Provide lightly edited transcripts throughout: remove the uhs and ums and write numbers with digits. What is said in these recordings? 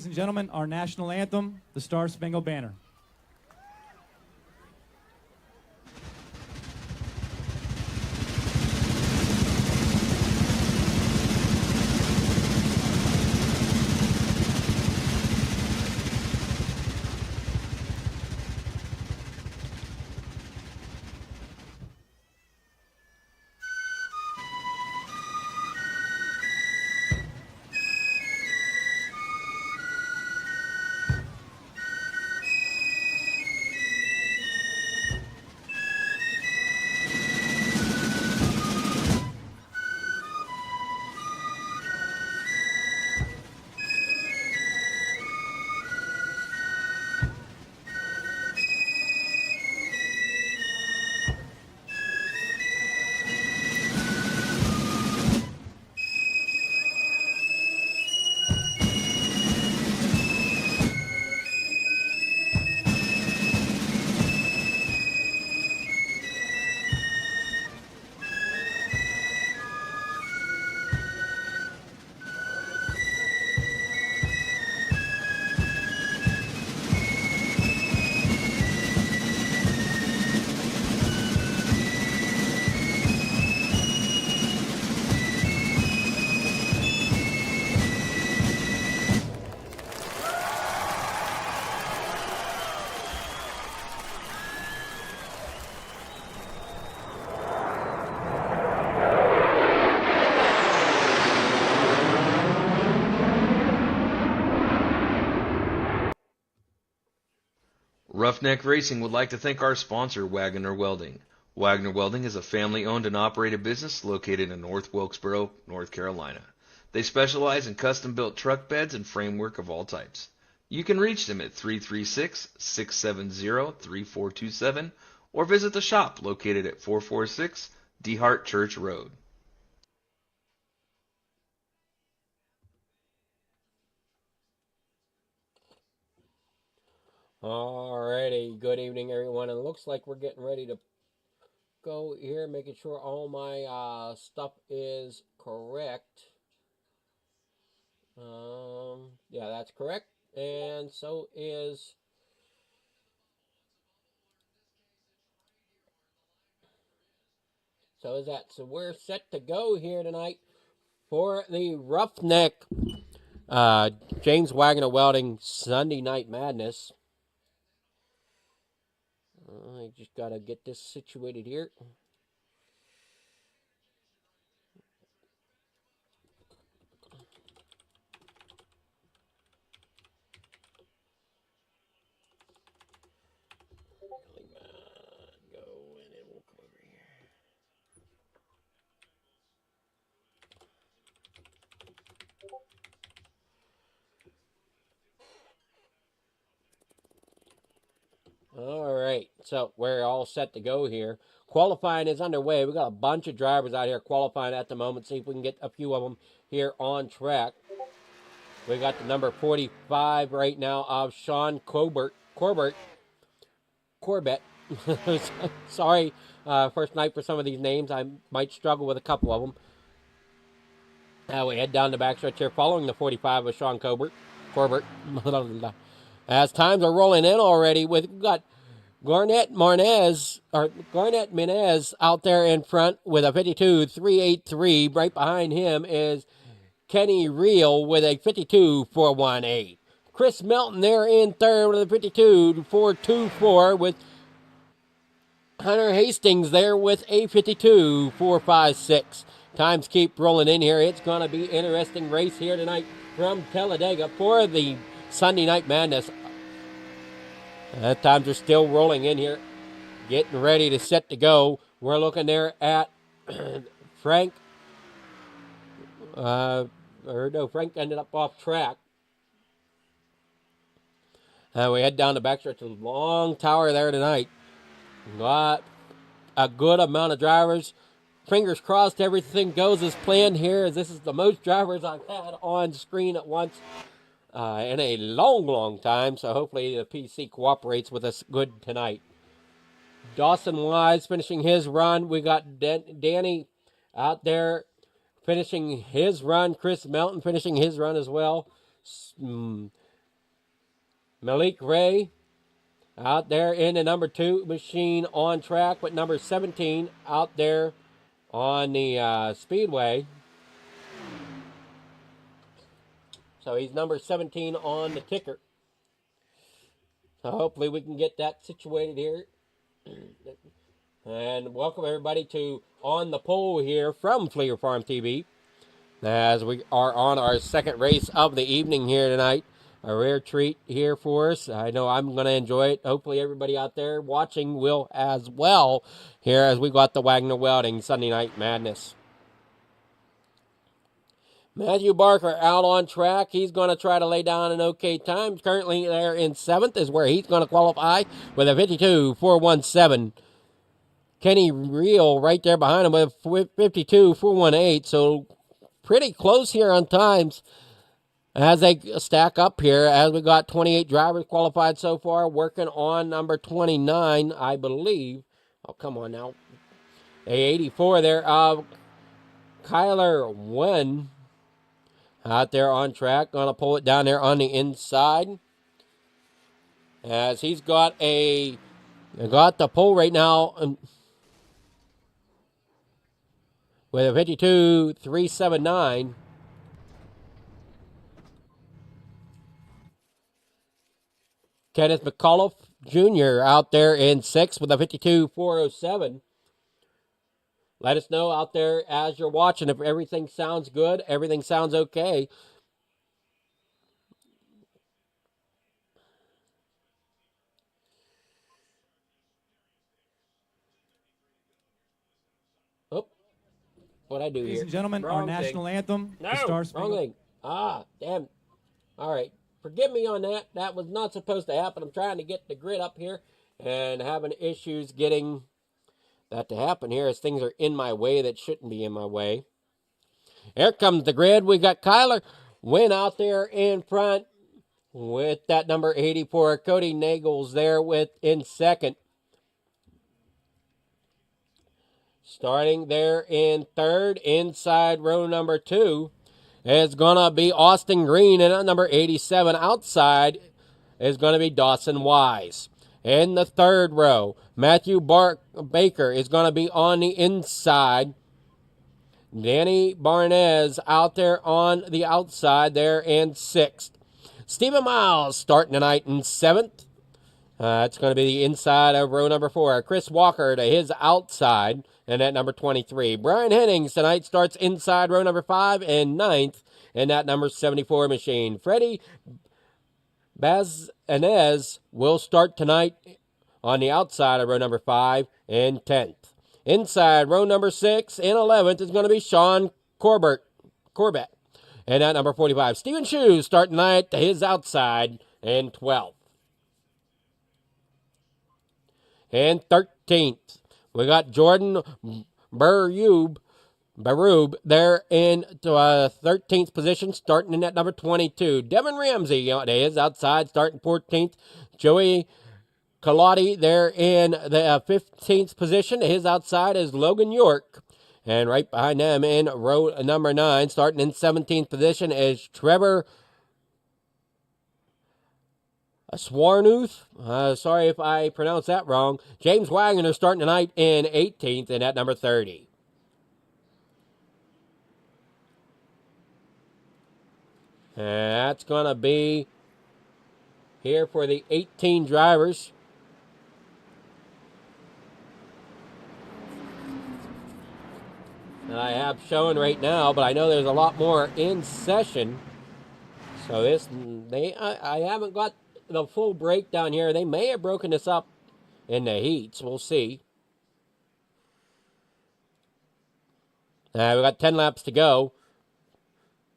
ladies and gentlemen, our national anthem, the Star Spangled Banner. Roughneck Racing would like to thank our sponsor, Wagoner Welding. Wagoner Welding is a family-owned and operated business located in North Wilkesboro, North Carolina. They specialize in custom-built truck beds and framework of all types. You can reach them at 336-670-3427 or visit the shop located at 446 DeHart Church Road. Alrighty, good evening everyone. It looks like we're getting ready to go here, making sure all my stuff is correct. Yeah, that's correct. And so is that. So we're set to go here tonight for the Roughneck James Wagoner Welding Sunday Night Madness. I just got to get this situated here. All right, so we're all set to go here. Qualifying is underway. We got a bunch of drivers out here qualifying at the moment. See if we can get a few of them here on track. We got the number 45 right now of Sean Corbett. Sorry, first night for some of these names. I might struggle with a couple of them. We head down the backstretch here following the 45 of Sean Corbett. As times are rolling in already, we've got Garnett Minez out there in front with a 52.383. Right behind him is Kenny Reel with a 52.418. Chris Melton there in third with a 52.424 with Hunter Hastings there with a 52.456. Times keep rolling in here. It's going to be an interesting race here tonight from Talladega for the Sunday Night Madness. Times are still rolling in here, getting ready to set to go. We're looking there at Frank. Frank ended up off track. We head down the backstretch. A long tower there tonight. Got a good amount of drivers. Fingers crossed everything goes as planned here, as this is the most drivers I've had on screen at once in a long time, so hopefully the PC cooperates with us good tonight. Dawson Wise finishing his run. We got Danny out there finishing his run. Chris Melton finishing his run as well. Malik Ray out there in the number 2 machine on track with number 17 out there on the speedway. So he's number 17 on the ticker. So hopefully we can get that situated here. And welcome everybody to On the Pole here from Fleer Farm TV. As we are on our second race of the evening here tonight. A rare treat here for us. I know I'm going to enjoy it. Hopefully everybody out there watching will as well here as we got the Wagoner Welding Sunday Night Madness. Matthew Barker out on track. He's going to try to lay down an okay time. Currently there in 7th is where he's going to qualify with a 52.417. Kenny Reel right there behind him with 52.418. So pretty close here on times as they stack up here, as we got 28 drivers qualified so far, working on number 29, I believe. Oh, come on now. A 84 there. Kyler Wen out there on track. Going to pull it down there on the inside. As he's got the pole right now with a 52.379. Kenneth McAuliffe Jr. out there in 6th with a 52.407. Let us know out there as you're watching if everything sounds good, everything sounds okay. Oh, what'd I do here? Ladies and gentlemen, our Wrong national thing. anthem, No, the Star wrong Spangled. thing. Damn. All right. Forgive me on that. That was not supposed to happen. I'm trying to get the grid up here and having issues getting that to happen here as things are in my way that shouldn't be in my way. Here comes the grid. We got Kyler Wynn out there in front with that number 84. Cody Nagels there in 2nd. Starting there in 3rd, inside row number 2. Is going to be Austin Green, and at number 87 outside is going to be Dawson Wise. In the 3rd row, Matthew Baker is going to be on the inside. Danny Barnes out there on the outside there in 6th. Stephen Miles starting tonight in 7th. It's going to be the inside of row number 4. Chris Walker to his outside, and at number 23. Brian Hennings tonight starts inside row number 5 and 9th, and that number 74 machine. Freddie Bazinez will start tonight on the outside of row number 5 and 10th. Inside row number 6 and 11th is going to be Sean Corbett, and at number 45. Stephen Shoes starting tonight to his outside and 12th. And 13th, we got Jordan Barub there in 13th position, starting in at number 22. Devin Ramsey is outside, starting 14th. Joey Colati there in the 15th position. His outside is Logan York. And right behind them in row number 9, starting in 17th position, is Trevor Swarnuth. Sorry if I pronounced that wrong. James Wagoner starting tonight in 18th and at number 30. And that's going to be here for the 18 drivers. That I have showing right now, but I know there's a lot more in session. So I haven't got the full breakdown here. They may have broken this up in the heats. We'll see. We've got 10 laps to go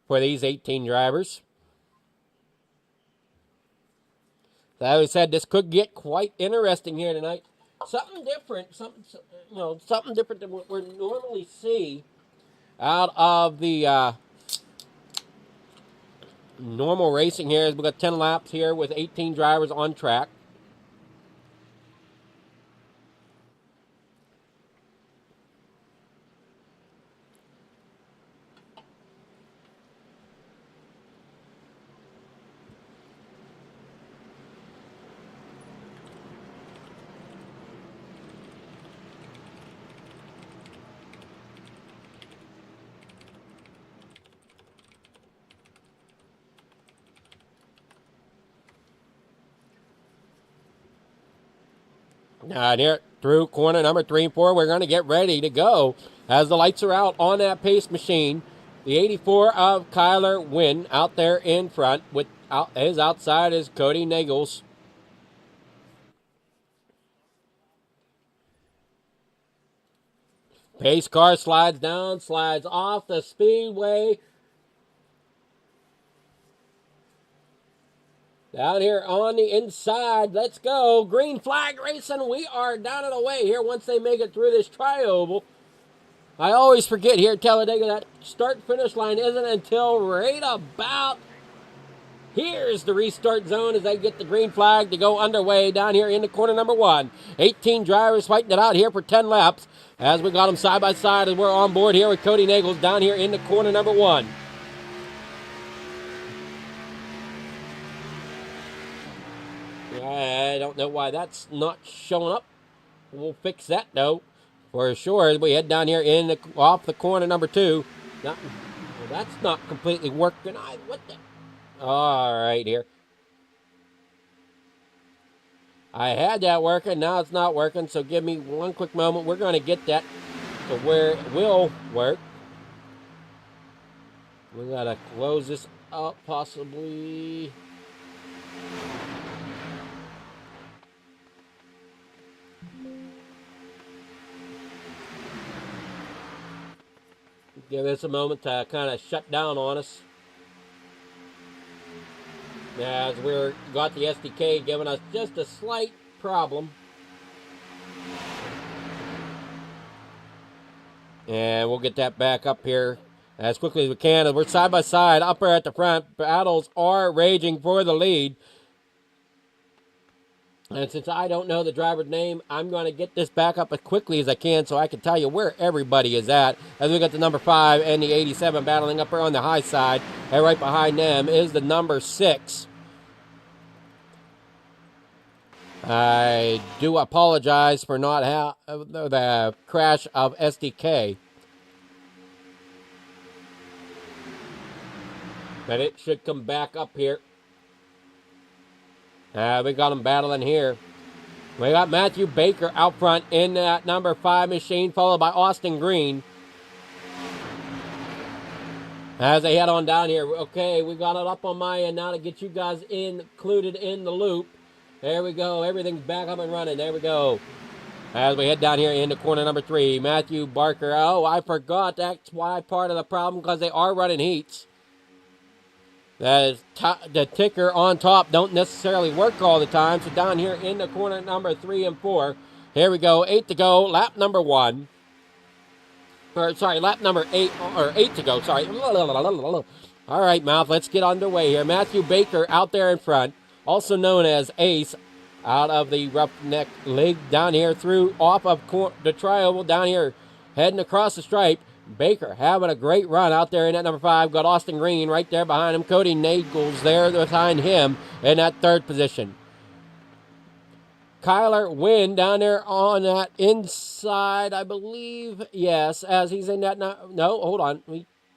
for these 18 drivers. As I said, this could get quite interesting here tonight. Something different, something different than what we normally see out of the normal racing here. We've got 10 laps here with 18 drivers on track. And here through corner number 3 and 4, we're going to get ready to go as the lights are out on that pace machine. The 84 of Kyler Wynn out there in front. With his outside is Cody Nagels. Pace car slides down, slides off the speedway. Down here on the inside, let's go. Green flag racing. We are down and away here once they make it through this tri-oval. I always forget here at Talladega that start-finish line isn't until right about here's the restart zone as they get the green flag to go underway down here in the corner number 1. 18 drivers fighting it out here for 10 laps as we got them side by side as we're on board here with Cody Nagels down here in the corner number 1. I don't know why that's not showing up. We'll fix that though, for sure. As we head down here off the corner number 2. Well, that's not completely working. What the? All right here. I had that working. Now it's not working. So give me one quick moment. We're going to get that to where it will work. We got to close this up possibly. Give this a moment to kind of shut down on us. As we're got the SDK giving us just a slight problem. And we'll get that back up here as quickly as we can. As we're side by side up there at the front. Battles are raging for the lead. And since I don't know the driver's name, I'm going to get this back up as quickly as I can so I can tell you where everybody is at. As we got the number 5 and the 87 battling up there on the high side. And right behind them is the number 6. I do apologize for not the crash of SDK. But it should come back up here. We got them battling here. We got Matthew Baker out front in that number 5 machine, followed by Austin Green. As they head on down here. Okay, we got it up on my end now to get you guys included in the loop. There we go. Everything's back up and running. There we go. As we head down here into corner number 3, Matthew Barker. Oh, I forgot. That's why part of the problem, because they are running heats. That is the ticker on top don't necessarily work all the time. So down here in the corner number 3 and 4. Here we go. 8 to go. Lap number 1. Or sorry, lap number 8 or 8 to go. Sorry. All right, Mouth. Let's get underway here. Matthew Baker out there in front, also known as Ace, out of the Roughneck League down here through off of the tri-oval down here, heading across the stripe. Baker having a great run out there in that number 5. Got Austin Green right there behind him. Cody Nagels there behind him in that 3rd position. Kyler Wynn down there on that inside, I believe. Yes, as he's in that. No, hold on.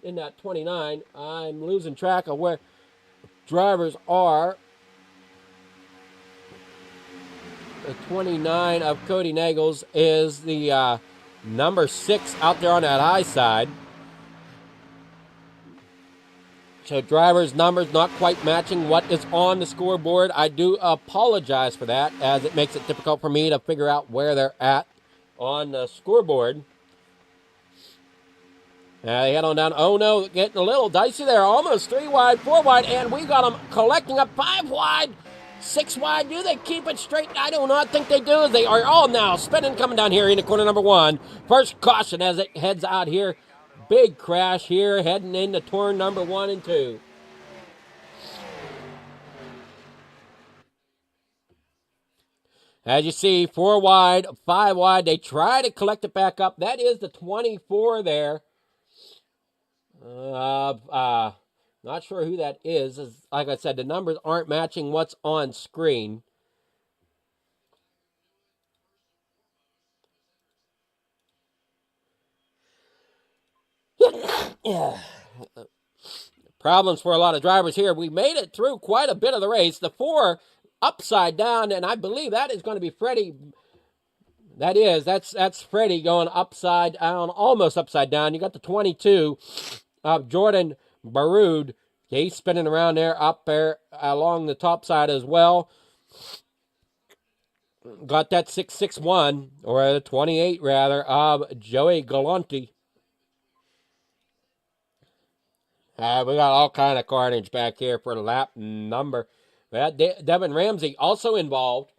In that 29. I'm losing track of where drivers are. The 29 of Cody Nagels is the number 6 out there on that high side. So drivers' numbers not quite matching what is on the scoreboard. I do apologize for that, as it makes it difficult for me to figure out where they're at on the scoreboard. They head on down. Oh no, getting a little dicey there. Almost 3 wide, 4 wide, and we got them collecting up 5 wide. 6 wide. Do they keep it straight? I do not think they do. They are all now spinning, coming down here into corner number 1. First caution as it heads out here. Big crash here, heading into turn number 1 and 2. As you see, 4 wide, 5 wide. They try to collect it back up. That is the 24 there. Not sure who that is. Like I said, the numbers aren't matching what's on screen. Yeah. Problems for a lot of drivers here. We made it through quite a bit of the race. The 4 upside down, and I believe that is going to be Freddie That's Freddie going upside down, almost upside down. You got the 22 of Jordan Baroud. He's spinning around there, up there along the top side as well. Got that 661, or the 28 rather, of Joey Galante. We got all kind of carnage back here for lap number. Devin Ramsey also involved.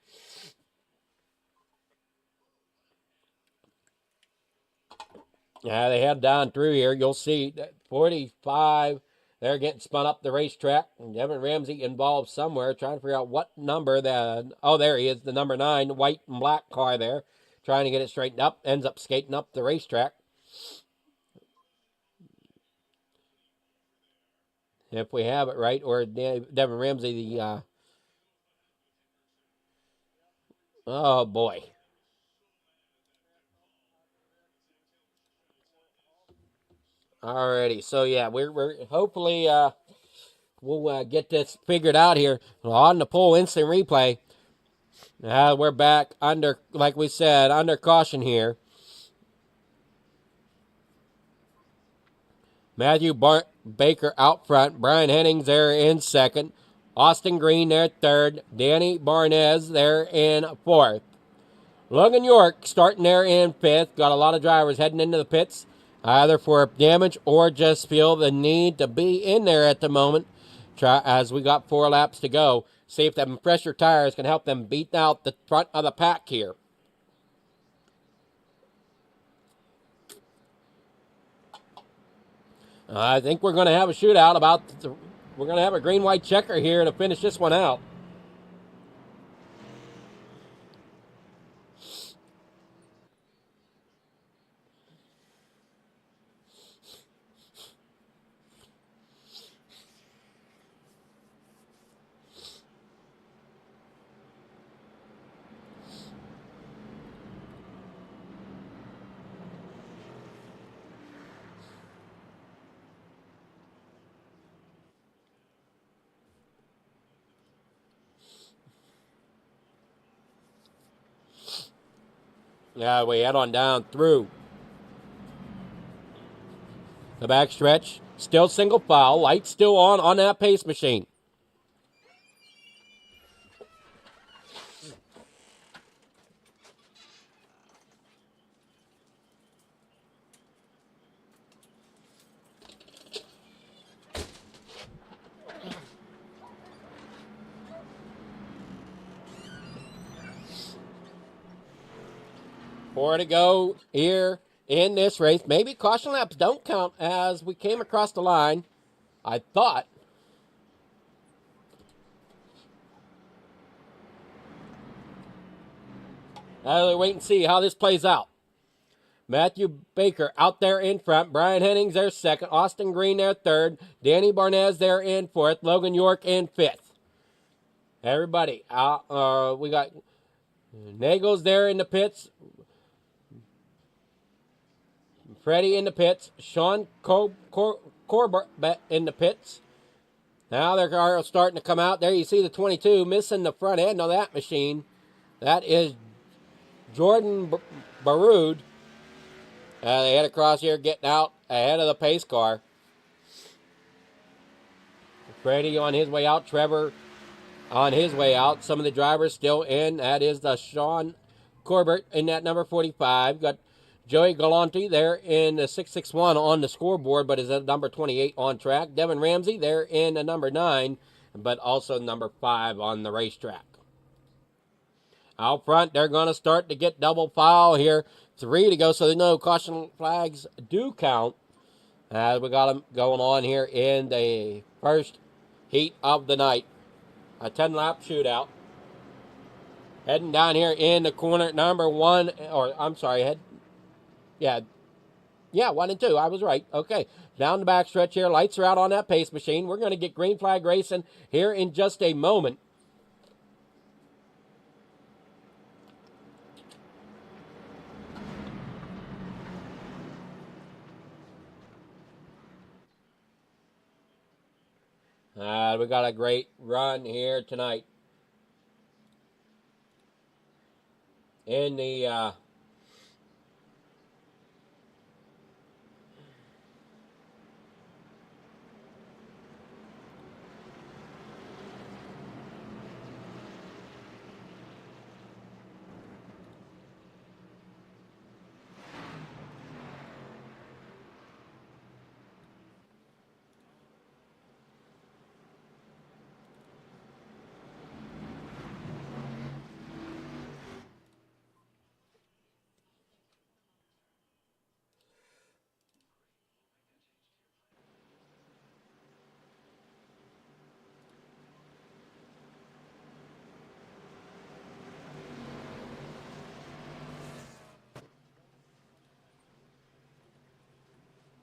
They head down through here. You'll see that 45. They're getting spun up the racetrack. Devin Ramsey involved somewhere, trying to figure out what number that. Oh, there he is, the number 9 white and black car there, trying to get it straightened up. Ends up skating up the racetrack. If we have it right, or Devin Ramsey, the. Oh boy. Alrighty, so yeah, we're hopefully we'll get this figured out here on the poll instant replay. We're back under, like we said, under caution here. Matthew Baker out front. Brian Hennings there in second. Austin Green there third. Danny Barnez there in fourth. Logan York starting there in fifth. Got a lot of drivers heading into the pits, either for damage or just feel the need to be in there at the moment. As we got 4 laps to go. See if them fresher tires can help them beat out the front of the pack here. I think we're going to have a shootout we're going to have a green-white checker here to finish this one out. Yeah, we head on down through the backstretch. Still single file. Lights still on that pace machine. More to go here in this race. Maybe caution laps don't count as we came across the line. I thought. I'll wait and see how this plays out. Matthew Baker out there in front. Brian Hennings there second. Austin Green there third. Danny Barnez there in fourth. Logan York in fifth. Everybody out. We got Nagels there in the pits. Freddie in the pits. Sean Corbett in the pits. Now they're starting to come out. There you see the 22 missing the front end of that machine. That is Jordan Baroud. They head across here getting out ahead of the pace car. Freddie on his way out. Trevor on his way out. Some of the drivers still in. That is the Sean Corbett in that number 45. Got Joey Galante there in the 661 on the scoreboard, but is at number 28 on track. Devin Ramsey there in the number 9, but also number 5 on the racetrack. Out front, they're going to start to get double file here. 3 to go, so they know caution flags do count. As we got them going on here in the first heat of the night. A 10-lap shootout. Heading down here in the corner, number 1, or I'm sorry, Yeah, 1 and 2. I was right. Okay. Down the backstretch here. Lights are out on that pace machine. We're going to get green flag racing here in just a moment. We got a great run here tonight in the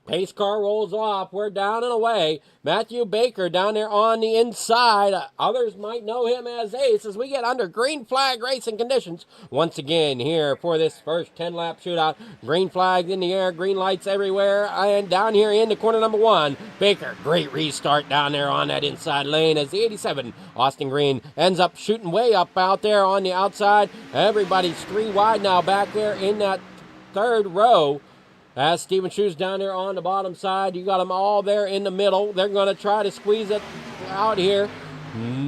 Pace car rolls off. We're down and away. Matthew Baker down there on the inside. Others might know him as Ace as we get under green flag racing conditions. Once again here for this first 10-lap shootout. Green flags in the air, green lights everywhere. And down here in the corner number 1, Baker. Great restart down there on that inside lane as the 87, Austin Green, ends up shooting way up out there on the outside. Everybody's 3 wide now back there in that third row. As Stephen Shoes down there on the bottom side, you got them all there in the middle. They're going to try to squeeze it out here.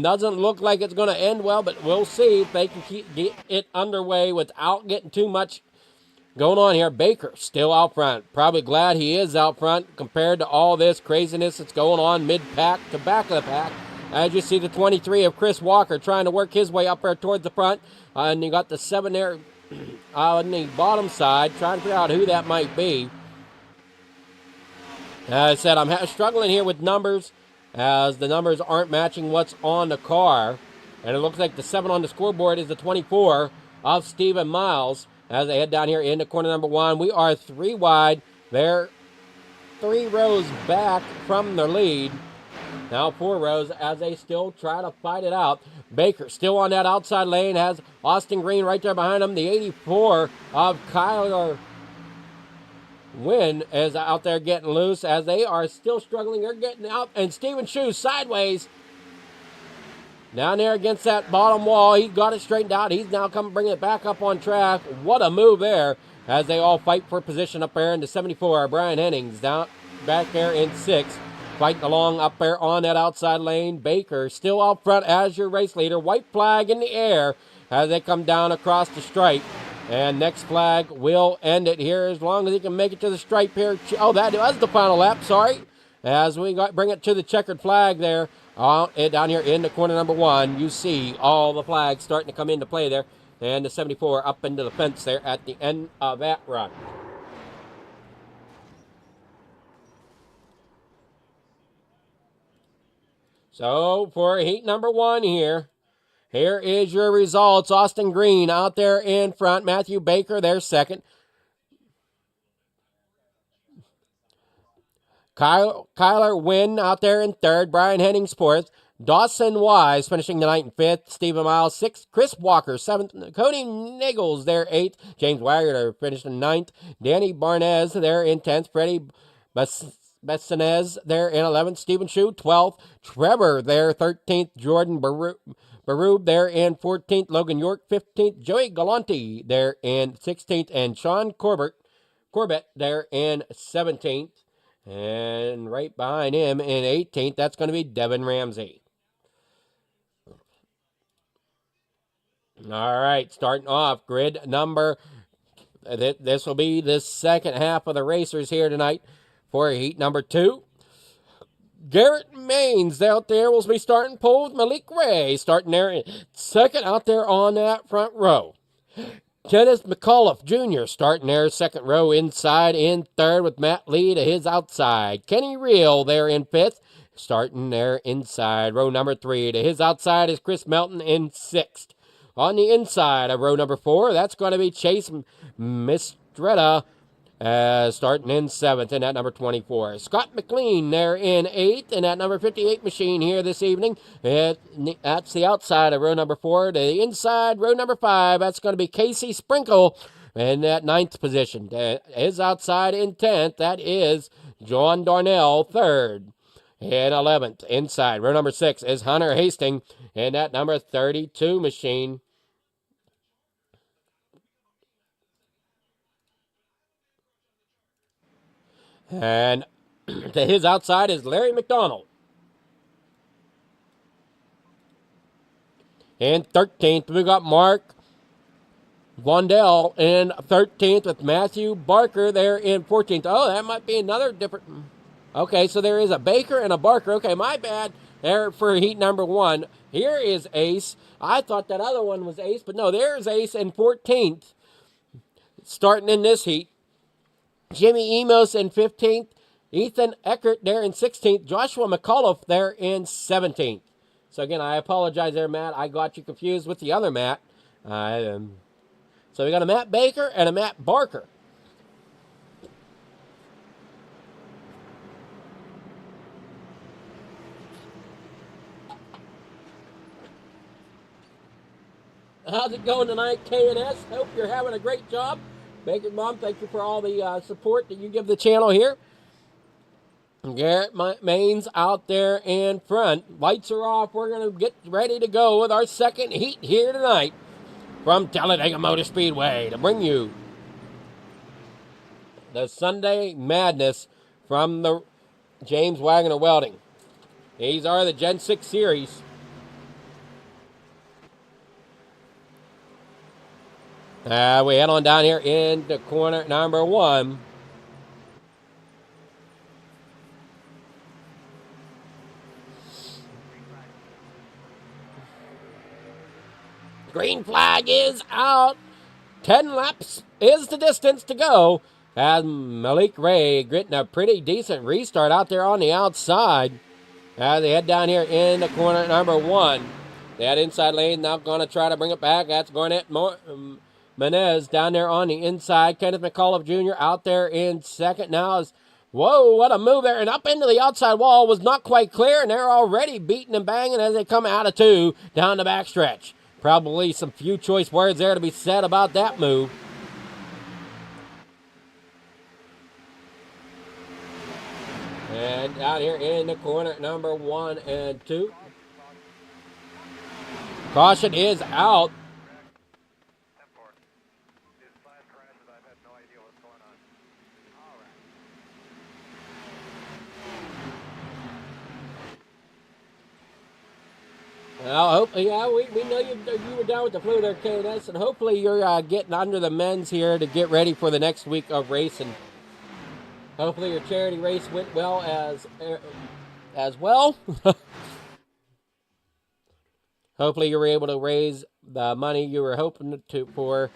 Doesn't look like it's going to end well, but we'll see if they can get it underway without getting too much going on here. Baker still out front. Probably glad he is out front compared to all this craziness that's going on mid-pack to back of the pack. As you see the 23 of Chris Walker trying to work his way up there towards the front. And you got the 7 there on the bottom side, trying to figure out who that might be. As I said, I'm struggling here with numbers, as the numbers aren't matching what's on the car. And it looks like the 7 on the scoreboard is the 24 of Stephen Miles. As they head down here into corner number 1, we are 3 wide. They're 3 rows back from the lead. Now 4 rows as they still try to fight it out. Baker still on that outside lane, has Austin Green right there behind him. The 84 of Kyler Wynn is out there getting loose as they are still struggling. They're getting out, and Stephen Shoes sideways down there against that bottom wall. He got it straightened out. He's now coming, bringing it back up on track. What a move there as they all fight for position up there in the 74. Brian Hennings down back there in 6th. Fighting along up there on that outside lane. Baker still out front as your race leader. White flag in the air as they come down across the stripe. And next flag will end it here as long as he can make it to the stripe here. Oh, that was the final lap, sorry. As we bring it to the checkered flag there. Down here in the corner number 1, you see all the flags starting to come into play there. And the 74 up into the fence there at the end of that run. So for heat number 1 here is your results. Austin Green out there in front. Matthew Baker there second. Kyler Wynn out there in third. Brian Hennings fourth. Dawson Wise finishing the night in 5th. Stephen Miles 6th. Chris Walker 7th. Cody Nichols there 8th. James Wagoner finished in 9th. Danny Barnez there in 10th. Freddie Bessinez there in 11th. Stephen Shue 12th. Trevor there 13th. Jordan Barub there in 14th. Logan York 15th. Joey Galante there in 16th. And Sean Corbett there in 17th. And right behind him in 18th, that's going to be Devin Ramsey. All right, starting off grid number. This will be the second half of the racers here tonight for heat number 2. Garrett Maines out there will be starting pole with Malik Ray starting there in second out there on that front row. Kenneth McAuliffe Jr. starting there second row inside in third with Matt Lee to his outside. Kenny Reel there in 5th starting there inside row number 3. To his outside is Chris Melton in 6th. On the inside of row number 4, that's going to be Chase Mistretta starting in 7th in that number 24. Scott McLean there in 8th in that number 58 machine here this evening. That's the outside of row number 4. To the inside, row number 5, that's going to be Casey Sprinkle in that 9th position. His outside in 10th, that is John Darnell 3rd. In 11th, inside, row number 6 is Hunter Hastings in that number 32 machine. And to his outside is Larry McDonald. In 13th, we got Mark Vondell in 13th with Matthew Barker there in 14th. Oh, that might be another different. Okay, so there is a Baker and a Barker. Okay, my bad there for heat number 1. Here is Ace. I thought that other one was Ace, but no, there's Ace in 14th starting in this heat. Jimmy Emos in 15th. Ethan Eckert there in 16th. Joshua McAuliffe there in 17th. So again, I apologize there, Matt. I got you confused with the other Matt. So we got a Matt Baker and a Matt Barker. How's it going tonight, K&S? Hope you're having a great job. Baker's Mom, thank you for all the support that you give the channel here. Garrett Main's out there in front. Lights are off. We're going to get ready to go with our second heat here tonight from Talladega Motor Speedway to bring you the Sunday Madness from the James Wagoner Welding. These are the Gen 6 series. We head on down here into corner number 1. Green flag is out. 10 laps is the distance to go. As Malik Ray getting a pretty decent restart out there on the outside. As they head down here in the corner number 1. That inside lane now going to try to bring it back. That's Garnett Menez down there on the inside. Kenneth McAuliffe Jr. out there in second now. Whoa, what a move there. And up into the outside wall was not quite clear. And they're already beating and banging as they come out of 2 down the backstretch. Probably some few choice words there to be said about that move. And out here in the corner, number 1 and 2. Caution is out. Well, we know you were down with the flu there, KNS, and hopefully you're getting under the men's here to get ready for the next week of racing. Hopefully your charity race went well as well. Hopefully you were able to raise the money you were hoping to for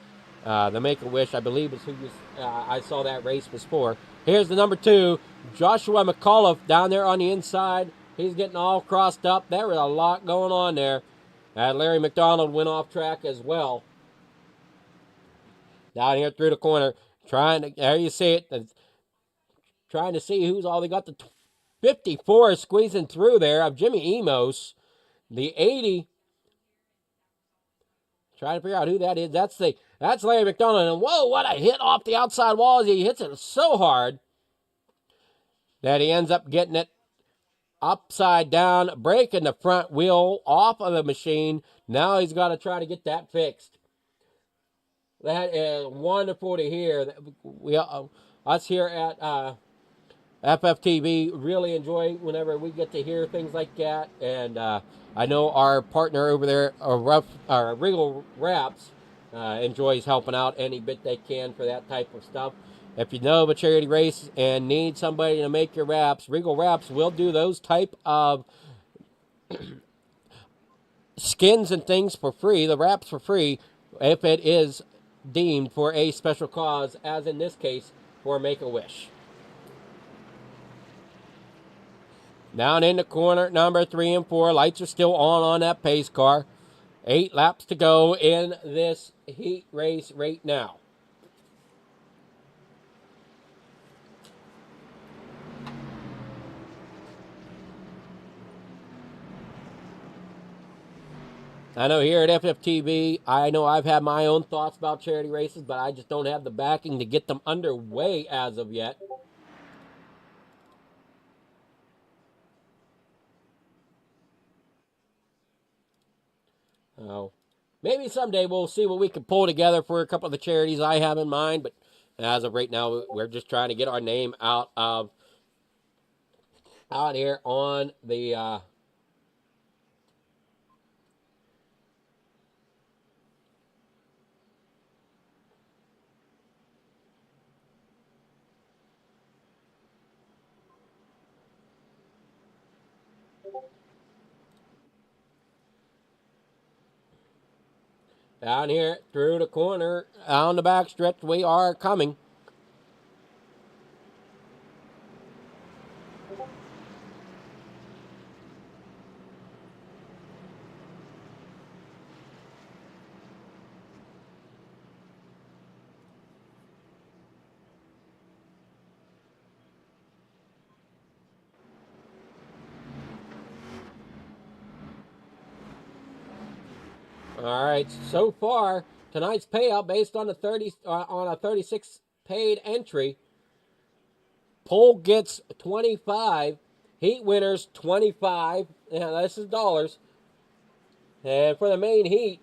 the Make-A-Wish, I believe is who I saw that race was for. Here's the number 2, Joshua McAuliffe down there on the inside. He's getting all crossed up. There was a lot going on there. Larry McDonald went off track as well. Down here through the corner, there you see it, trying to see who's all they got. The 54 squeezing through there of Jimmy Emos. The 80, trying to figure out who that is. That's Larry McDonald. And whoa, what a hit off the outside wall as he hits it so hard that he ends up getting it upside down, breaking the front wheel off of the machine. Now he's got to try to get that fixed. That is wonderful to hear. Us here at FFTv really enjoy whenever we get to hear things like that. And I know our partner over there, Regal Wraps, enjoys helping out any bit they can for that type of stuff. If you know of a charity race and need somebody to make your wraps, Regal Wraps will do those type of skins and things for free, the wraps for free, if it is deemed for a special cause, as in this case, for Make-A-Wish. Down in the corner, number 3 and 4. Lights are still on that pace car. 8 laps to go in this heat race right now. I know here at FFTV, I know I've had my own thoughts about charity races, but I just don't have the backing to get them underway as of yet. Oh, maybe someday we'll see what we can pull together for a couple of the charities I have in mind, but as of right now, we're just trying to get our name out here on the down here through the corner on the back stretch. We are coming. All right, so far tonight's payout based on a 36 paid entry. Pole gets 25, heat winners 25. Yeah, this is dollars. And for the main heat,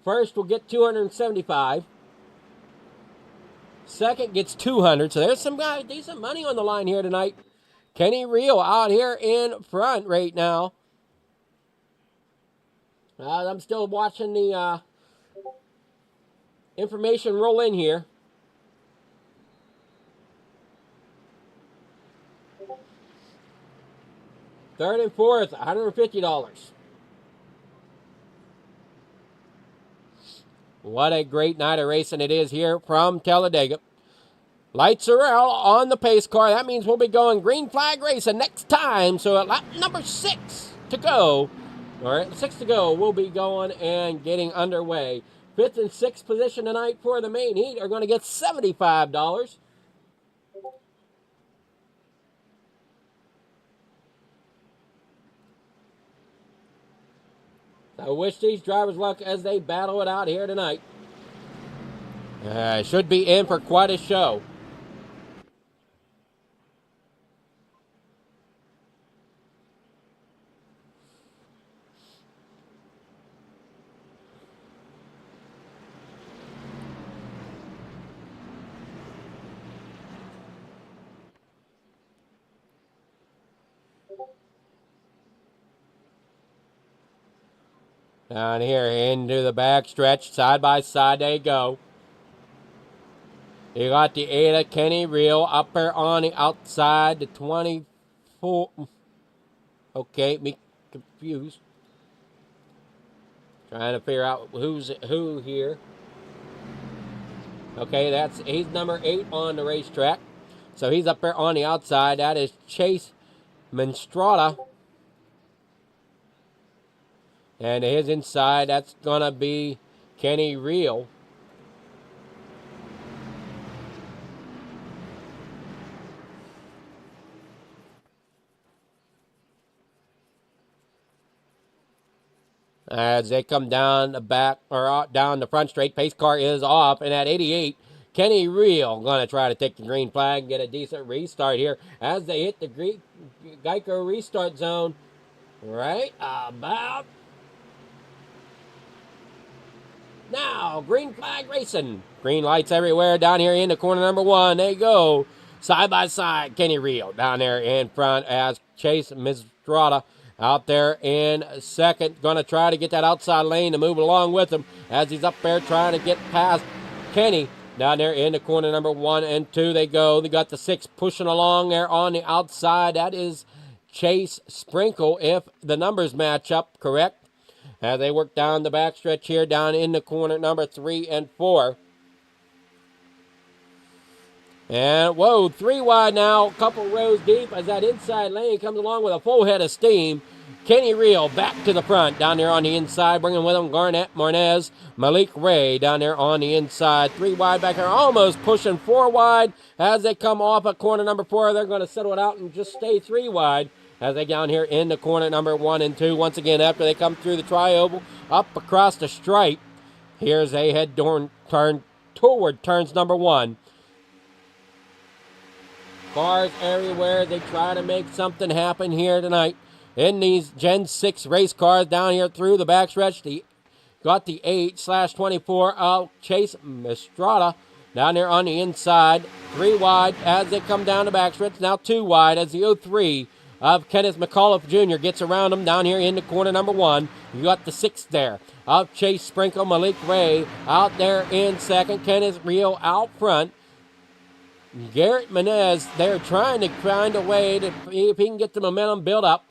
first will get 275. Second gets 200. So there's some decent money on the line here tonight. Kenny Reel out here in front right now. I'm still watching the information roll in here. Third and fourth, $150. What a great night of racing it is here from Talladega. Lights are out on the pace car. That means we'll be going green flag racing next time. So at lap number 6 to go, or 6 to go, we'll be going and getting underway. 5th and 6th position tonight for the main heat are going to get $75. I wish these drivers luck as they battle it out here tonight. Should be in for quite a show. Down here into the back stretch, side by side they go. You got the Ada Kenny Reel up there on the outside, the 24. Okay, me confused. Trying to figure out who's who here. Okay, he's number 8 on the racetrack. So he's up there on the outside. That is Chase Menstrada. And his inside, that's going to be Kenny Reel. As they come down the back, or down the front straight, pace car is off. And at 88, Kenny Reel going to try to take the green flag and get a decent restart here as they hit the Geico restart zone right about now. Green flag racing. Green lights everywhere down here in the corner number 1. They go side by side. Kenny Reel down there in front as Chase Mistrada out there in second. Going to try to get that outside lane to move along with him as he's up there trying to get past Kenny. Down there in the corner number 1 and 2 they go. They got the 6 pushing along there on the outside. That is Chase Sprinkle if the numbers match up correct. As they work down the backstretch here, down in the corner number 3 and 4. And, whoa, 3 wide now, a couple rows deep as that inside lane comes along with a full head of steam. Kenny Reel back to the front down there on the inside, bringing with him Garnett Marnez, Malik Ray down there on the inside. 3 wide back there, almost pushing 4 wide as they come off at corner number 4. They're going to settle it out and just stay 3 wide. As they down here in the corner number 1 and 2. Once again, after they come through the tri-oval, up across the stripe. Here's a head turn toward turns number 1. Cars everywhere. They try to make something happen here tonight. In these Gen 6 race cars down here through the backstretch. Got the 8/24 of Chase Mistrada down there on the inside. 3 wide as they come down the backstretch. Now 2 wide as the 03 of Kenneth McAuliffe Jr. gets around him down here in the corner number 1. You got the 6 there of Chase Sprinkle, Malik Ray out there in second. Kenneth Reel out front. Garrett Menez, they're trying to find a way to see if he can get the momentum built up.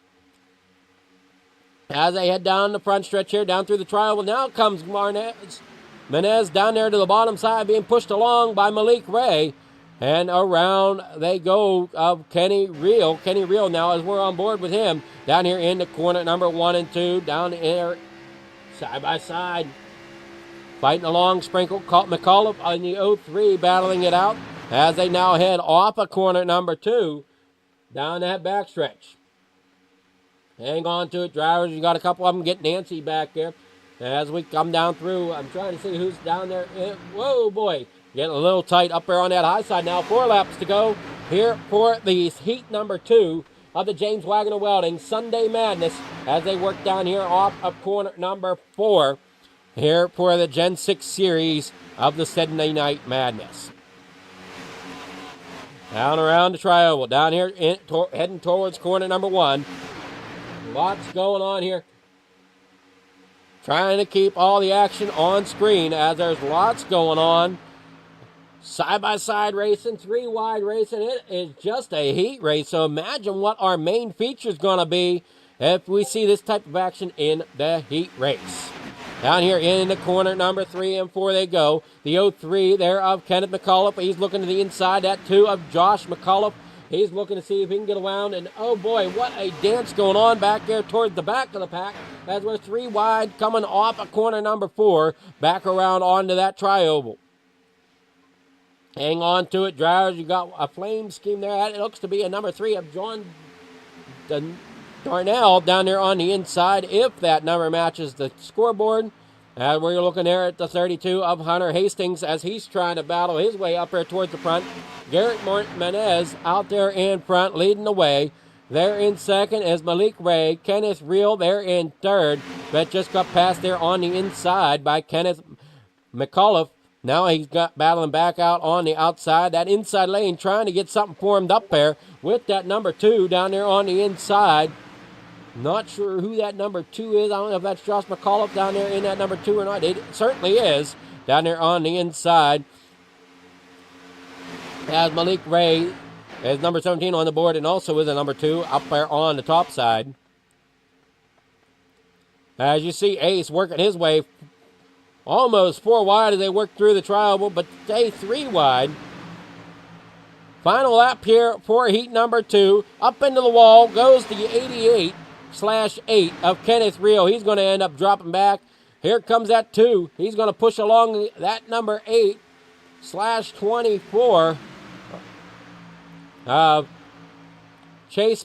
As they head down the front stretch here, down through the trial. Well, now comes Menez down there to the bottom side, being pushed along by Malik Ray. And around they go of Kenny Reel. Kenny Reel now, as we're on board with him, down here in the corner number 1 and 2. Down here, side by side. Fighting along, Sprinkle, McAuliffe on the 03, battling it out. As they now head off of corner number 2. Down that backstretch. Hang on to it, drivers. You got a couple of them getting antsy back there. As we come down through, I'm trying to see who's down there. Whoa, boy. Getting a little tight up there on that high side now. 4 laps to go here for the heat number 2 of the James Wagoner Welding Sunday Madness as they work down here off of corner number 4 here for the Gen 6 series of the Sunday Night Madness. Down around the tri-oval, down here heading towards corner number 1. Lots going on here. Trying to keep all the action on screen as there's lots going on. Side-by-side racing, 3-wide racing. It is just a heat race. So imagine what our main feature is going to be if we see this type of action in the heat race. Down here in the corner, number 3 and 4 they go. The 03 there of Kenneth McAuliffe. He's looking to the inside. That 2 of Josh McAuliffe. He's looking to see if he can get around. And oh boy, what a dance going on back there towards the back of the pack as we're 3 wide coming off of corner number 4. Back around onto that tri-oval. Hang on to it, drivers. You got a flame scheme there. It looks to be a number 3 of John Darnell down there on the inside, if that number matches the scoreboard. And we're looking there at the 32 of Hunter Hastings as he's trying to battle his way up there towards the front. Garrett Menez out there in front, leading the way. There in second is Malik Ray. Kenneth Reel there in third, but just got passed there on the inside by Kenneth McAuliffe. Now he's got battling back out on the outside, that inside lane, trying to get something formed up there with that number 2 down there on the inside. Not sure who that number 2 is. I don't know if that's Josh McAuliffe down there in that number 2 or not. It certainly is down there on the inside. As Malik Ray is number 17 on the board and also is a number 2 up there on the top side. As you see, Ace working his way almost 4 wide as they work through the tri-oval, but stay 3 wide. Final lap here for heat number 2. Up into the wall goes the 88/8 of Kenneth Reel. He's going to end up dropping back. Here comes that 2. He's going to push along that number 8/24 of Chase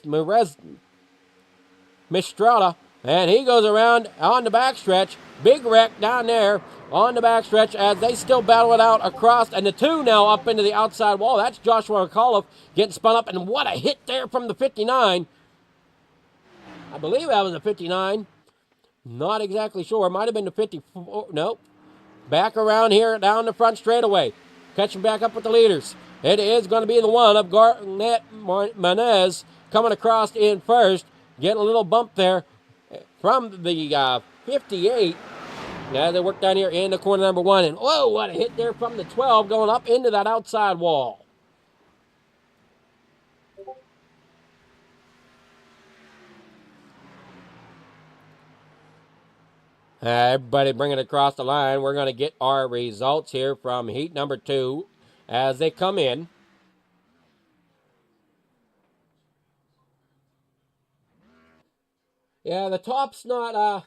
Mistrada. And he goes around on the backstretch. Big wreck down there on the backstretch as they still battle it out across. And the 2 now up into the outside wall. That's Joshua McAuliffe getting spun up. And what a hit there from the 59. I believe that was a 59. Not exactly sure. Might have been the 54. Nope. Back around here down the front straightaway. Catching back up with the leaders. It is going to be the 1 of Garnett Manez coming across in first. Getting a little bump there from the 58. Now they work down here in the corner number 1. And whoa, what a hit there from the 12 going up into that outside wall. Everybody bringing it across the line. We're going to get our results here from heat number 2 as they come in. Yeah, the top's not,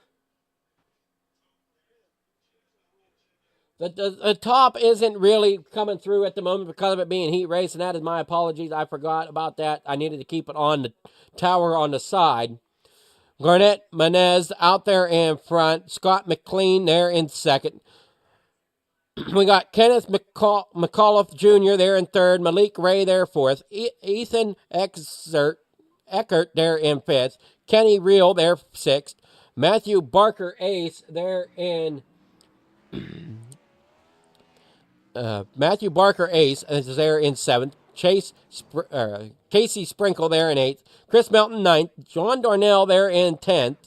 the top isn't really coming through at the moment because of it being heat race, and that is my apologies. I forgot about that. I needed to keep it on the tower on the side. Garnett Manez out there in front. Scott McLean there in second. We got Kenneth McAuliffe Jr. there in third. Malik Ray there fourth. Ethan Eckert there in fifth. Kenny Reel there sixth. Matthew Barker Ace there in... Matthew Barker Ace is there in seventh. Casey Sprinkle there in 8th. Chris Melton 9th. John Darnell there in 10th.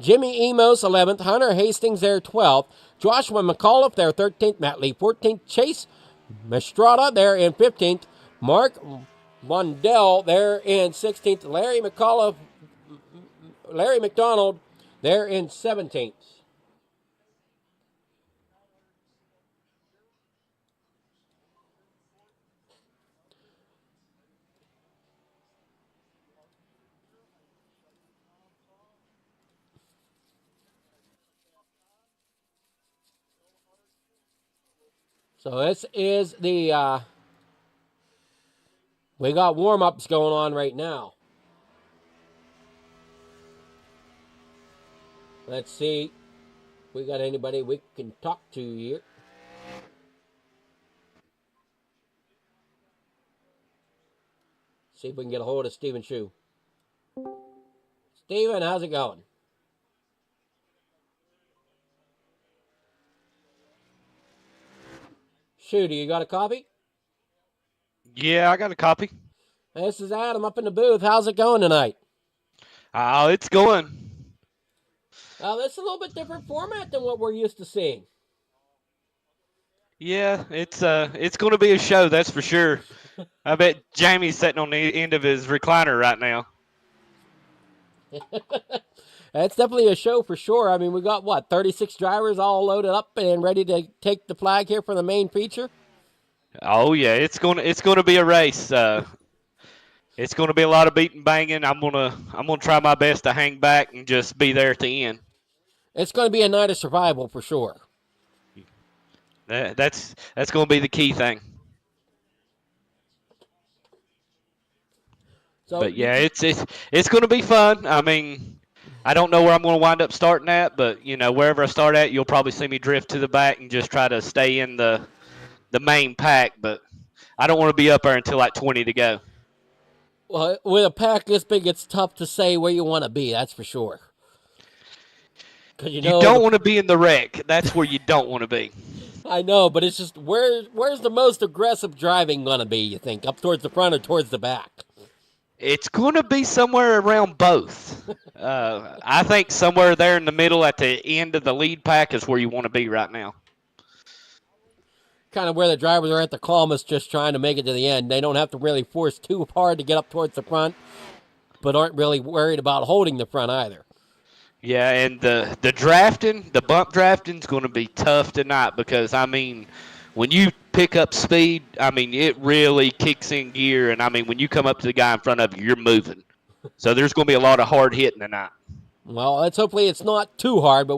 Jimmy Emos 11th. Hunter Hastings there 12th. Joshua McAuliffe there 13th. Matt Lee 14th. Chase Mistrada there in 15th. Mark Wandell there in 16th. Larry McDonald there in 17th. So this is the, we got warm-ups going on right now. Let's see. we got anybody we can talk to here. See if we can get a hold of Stephen Shu. Stephen, how's it going? Shu, do you got a copy? Yeah, I got a copy. This is Adam up in the booth. How's it going tonight? Oh, it's going. This is a little bit different format than what we're used to seeing. Yeah, it's going to be a show, that's for sure. I bet Jamie's sitting on the end of his recliner right now. It's definitely a show for sure. I mean, we got, 36 drivers all loaded up and ready to take the flag here for the main feature? Oh yeah, it's going to be a race. It's going to be a lot of beating banging. I'm gonna try my best to hang back and just be there at the end. It's going to be a night of survival for sure. That's going to be the key thing. So, But yeah, it's going to be fun. I mean, I don't know where I'm going to wind up starting at, but wherever I start at, you'll probably see me drift to the back and just try to stay in the main pack. But I don't want to be up there until like 20 to go. Well, with a pack this big, it's tough to say where you want to be. That's for sure. Because you don't want to be in the wreck. That's where you don't want to be. I know, but it's just where's the most aggressive driving going to be, you think? Up towards the front or towards the back? It's going to be somewhere around both. I think somewhere there in the middle at the end of the lead pack is where you want to be right now. Kind of where the drivers are at the calmest, just trying to make it to the end. They don't have to really force too hard to get up towards the front, but aren't really worried about holding the front either. Yeah, and the drafting, the bump drafting is going to be tough tonight because, I mean, when you pick up speed, I mean, it really kicks in gear. And, I mean, when you come up to the guy in front of you, you're moving. So there's going to be a lot of hard hitting tonight. Well, let's hopefully it's not too hard, but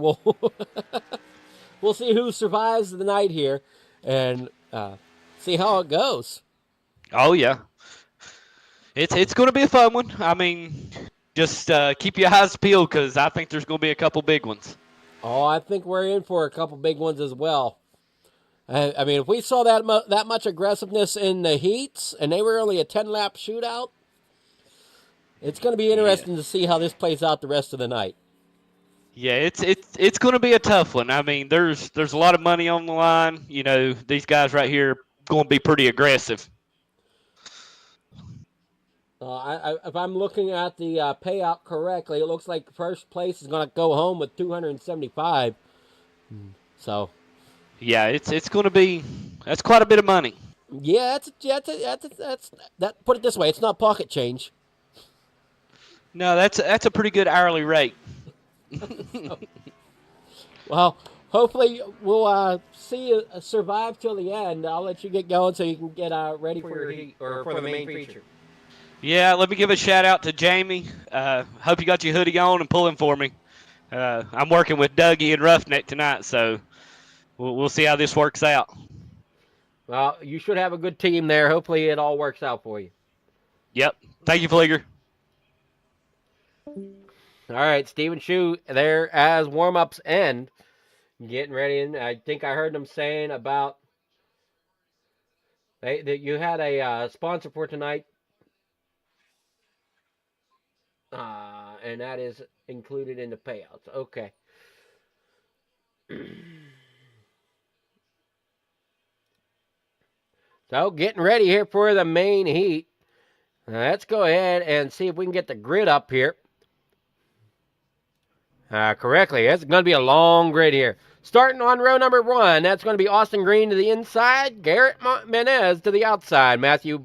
we'll see who survives the night here and see how it goes. Oh, yeah. It's going to be a fun one. I mean, just keep your eyes peeled because I think there's going to be a couple big ones. Oh, I think we're in for a couple big ones as well. I mean, if we saw that much aggressiveness in the heats and they were only a 10-lap shootout, it's going to be interesting to see how this plays out the rest of the night. Yeah, it's going to be a tough one. I mean, there's a lot of money on the line. These guys right here are going to be pretty aggressive. If I'm looking at the payout correctly, it looks like first place is going to go home with $275. So, yeah, it's going to be that's quite a bit of money. Yeah, that's put it this way, it's not pocket change. No, that's a pretty good hourly rate. Well, hopefully we'll see you survive till the end. I'll let you get going so you can get ready for your heat or for the main feature. Yeah, let me give a shout out to Jamie. Hope you got your hoodie on and pulling for me. I'm working with Dougie and Roughneck tonight, so we'll see how this works out. Well, you should have a good team there. Hopefully it all works out for you. Yep. Thank you, Fleeger. All right, Stephen Shu there as warm-ups end. Getting ready, and I think I heard them saying about that you had a sponsor for tonight, and that is included in the payouts. Okay. So, getting ready here for the main heat. Let's go ahead and see if we can get the grid up here. Correctly. It's going to be a long grid here. Starting on row number 1, that's going to be Austin Green to the inside, Garrett Menez to the outside, Matthew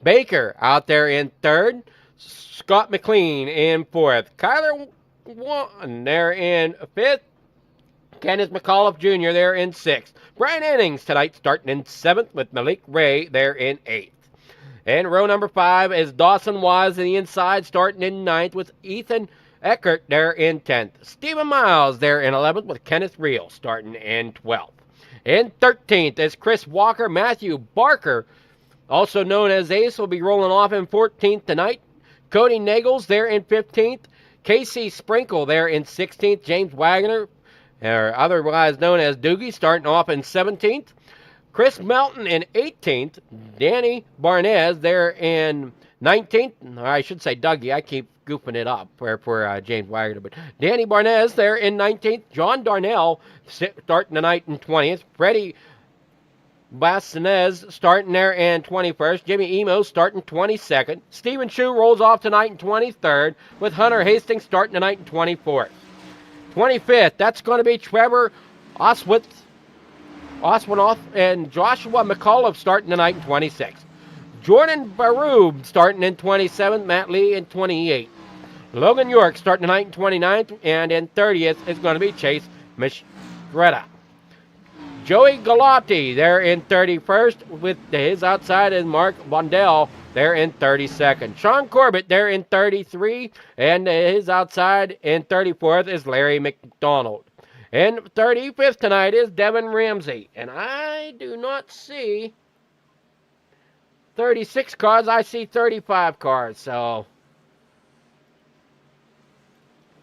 Baker out there in 3rd, Scott McLean in 4th, Kyler Wan there in 5th, Kenneth McAuliffe Jr. there in 6th, Brian Innings tonight starting in 7th with Malik Ray there in 8th. And row number 5 is Dawson Wise to the inside starting in 9th with Ethan Eckert there in 10th. Stephen Miles there in 11th with Kenneth Reel starting in 12th. In 13th is Chris Walker. Matthew Barker, also known as Ace, will be rolling off in 14th tonight. Cody Nagels there in 15th. Casey Sprinkle there in 16th. James Wagoner or otherwise known as Doogie, starting off in 17th. Chris Melton in 18th. Danny Barnez there in 19th. Or I should say Dougie. I keep goofing it up for James Wagoner. But Danny Barnez there in 19th. John Darnell starting tonight in 20th. Freddie Bastinez starting there in 21st. Jimmy Emo starting 22nd. Stephen Shue rolls off tonight in 23rd, with Hunter Hastings starting tonight in 24th. 25th, that's going to be Trevor Oswinoff and Joshua McCullough starting tonight in 26th. Jordan Baroob starting in 27th. Matt Lee in 28th. Logan York starting tonight in 29th. And in 30th is going to be Chase Mistretta. Joey Galati there in 31st, with his outside is Mark Vondell there in 32nd. Sean Corbett there in 33, and his outside in 34th is Larry McDonald. In 35th tonight is Devin Ramsey, and I do not see 36 cars, I see 35 cars, so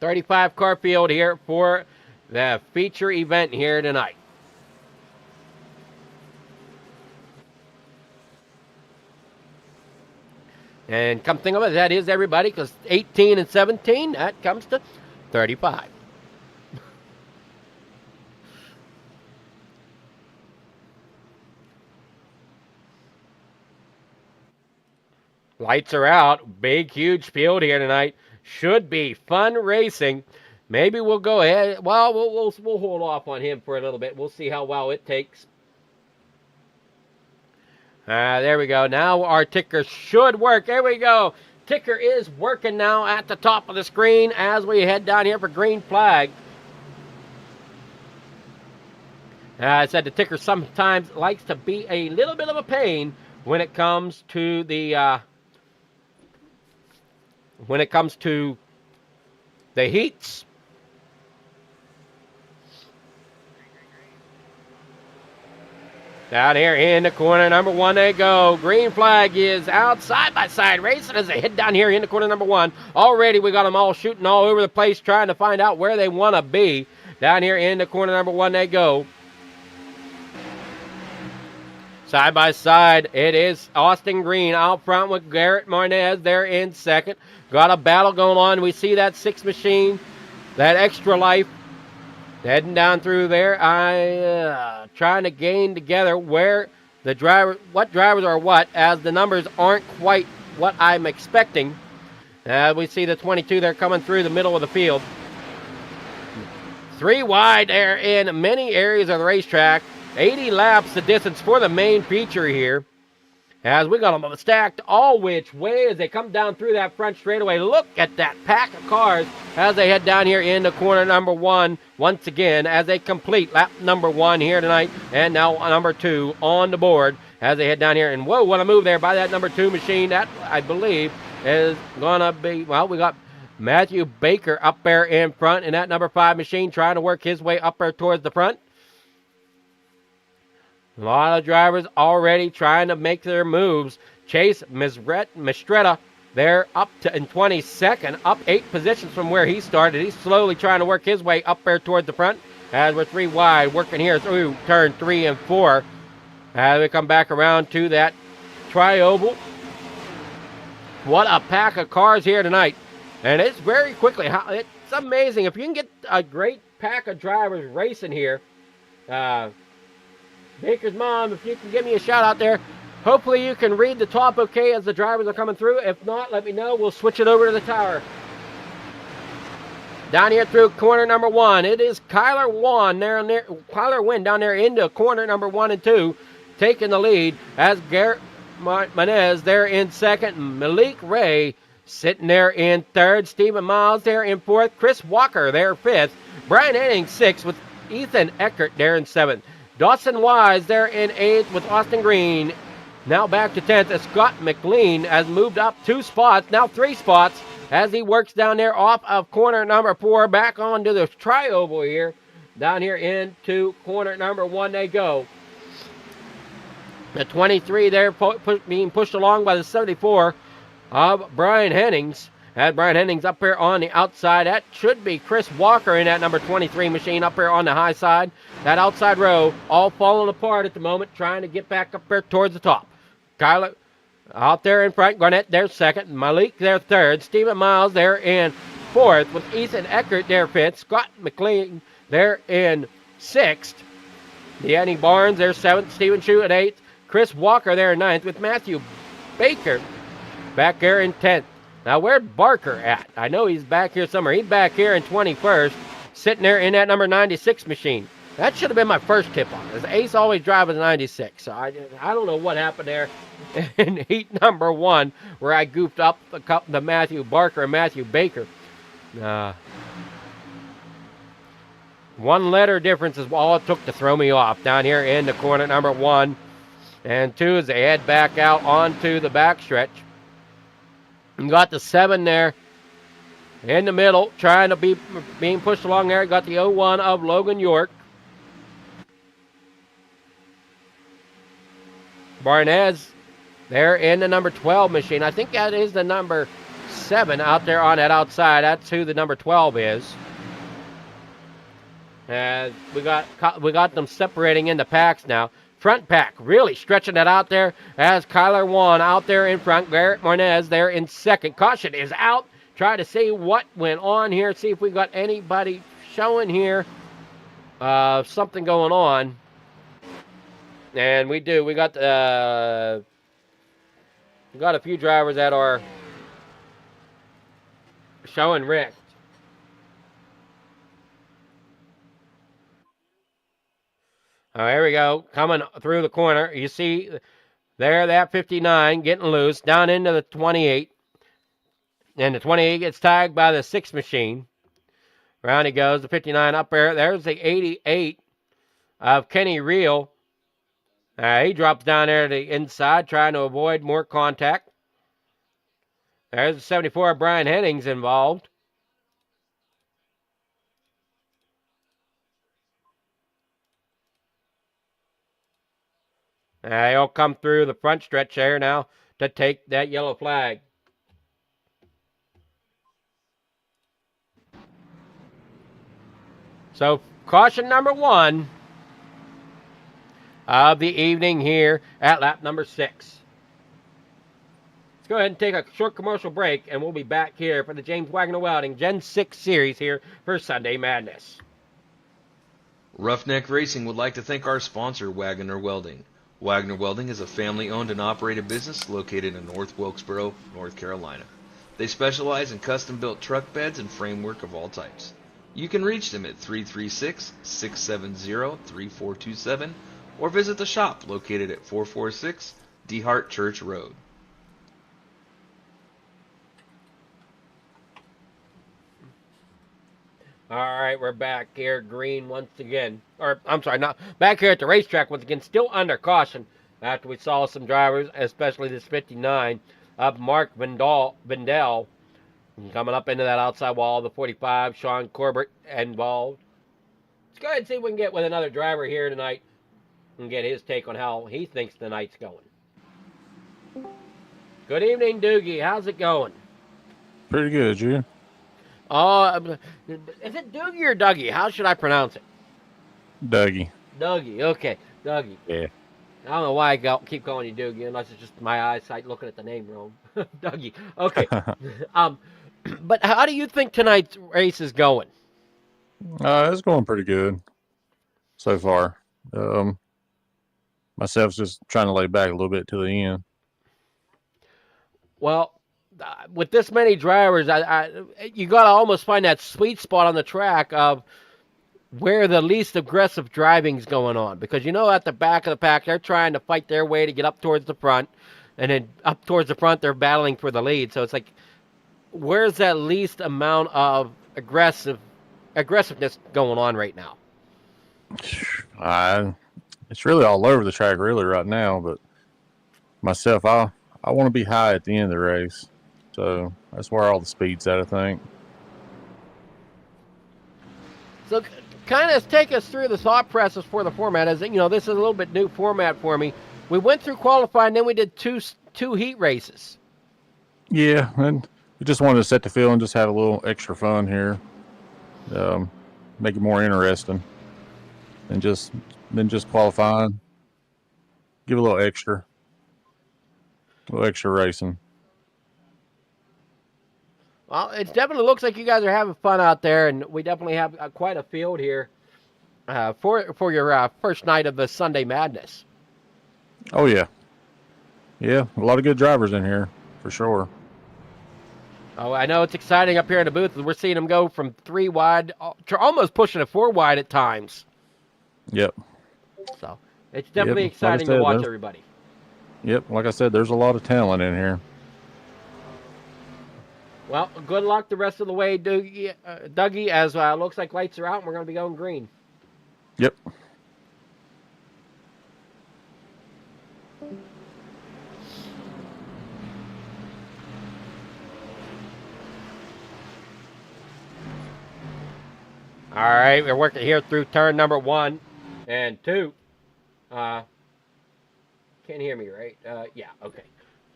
35 car field here for the feature event here tonight. And come think of it, that is everybody, because 18 and 17, that comes to 35. Lights are out. Big, huge field here tonight. Should be fun racing. Maybe we'll go ahead. Well, we'll hold off on him for a little bit. We'll see how well it takes. There we go. Now our ticker should work. There we go. Ticker is working now at the top of the screen as we head down here for green flag. I said the ticker sometimes likes to be a little bit of a pain when it comes to the heats. Down here in the corner number 1 they go. Green flag is out side by side racing as they head down here in the corner number 1. Already we got them all shooting all over the place trying to find out where they want to be. Down here in the corner number 1 they go. Side by side, it is Austin Green out front with Garrett Marnez there in second. Got a battle going on. We see that 6 machine, that extra life, heading down through there. Trying to gain together where the driver, what drivers are what, as the numbers aren't quite what I'm expecting. We see the 22 there coming through the middle of the field. 3 wide there in many areas of the racetrack. 80 laps the distance for the main feature here. As we got them stacked all which way as they come down through that front straightaway. Look at that pack of cars as they head down here into corner number 1 once again as they complete lap number 1 here tonight. And now number 2 on the board as they head down here. And whoa, what a move there by that number 2 machine. That, I believe, is going to be, well, we got Matthew Baker up there in front, and that number 5 machine trying to work his way up there towards the front. A lot of drivers already trying to make their moves. Chase Mistretta there up to in 22nd, up 8 positions from where he started. He's slowly trying to work his way up there toward the front as we're 3 wide, working here through turn 3 and 4. As we come back around to that tri-oval. What a pack of cars here tonight. And it's very quickly, it's amazing. If you can get a great pack of drivers racing here, Baker's mom, if you can give me a shout out there. Hopefully you can read the top okay as the drivers are coming through. If not, let me know. We'll switch it over to the tower. Down here through corner number 1, it is Kyler Wynn down there into corner number 1 and 2, taking the lead as Garrett Marnez there in second. Malik Ray sitting there in third. Stephen Miles there in fourth. Chris Walker there fifth. Brian Henning sixth with Ethan Eckert there in seventh. Dawson Wise there in 8th with Austin Green. Now back to 10th as Scott McLean has moved up 2 spots, now 3 spots, as he works down there off of corner number 4, back onto the tri-oval here. Down here into corner number 1 they go. The 23 there being pushed along by the 74 of Brian Hennings. Had Brian Hennings up here on the outside. That should be Chris Walker in that number 23 machine up here on the high side. That outside row all falling apart at the moment, trying to get back up there towards the top. Kyler out there in front. Garnett there second. Malik there third. Stephen Miles there in fourth with Ethan Eckert there fifth. Scott McLean there in sixth. Deanne Barnes there seventh. Stephen Shue at eighth. Chris Walker there in ninth with Matthew Baker back there in 10th. Now, where's Barker at? I know he's back here somewhere. He's back here in 21st, sitting there in that number 96 machine. That should have been my first tip on it. Ace always drives a 96, so I don't know what happened there in heat number 1 where I goofed up the Matthew Barker and Matthew Baker. One letter difference is all it took to throw me off down here in the corner number 1 and 2 as they head back out onto the backstretch. You got the 7 there in the middle, trying to be being pushed along there. Got the 01 of Logan York. Barnez there in the number 12 machine. I think that is the number 7 out there on that outside. That's who the number 12 is. And we got them separating into packs now. Front pack really stretching it out there as Kyler Wan out there in front. Garrett Marnez there in second. Caution is out. Try to see what went on here. See if we got anybody showing here. Something going on. And we do. We got a few drivers that are showing wrecked. Oh, here we go. Coming through the corner. You see there that 59 getting loose down into the 28. And the 28 gets tagged by the 6 machine. Round he goes. The 59 up there. There's the 88 of Kenny Reel. He drops down there to the inside trying to avoid more contact. There's the 74 of Brian Hennings involved. He'll come through the front stretch there now to take that yellow flag. So, caution number 1 of the evening here at lap number 6. Let's go ahead and take a short commercial break, and we'll be back here for the James Wagoner Welding Gen 6 series here for Sunday Madness. Roughneck Racing would like to thank our sponsor, Wagoner Welding. Wagoner Welding is a family-owned and operated business located in North Wilkesboro, North Carolina. They specialize in custom-built truck beds and framework of all types. You can reach them at 336-670-3427 or visit the shop located at 446 DeHart Church Road. All right, we're back here, green once again. Or, I'm sorry, not back here at the racetrack once again, still under caution after we saw some drivers, especially this 59 of Mark Vendel coming up into that outside wall. The 45, Sean Corbett involved. Let's go ahead and see if we can get with another driver here tonight and get his take on how he thinks the night's going. Good evening, Doogie. How's it going? Pretty good, you? Is it Doogie or Dougie? How should I pronounce it? Dougie. Dougie, okay. Dougie. Yeah. I don't know why I keep calling you Doogie, unless it's just my eyesight looking at the name wrong. Dougie. Okay. But how do you think tonight's race is going? It's going pretty good so far. Myself's just trying to lay back a little bit to the end. Well, with this many drivers, you got to almost find that sweet spot on the track of where the least aggressive driving's going on. Because, at the back of the pack, they're trying to fight their way to get up towards the front. And then up towards the front, they're battling for the lead. So it's like, where's that least amount of aggressiveness going on right now? It's really all over the track really right now. But myself, I want to be high at the end of the race. So that's where all the speed's at, I think. So kind of take us through the thought process for the format. As this is a little bit new format for me. We went through qualifying, then we did two heat races. Yeah, and We just wanted to set the field and just have a little extra fun here, make it more interesting than just qualifying. Give a little extra racing. Well, it definitely looks like you guys are having fun out there, and we definitely have quite a field here for your first night of the Sunday Madness. Oh yeah, yeah, a lot of good drivers in here for sure. Oh, I know it's exciting up here in the booth. We're seeing them go from 3 wide to almost pushing a 4 wide at times. Yep. So it's definitely Yep. exciting to watch everybody. Yep, like I said, there's a lot of talent in here. Well, good luck the rest of the way, Dougie, as looks like lights are out and we're going to be going green. Yep. All right, we're working here through turn number 1 and 2. Can't hear me, right? Yeah, okay.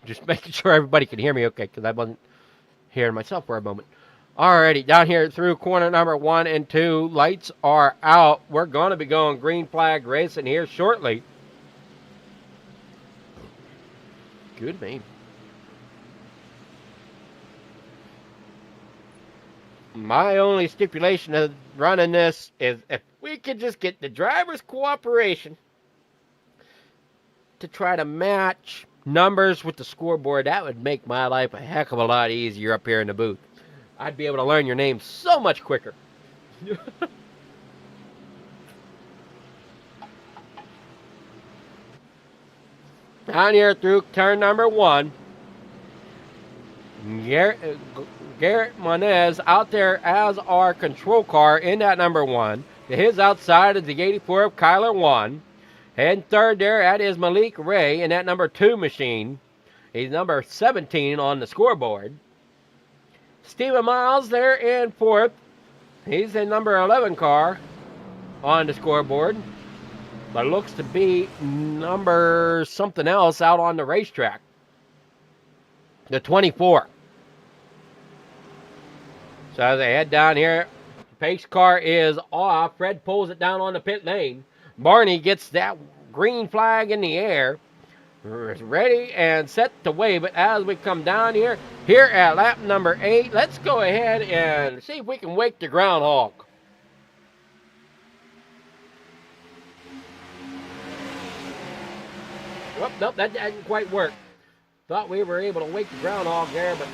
Just making sure everybody can hear me, okay, because I wasn't hearing myself for a moment. Alrighty, down here through corner number 1 and 2, lights are out. We're going to be going green flag racing here shortly. Good name. My only stipulation of running this is if we could just get the driver's cooperation to try to match numbers with the scoreboard, that would make my life a heck of a lot easier up here in the booth. I'd be able to learn your name so much quicker. Down here through turn number 1, Garrett Monez out there as our control car in that number 1. To his outside is the 84 of Kyler 1. And third there, that is Malik Ray in that number 2 machine. He's number 17 on the scoreboard. Stephen Miles there in 4th. He's in number 11 car on the scoreboard. But looks to be number something else out on the racetrack. The 24. So as they head down here, pace car is off. Fred pulls it down on the pit lane. Barney gets that green flag in the air. Ready and set to wave it as we come down here at lap number 8. Let's go ahead and see if we can wake the groundhog. Well, nope, that didn't quite work. Thought we were able to wake the groundhog there, but...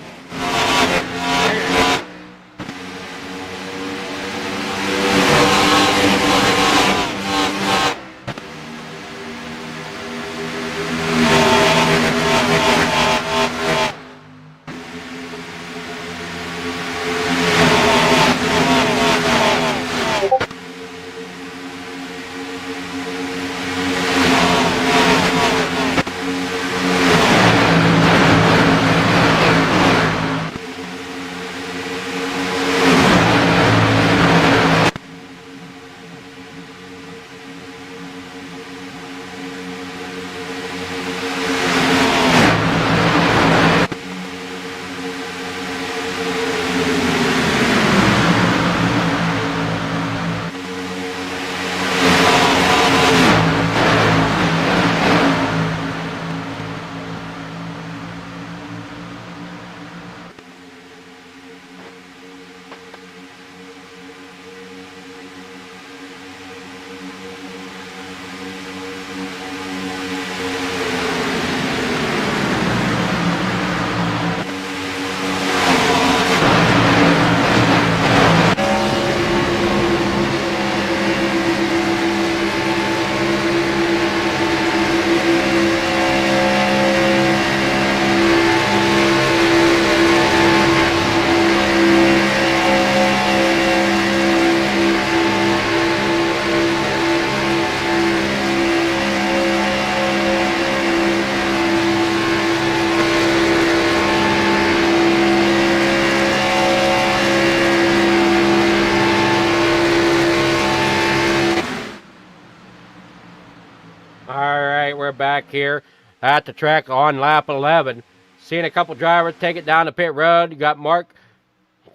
Back here at the track on lap 11. Seeing a couple drivers take it down the pit road. You got Mark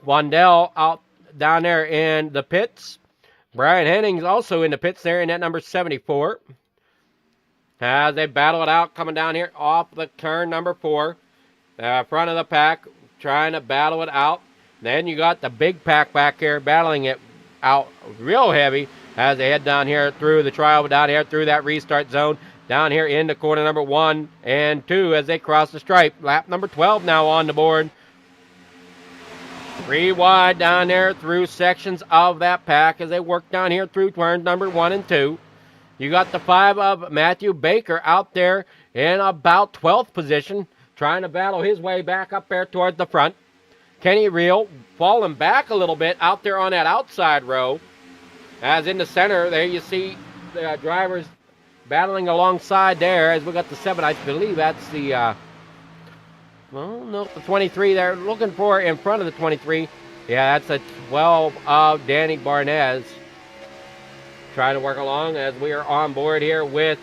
Wandell out down there in the pits. Brian Hennings also in the pits there in that number 74. As they battle it out, coming down here off the turn number 4. Front of the pack, trying to battle it out. Then you got the big pack back here battling it out real heavy as they head down here through the trial, down here through that restart zone, down here into corner number 1 and 2 as they cross the stripe. Lap number 12 now on the board. 3 wide down there through sections of that pack as they work down here through turns number 1 and 2. You got the 5 of Matthew Baker out there in about 12th position, trying to battle his way back up there towards the front. Kenny Reel falling back a little bit out there on that outside row. As in the center, there you see the drivers battling alongside there as we got the 7. I believe that's the, the 23 they're looking for in front of the 23. Yeah, that's a 12 of Danny Barnez. Trying to work along as we are on board here with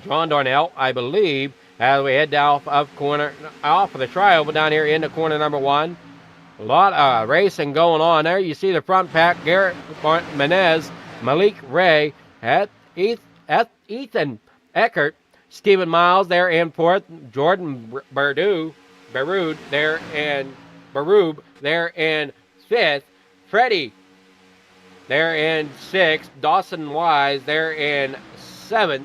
John Darnell, I believe, as we head down off of the trial, but down here into corner number 1. A lot of racing going on there. You see the front pack, Garrett Menez, Malik Ray, Ethan Eckert, Stephen Miles there in 4th, Jordan Barud there in 5th, Freddie there in 6th, Dawson Wise there in 7th.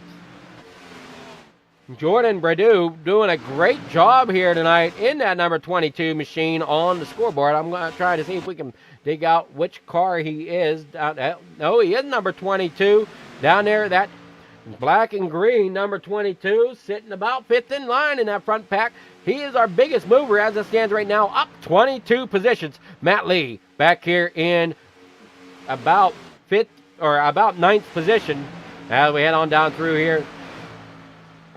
Jordan Bradu doing a great job here tonight in that number 22 machine on the scoreboard. I'm going to try to see if we can dig out which car he is. No, he is number 22 down there. That black and green number 22 sitting about 5th in line in that front pack. He is our biggest mover as it stands right now, up 22 positions. Matt Lee back here in about 5th or about 9th position as we head on down through here.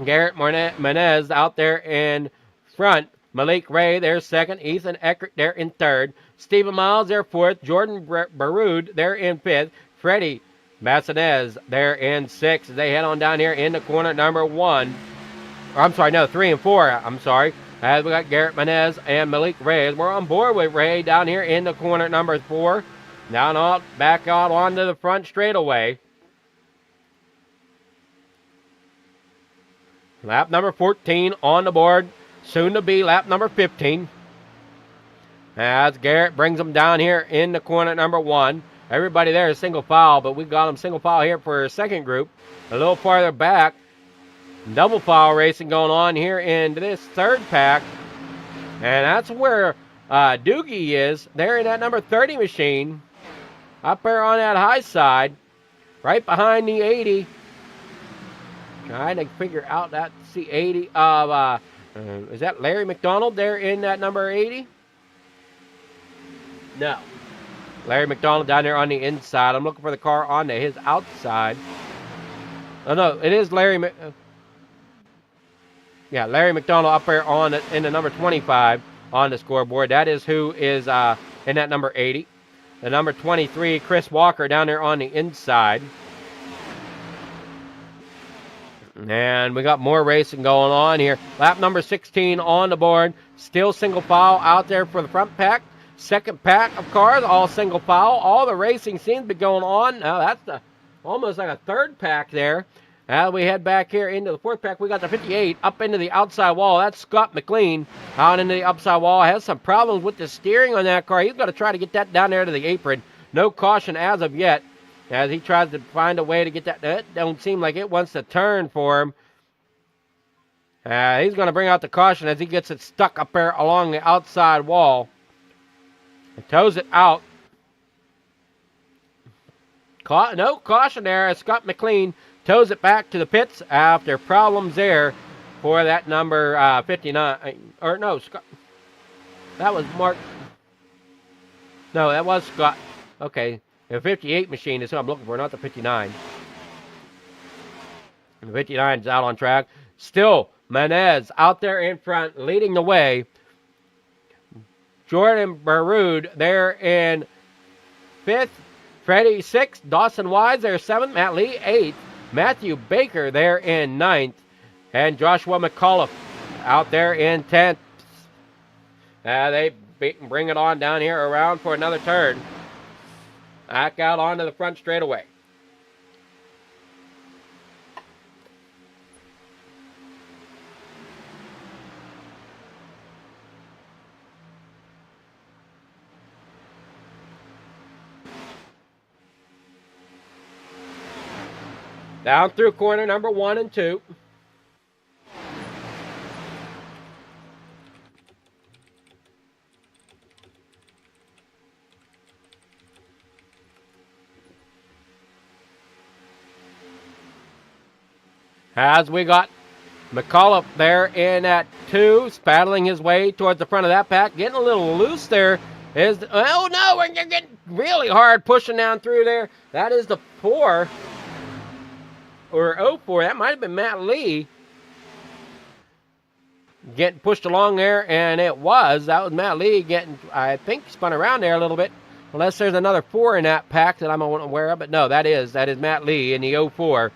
Garrett Menez out there in front. Malik Ray there 2nd. Ethan Eckert there in 3rd. Stephen Miles there 4th. Jordan Barud there in 5th. Freddie Massinez there in 6th. They head on down here into corner number 1. Or, 3 and 4. I'm sorry. As we got Garrett Menez and Malik Ray. We're on board with Ray down here in the corner number 4. Back out onto the front straightaway. Lap number 14 on the board. Soon to be lap number 15. As Garrett brings them down here in the corner number 1. Everybody there is single file, but we got them single file here for a second group. A little farther back, double file racing going on here in this 3rd pack. And that's where Doogie is. There in that number 30 machine. Up there on that high side. Right behind the 80. Trying to figure out that C80 of, is that Larry McDonald there in that number 80? No. Larry McDonald down there on the inside. I'm looking for the car on his outside. Oh, no, it is Larry Larry McDonald up there in the number 25 on the scoreboard. That is who is in that number 80. The number 23, Chris Walker, down there on the inside. And we got more racing going on here. Lap number 16 on the board. Still single file out there for the front pack. Second pack of cars, all single file. All the racing seems to be going on. Now that's almost like a 3rd pack there. As we head back here into the 4th pack, we got the 58 up into the outside wall. That's Scott McLean out into the upside wall. Has some problems with the steering on that car. He's got to try to get that down there to the apron. No caution as of yet. As he tries to find a way to get that. It don't seem like it wants to turn for him. He's going to bring out the caution as he gets it stuck up there along the outside wall. He tows it out. No caution there as Scott McLean tows it back to the pits after problems there for that number 59. Or no, Scott. That was Mark. No, that was Scott. Okay. The 58 machine is who I'm looking for, not the 59. The 59 is out on track. Still, Menez out there in front, leading the way. Jordan Barud there in 5th. Freddie 6th. Dawson Wise there 7th. Matt Lee 8th. Matthew Baker there in 9th. And Joshua McAuliffe out there in 10th. They bring it on down here around for another turn. Back out onto the front straightaway. Down through corner number 1 and 2. As we got McCullough there in at 2, spattling his way towards the front of that pack, getting a little loose there. Oh no, we're getting really hard pushing down through there. That is the 4. Or 04, that might have been Matt Lee getting pushed along there, and that was Matt Lee getting, I think, spun around there a little bit, unless there's another 4 in that pack that I'm aware of, but no, that is Matt Lee in the 04.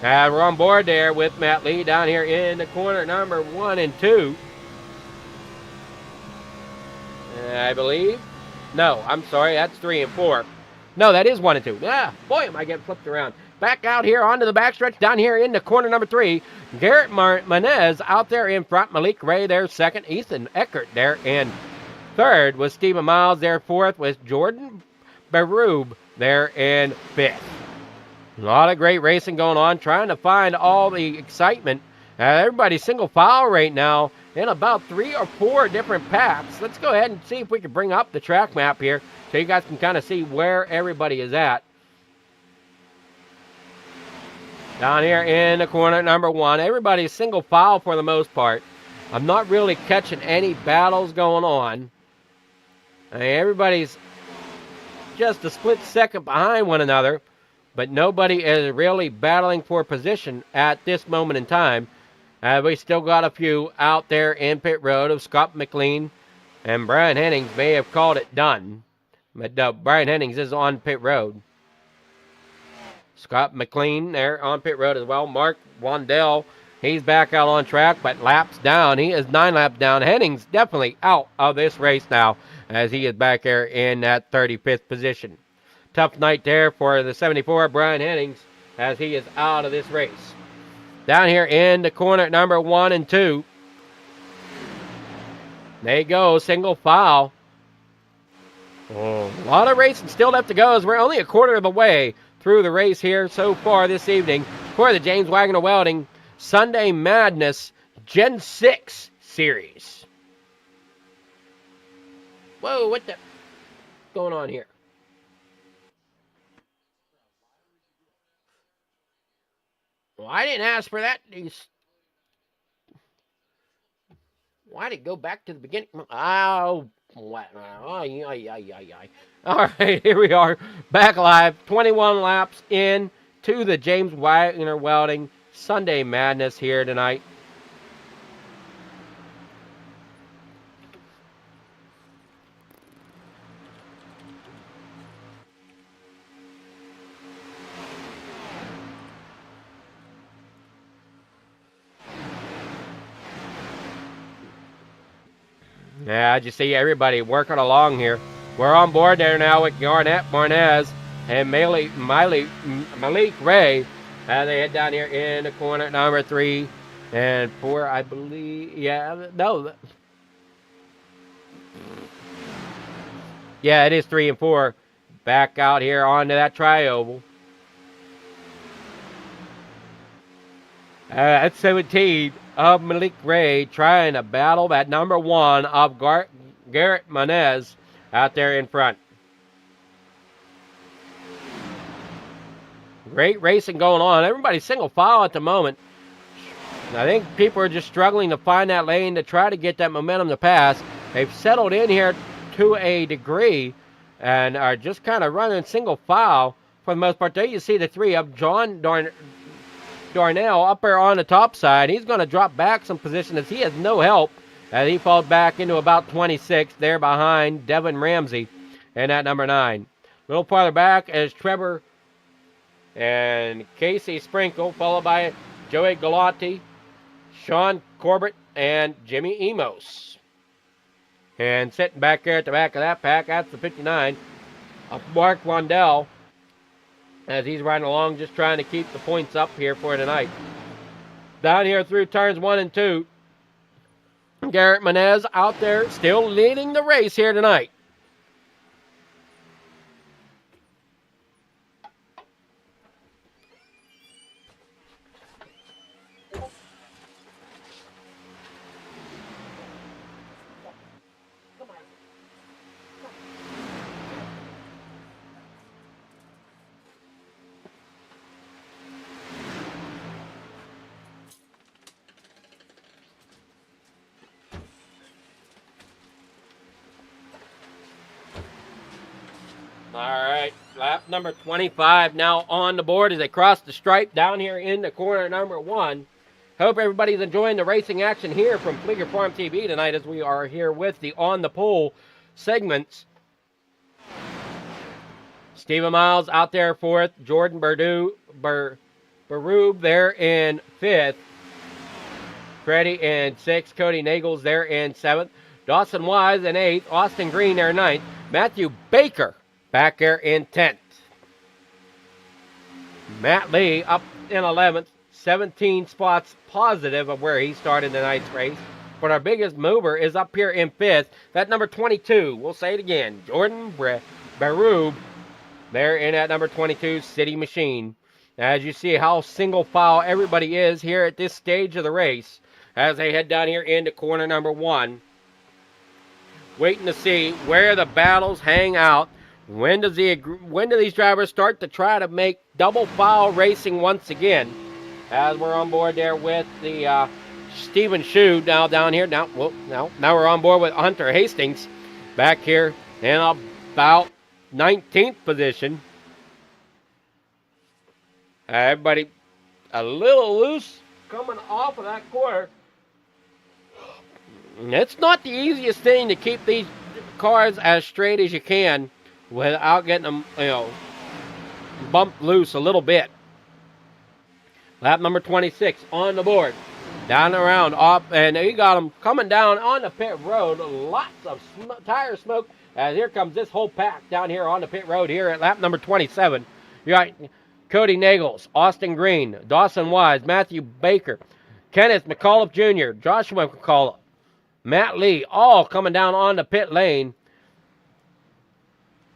And we're on board there with Matt Lee down here in the corner number 1 and 2. I believe. No, I'm sorry, that's 3 and 4. No, that is 1 and 2. Ah, boy, am I getting flipped around. Back out here onto the backstretch, down here into corner number 3. Garrett Manez out there in front. Malik Ray there second. Ethan Eckert there in third. With Stephen Miles there fourth. With Jordan Barub there in fifth. A lot of great racing going on. Trying to find all the excitement. Everybody's single file right now in about 3 or 4 different packs. Let's go ahead and see if we can bring up the track map here so you guys can kind of see where everybody is at. Down here in the corner number 1, everybody's single file for the most part. I'm not really catching any battles going on. I mean, everybody's just a split second behind one another, but nobody is really battling for position at this moment in time. We still got a few out there in pit road of Scott McLean, and Brian Hennings may have called it done. But Brian Hennings is on pit road. Scott McLean there on pit road as well. Mark Wandell, he's back out on track, but laps down. He is 9 laps down. Hennings definitely out of this race now as he is back there in that 35th position. Tough night there for the 74, Brian Hennings, as he is out of this race. Down here in the corner number 1 and 2. There you go, single file. A lot of racing still left to go as we're only a quarter of the way through the race here so far this evening for the James Wagoner Welding Sunday Madness Gen 6 Series. Whoa, what the going on here? Well, I didn't ask for that. Why did it go back to the beginning? Oh, what? All right, here we are, back live, 21 laps in to the James Wagoner Welding Sunday Madness here tonight. Yeah, as you see everybody working along here. We're on board there now with Garnett Marnez and Malik Ray. They head down here in the corner number 3 and 4, I believe. Yeah, no. Yeah, it is 3 and 4. Back out here onto that tri-oval. At 17 of Malik Ray trying to battle that number 1 of Garrett Manez out there in front. Great racing going on. Everybody's single file at the moment. I think people are just struggling to find that lane to try to get that momentum to pass. They've settled in here to a degree and are just kind of running single file for the most part. There you see the 3 of John Darnell up there on the top side. He's going to drop back some position as he has no help. As he falls back into about 26 there behind Devin Ramsey and at number 9. A little farther back is Trevor and Casey Sprinkle, followed by Joey Galati Sean Corbett and Jimmy Emos. And sitting back there at the back of that pack, that's the 59 of Mark Wandell, as he's riding along just trying to keep the points up here for tonight. Down here through turns 1 and 2, Garrett Menez out there still leading the race here tonight. All right, lap number 25 now on the board as they cross the stripe down here in the corner number 1. Hope everybody's enjoying the racing action here from Flieger Farm TV tonight as we are here with the On the Pole segments. Stephen Miles out there 4th, Jordan Barube there in 5th, Freddie in 6th, Cody Nagels there in 7th, Dawson Wise in 8th, Austin Green there 9th, Matthew Baker back there in 10th. Matt Lee up in 11th, 17 spots positive of where he started tonight's race. But our biggest mover is up here in 5th. That number 22, we'll say it again, Jordan Barube there in at number 22, City Machine. As you see how single file everybody is here at this stage of the race as they head down here into corner number 1. Waiting to see where the battles hang out. When do these drivers start to try to make double file racing once again? As we're on board there with the Stephen Shue now down here. Now we're on board with Hunter Hastings back here in about 19th position. Everybody a little loose coming off of that corner. It's not the easiest thing to keep these cars as straight as you can without getting them, bumped loose a little bit. Lap number 26 on the board. Down and around, off, and he got them coming down on the pit road. Lots of tire smoke as here comes this whole pack down here on the pit road here at lap number 27. You got Cody Nagels, Austin Green, Dawson Wise, Matthew Baker, Kenneth McAuliffe Jr., Joshua McAuliffe, Matt Lee, all coming down on the pit lane.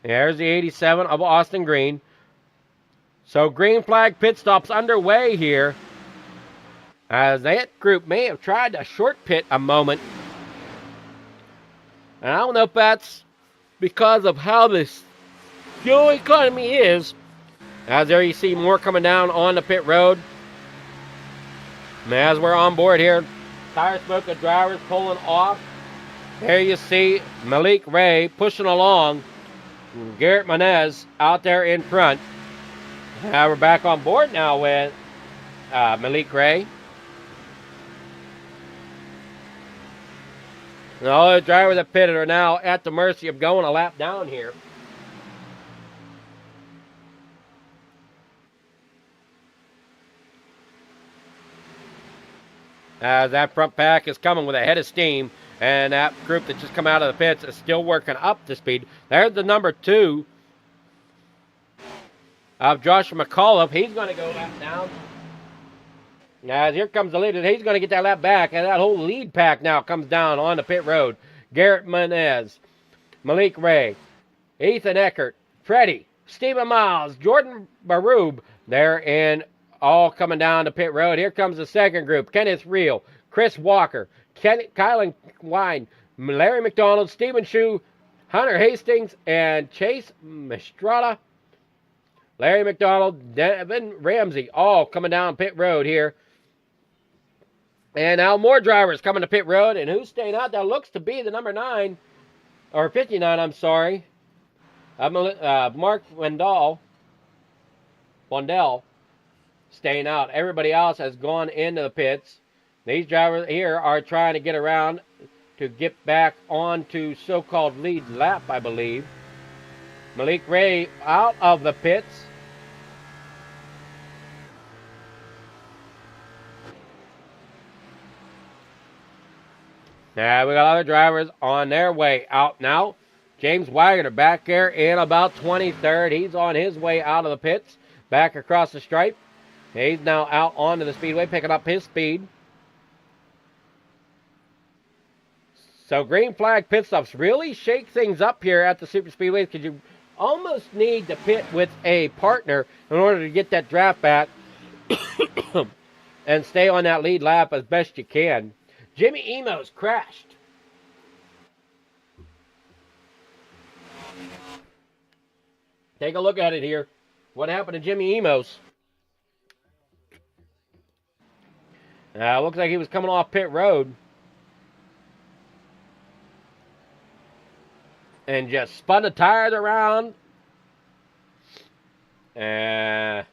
There's the 87 of Austin Green. So green flag pit stops underway here, as that group may have tried to short pit a moment. And I don't know if that's because of how this fuel economy is. As there you see more coming down on the pit road. And as we're on board here, tire smoke of drivers pulling off. There you see Malik Ray pushing along. Garrett Menez out there in front. Now we're back on board now with Malik Ray. And all the drivers that pitted are now at the mercy of going a lap down here. As that front pack is coming with a head of steam, and that group that just come out of the pits is still working up to speed. There's the number 2 of Joshua McAuliffe. He's going to go lap down. Now, here comes the leader. He's going to get that lap back, and that whole lead pack now comes down on the pit road. Garrett Menez, Malik Ray, Ethan Eckert, Freddie, Stephen Miles, Jordan Barube there, and all coming down the pit road. Here comes the second group. Kenneth Reel, Chris Walker, Kylan Wine, Larry McDonald, Stephen Shue, Hunter Hastings, and Chase Mistrada. Larry McDonald, Devin Ramsey, all coming down pit road here. And now more drivers coming to pit road. And who's staying out? That looks to be the number 9, or 59, I'm sorry. Mark Wandell staying out. Everybody else has gone into the pits. These drivers here are trying to get around to get back onto so-called lead lap, I believe. Malik Ray out of the pits. Now we got other drivers on their way out now. James Wagoner back there in about 23rd. He's on his way out of the pits, back across the stripe. He's now out onto the speedway, picking up his speed. So green flag pit stops really shake things up here at the super speedways because you almost need to pit with a partner in order to get that draft back and stay on that lead lap as best you can. Jimmy Emos crashed. Take a look at it here. What happened to Jimmy Emos? Looks like he was coming off pit road and just spun the tires around. And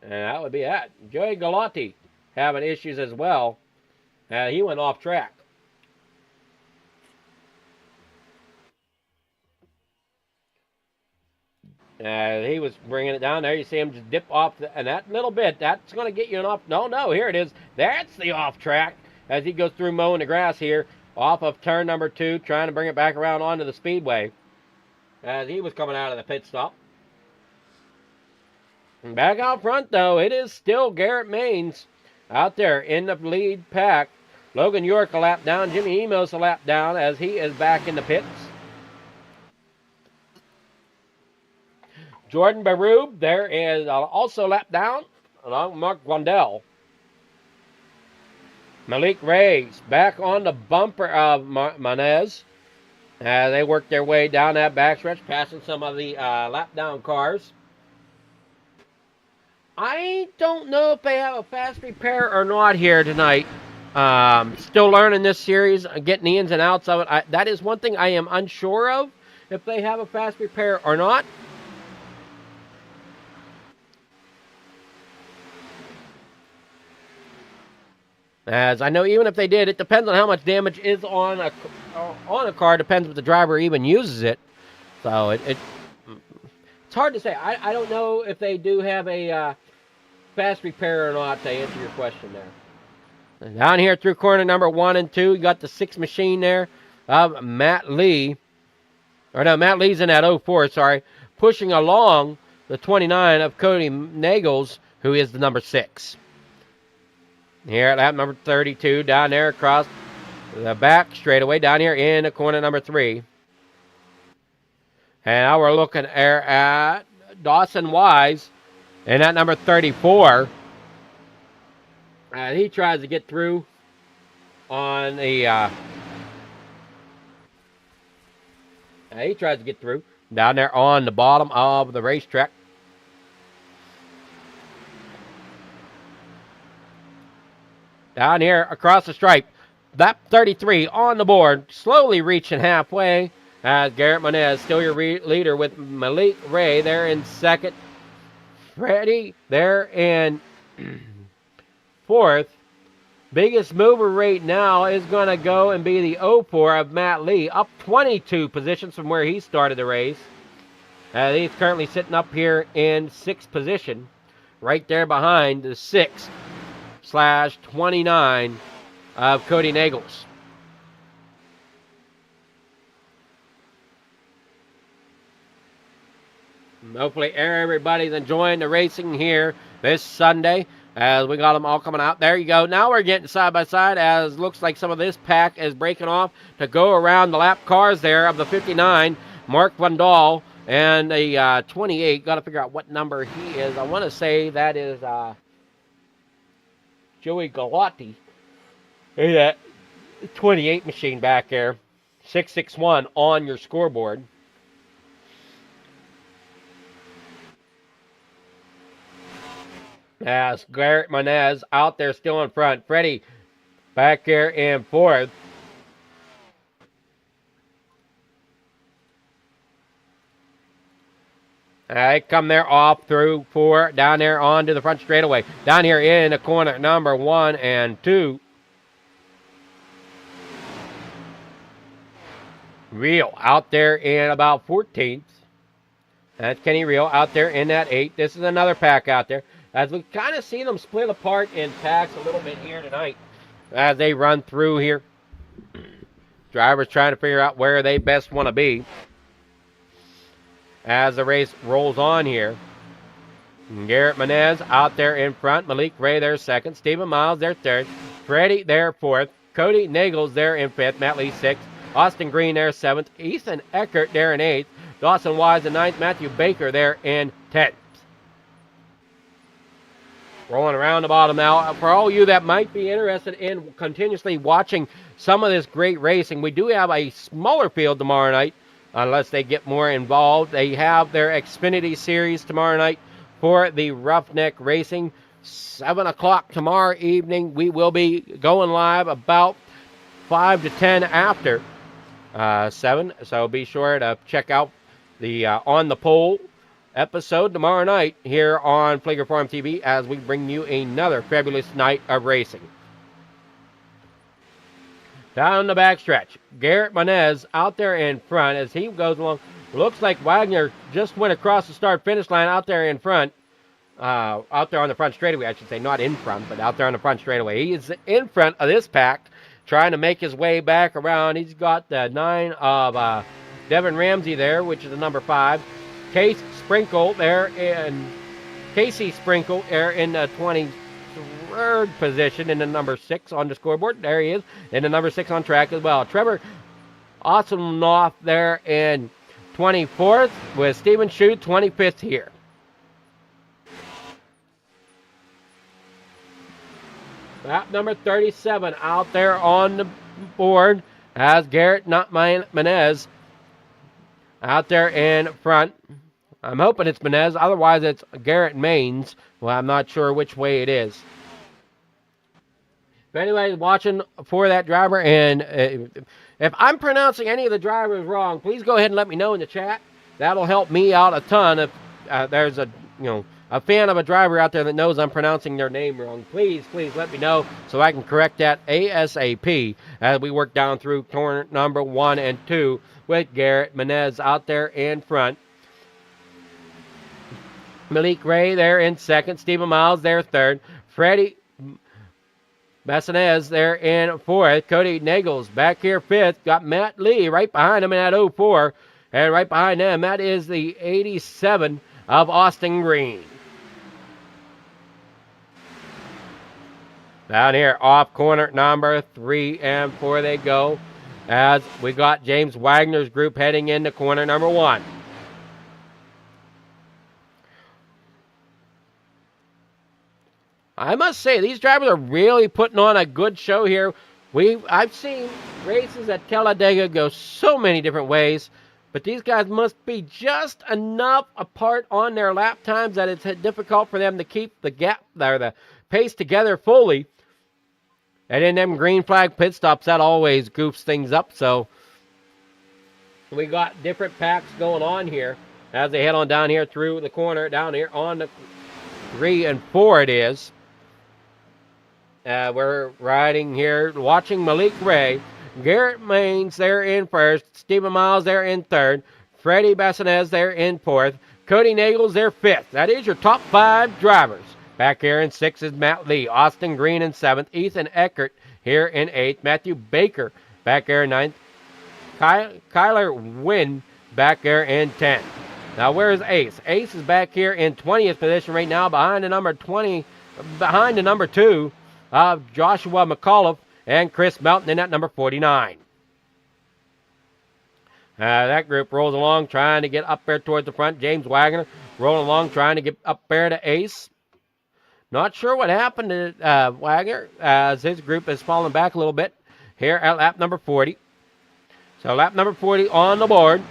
that would be that. Joey Galati having issues as well. He went off track. He was bringing it down there. You see him just dip off, and that little bit, that's going to get you an off. No, here it is. That's the off track as he goes through mowing the grass here off of turn number 2, trying to bring it back around onto the speedway as he was coming out of the pit stop. And back out front, though, it is still Garrett Maines out there in the lead pack. Logan York a lap down. Jimmy Emos a lap down as he is back in the pits. Jordan Barube there is also a lap down along with Mark Blundell. Malik Reyes back on the bumper of Manez. They work their way down that backstretch, passing some of the lap down cars. I don't know if they have a fast repair or not here tonight. Still learning this series, getting the ins and outs of it. That is one thing I am unsure of, if they have a fast repair or not. As I know, even if they did, it depends on how much damage is on a car. Depends if the driver even uses it. So it's hard to say. I don't know if they do have a fast repair or not, to answer your question there. And down here through corner number 1 and 2, you got the 6 machine there of Matt Lee. Or no, Matt Lee's in that 04, sorry. Pushing along the 29 of Cody Nagels, who is the number 6. Here at lap number 32, down there across the back straightaway, down here in the corner number 3. And now we're looking at Dawson Wise in that number 34. He tries to get through on the... he tries to get through down there on the bottom of the racetrack. Down here across the stripe, lap 33 on the board, slowly reaching halfway as Garrett Monez, still your leader with Malik Ray there in second. Freddie there in fourth. Biggest mover right now is going to go and be the 04 of Matt Lee, up 22 positions from where he started the race. He's currently sitting up here in 6th position, right there behind the 6/29 of Cody Nagels. Hopefully everybody's enjoying the racing here this Sunday as we got them all coming out. There you go. Now we're getting side by side as looks like some of this pack is breaking off to go around the lap cars there of the 59, Mark Vandal, and the 28. Got to figure out what number he is. I want to say that is Joey Galati. Hey, that 28 machine back there. 661 on your scoreboard. As Garrett Monez out there still in front. Freddie back there in fourth. They come there off through 4, down there onto the front straightaway. Down here in the corner number 1 and 2. Real out there in about 14th. That's Kenny Real out there in that 8th. This is another pack out there. As we kind of see them split apart in packs a little bit here tonight as they run through here. Drivers trying to figure out where they best want to be as the race rolls on here. Garrett Menez out there in front. Malik Ray there second. Stephen Miles there third. Freddie there fourth. Cody Nagels there in fifth. Matt Lee sixth. Austin Green there seventh. Ethan Eckert there in eighth. Dawson Wise in ninth. Matthew Baker there in 10th. Rolling around the bottom now. For all you that might be interested in continuously watching some of this great racing, we do have a smaller field tomorrow night, unless they get more involved. They have their Xfinity Series tomorrow night for the Roughneck Racing. 7 o'clock tomorrow evening. We will be going live about 5 to 10 after 7. So be sure to check out the On the Pole episode tomorrow night here on Fleeger Farm TV as we bring you another fabulous night of racing. Down the backstretch, Garrett Menez out there in front as he goes along. Looks like Wagner just went across the start-finish line out there in front. Out there on the front straightaway, I should say, not in front, but out there on the front straightaway. He is in front of this pack, trying to make his way back around. He's got the 9 of Devin Ramsey there, which is the number 5. Casey Sprinkle there in the 23rd position in the number 6 on the scoreboard. There he is, in the number 6 on track as well. Trevor Osimoff there in 24th with Stephen Shue 25th here. Lap number 37 out there on the board has Garrett Menez out there in front. I'm hoping it's Menez. Otherwise, it's Garrett Maines. Well, I'm not sure which way it is. If anybody's watching for that driver, and if I'm pronouncing any of the drivers wrong, please go ahead and let me know in the chat. That'll help me out a ton. If there's a fan of a driver out there that knows I'm pronouncing their name wrong, please let me know so I can correct that ASAP as we work down through corner number 1 and 2 with Garrett Menez out there in front. Malik Ray there in second. Stephen Miles there third. Freddie Bassanez there in fourth. Cody Nagels back here fifth. Got Matt Lee right behind him in that 04. And right behind them, that is the 87 of Austin Green. Down here, off corner number 3 and 4 they go. As we got James Wagner's group heading into corner number 1. I must say, these drivers are really putting on a good show here. I've seen races at Talladega go so many different ways, but these guys must be just enough apart on their lap times that it's difficult for them to keep the gap there, the pace together fully. And in them green flag pit stops, that always goofs things up. So we got different packs going on here as they head on down here through the corner, down here on the 3 and 4 it is. We're riding here, watching Malik Ray. Garrett Maines there in first. Stephen Miles there in third. Freddie Bassanez there in fourth. Cody Nagels there fifth. That is your top 5 drivers. Back here in 6th is Matt Lee. Austin Green in 7th. Ethan Eckert here in 8th. Matthew Baker back there in 9th. Kyler Wynn back there in 10th. Now where's Ace? Ace is back here in 20th position right now behind the number 2 of Joshua McAuliffe and Chris Melton in at number 49. That group rolls along trying to get up there towards the front. James Wagoner rolling along trying to get up there to Ace. Not sure what happened to Wagner as his group has fallen back a little bit here at lap number 40. So lap number 40 on the board.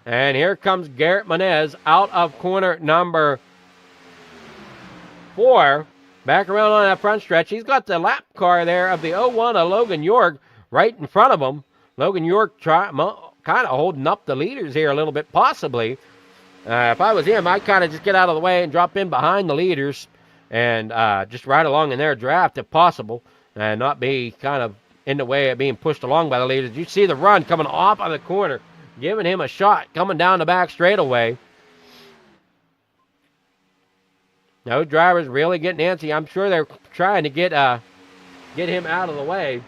And here comes Garrett Menez out of corner number 4. Back around on that front stretch. He's got the lap car there of the 01 of Logan York right in front of him. Logan York kind of holding up the leaders here a little bit, possibly. If I was him, I'd kind of just get out of the way and drop in behind the leaders and just ride along in their draft if possible and not be kind of in the way of being pushed along by the leaders. You see the run coming off of the corner, giving him a shot, coming down the back straightaway. No drivers really getting antsy. I'm sure they're trying to get him out of the way.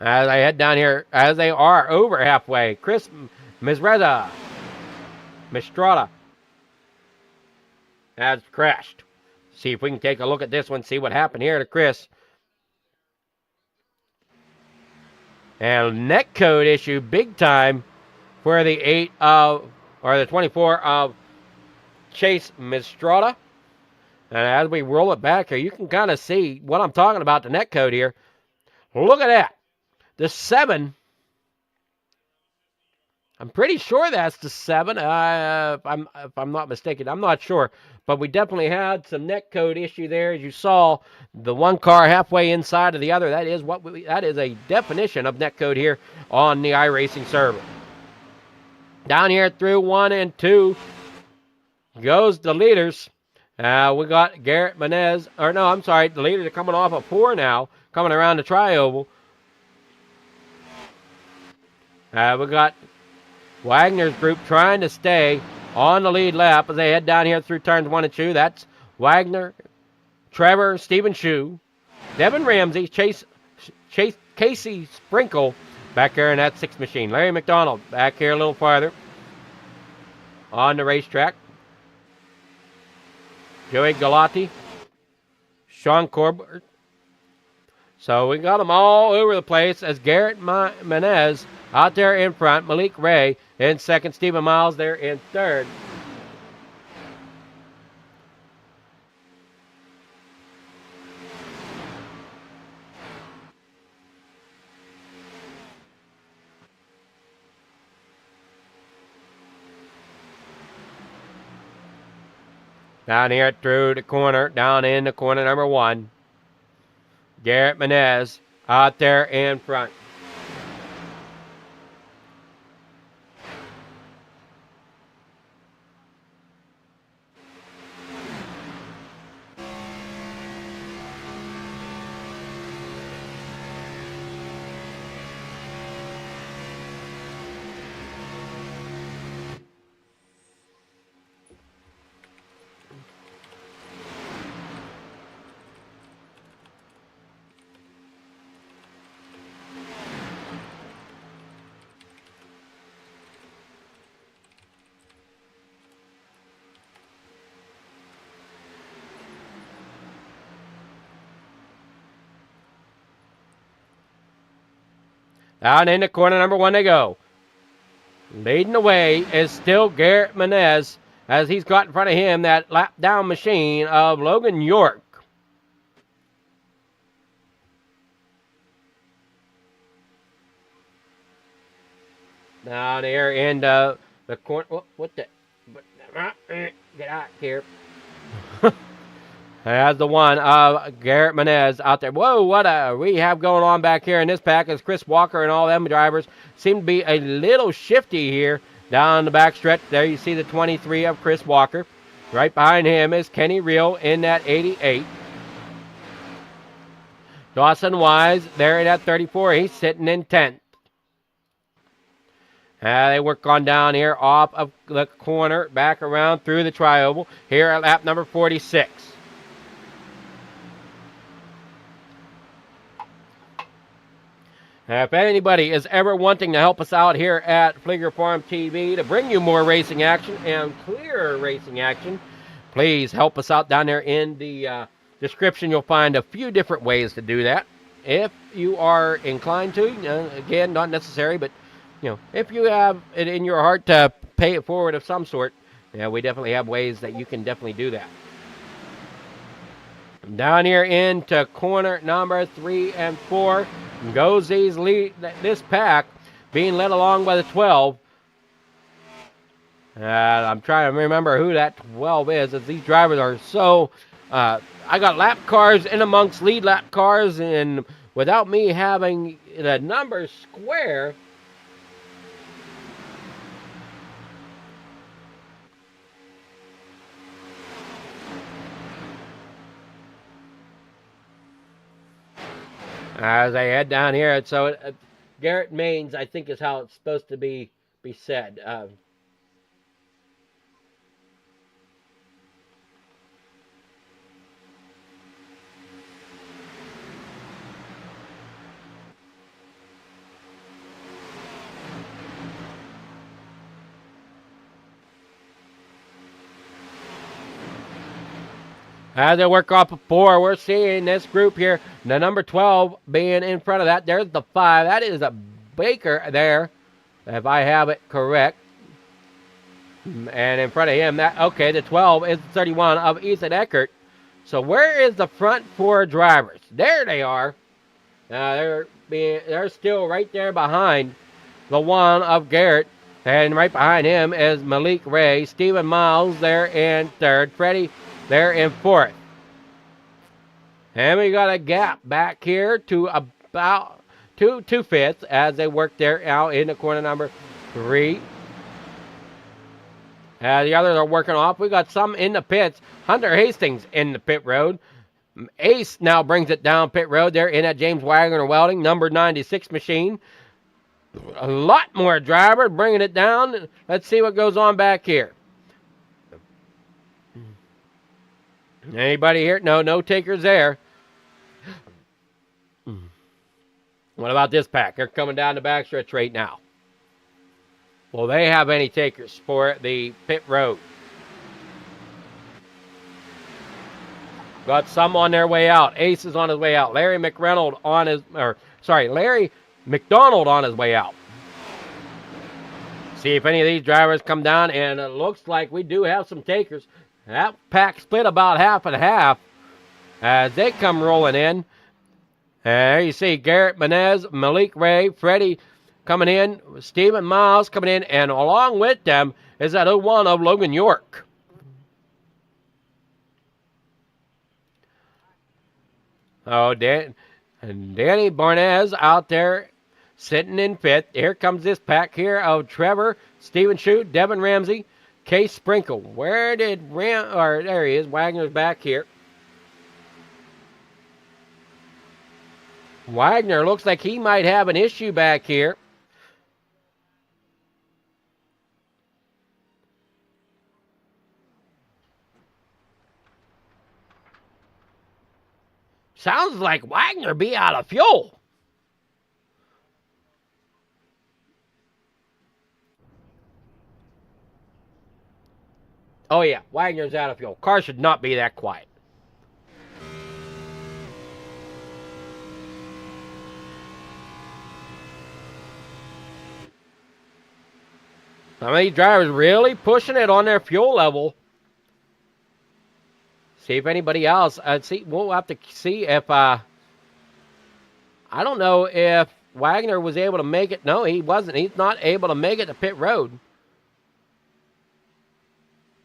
As they head down here, as they are over halfway, Chris Mistrada has crashed. See if we can take a look at this one, see what happened here to Chris. And net code issue big time for the 24 of Chase Mistrada. And as we roll it back here, you can kind of see what I'm talking about, the net code here. Look at that. The 7. I'm pretty sure that's the 7. If I'm not mistaken, I'm not sure. But we definitely had some net code issue there. As you saw, the one car halfway inside of the other. That is a definition of net code here on the iRacing server. Down here through 1 and 2 goes the leaders. We got Garrett Menez. The leaders are coming off of 4 now, coming around the tri-oval. We got Wagner's group trying to stay on the lead lap as they head down here through turns 1 and 2. That's Wagner, Trevor, Stephen Shue, Devin Ramsey, Casey Sprinkle back there in that 6 machine. Larry McDonald back here a little farther on the racetrack. Joey Galati, Sean Corbett. So we got them all over the place as Garrett Menez out there in front, Malik Ray in second, Stephen Miles there in third. Down here through the corner, down in the corner number 1. Garrett Menez out there in front. Out in the corner number 1 they go. Leading the way is still Garrett Menez as he's got in front of him that lap down machine of Logan York. Down there in the corner. What the? Get out here. As the one of Garrett Menez out there. Whoa, what we have going on back here in this pack is Chris Walker and all them drivers seem to be a little shifty here down the back stretch. There you see the 23 of Chris Walker. Right behind him is Kenny Reel in that 88. Dawson Wise there in that 34. He's sitting in 10th. They work on down here off of the corner, back around through the tri-oval here at lap number 46. If anybody is ever wanting to help us out here at Fligger Farm TV to bring you more racing action and clearer racing action, please help us out down there in the description. You'll find a few different ways to do that. If you are inclined to, again, not necessary, but if you have it in your heart to pay it forward of some sort, we definitely have ways that you can definitely do that. Down here into corner number 3 and 4 goes this pack being led along by the 12. I'm trying to remember who that 12 is, as these drivers are so... I got lap cars in amongst lead lap cars, and without me having the numbers square... as I head down here, so Garrett Maines, I think, is how it's supposed to be said. As they work off of 4, we're seeing this group here. The number 12 being in front of that. There's the 5. That is a Baker there, if I have it correct. And in front of him, the 12 is 31 of Ethan Eckert. So where is the front 4 drivers? There they are. They're still right there behind the 1 of Garrett. And right behind him is Malik Ray. Stephen Miles there in 3rd. Freddie there in 4th. And we got a gap back here to about 2/5 as they work there out in the corner number 3. The others are working off. We got some in the pits. Hunter Hastings in the pit road. Ace now brings it down pit road there in that James Wagoner Welding, number 96 machine. A lot more drivers bringing it down. Let's see what goes on back here. Anybody here? No takers there. What about this pack? They're coming down the backstretch right now. Will they have any takers for the pit road? Got some on their way out. Ace is on his way out. Larry McDonald on his way out. See if any of these drivers come down, and it looks like we do have some takers. That pack split about half and half as they come rolling in. There you see Garrett Menez, Malik Ray, Freddie coming in, Stephen Miles coming in, and along with them is that 01 of Logan York. Oh, Danny Barnez out there sitting in 5th. Here comes this pack here of Trevor, Stephen Shute, Devin Ramsey, Case Sprinkle. Where did there he is. Wagner's back here. Wagner looks like he might have an issue back here. Sounds like Wagner be out of fuel. Oh, yeah, Wagner's out of fuel. Car should not be that quiet. Some of these drivers really pushing it on their fuel level. See if anybody else. We'll have to see if. I don't know if Wagner was able to make it. No, he wasn't. He's not able to make it to pit road.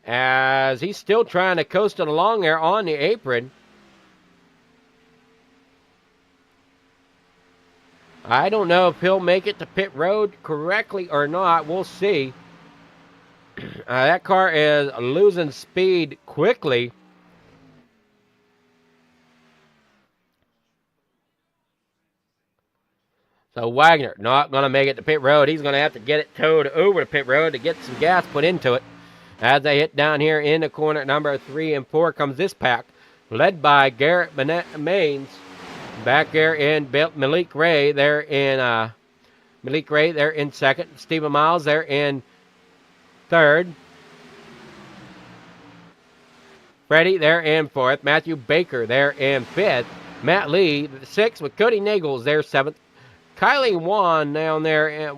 As he's still trying to coast it along there on the apron. I don't know if he'll make it to pit road correctly or not. We'll see. That car is losing speed quickly. So Wagner not going to make it to pit road. He's going to have to get it towed over to pit road to get some gas put into it. As they hit down here in the corner number 3 and 4 comes this pack, led by Garrett Maines. Back there in Malik Ray there in 2nd. Stephen Miles there in 3rd. Freddie there in 4th. Matthew Baker there in 5th. Matt Lee 6th with Cody Nagels there 7th. Kylie Wan down there in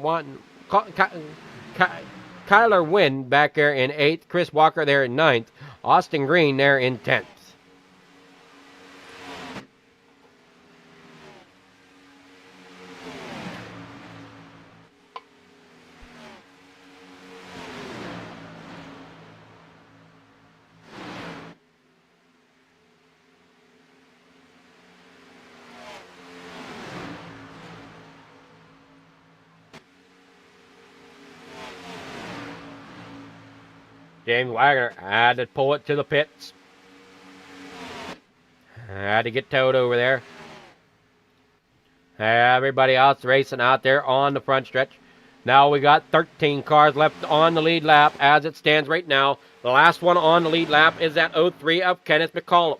Kyler Wynn back there in 8th. Chris Walker there in 9th. Austin Green there in 10th. James Wagner had to pull it to the pits. Had to get towed over there. Everybody else racing out there on the front stretch. Now we got 13 cars left on the lead lap as it stands right now. The last one on the lead lap is that 03 of Kenneth McCullough.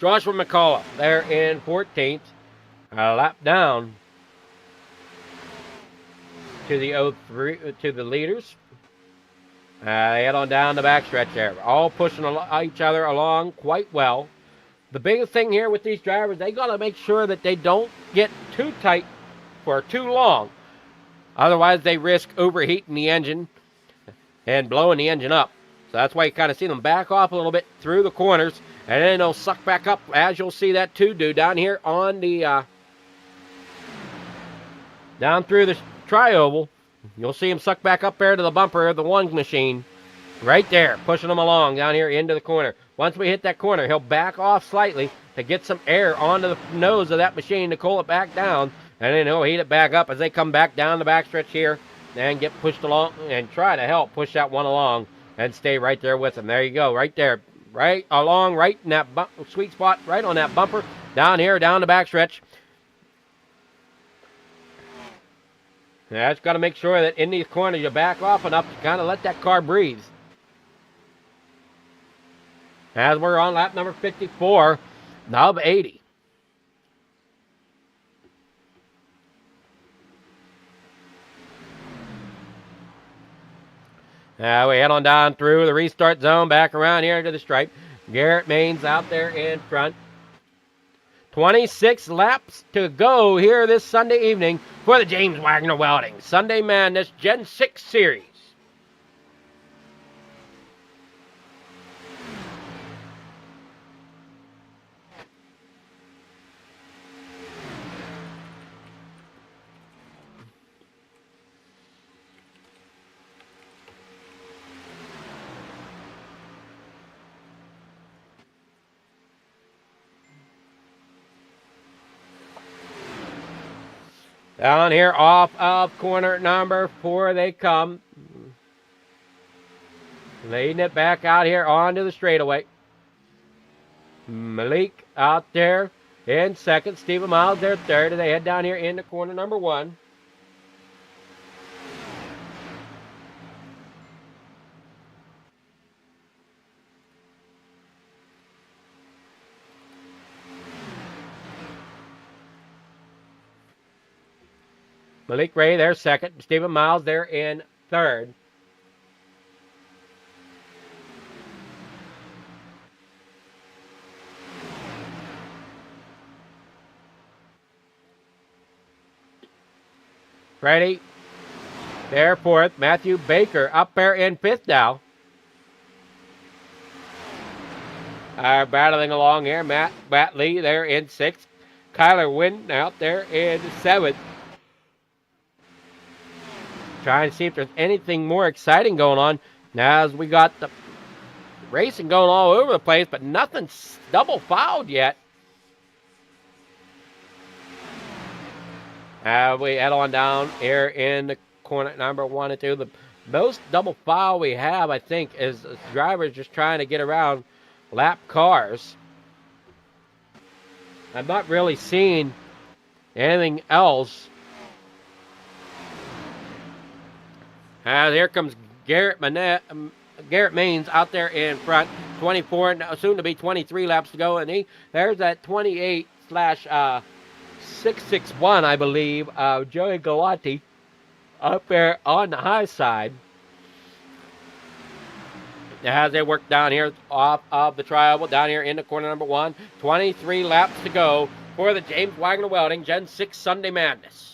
Joshua McCullough there in 14th. A lap down to the 03 to the leaders. They head on down the backstretch there. All pushing each other along quite well. The biggest thing here with these drivers, they got to make sure that they don't get too tight for too long. Otherwise, they risk overheating the engine and blowing the engine up. So that's why you kind of see them back off a little bit through the corners, and then they'll suck back up, as you'll see that too do down here on the down through the tri-oval. You'll see him suck back up there to the bumper of the one machine. Right there, pushing them along down here into the corner. Once we hit that corner, he'll back off slightly to get some air onto the nose of that machine to cool it back down, and then he'll heat it back up as they come back down the backstretch here and get pushed along and try to help push that one along and stay right there with him. There you go, right there, right along, right in that sweet spot, right on that bumper, down here, down the backstretch. Now, just got to make sure that in these corners you back off enough to kind of let that car breathe. As we're on lap number 54 of 80. Now we head on down through the restart zone, back around here to the stripe. Garrett Maines out there in front. 26 laps to go here this Sunday evening for the James Wagoner Welding Sunday Madness Gen 6 Series. Down here off of corner number 4 they come. Leading it back out here onto the straightaway. Malik out there in second. Stephen Miles there third. And they head down here into corner number 1. Malik Ray there second. Stephen Miles there in third. Freddie there fourth. Matthew Baker up there in fifth now. Battling along here. Matt Lee there in sixth. Kyler Wynn out there in seventh. Trying to see if there's anything more exciting going on. Now as we got the racing going all over the place, but nothing's double fouled yet. We head on down here in the corner number 1 and 2. The most double foul we have, I think, is drivers just trying to get around lap cars. I'm not really seeing anything else. Here comes Garrett Maines out there in front. 24, soon to be 23 laps to go. And there's that 28/661, I believe, Joey Galati up there on the high side. As they work down here off of the tri-oval, down here into corner number 1. 23 laps to go for the James Wagoner Welding Gen 6 Sunday Madness.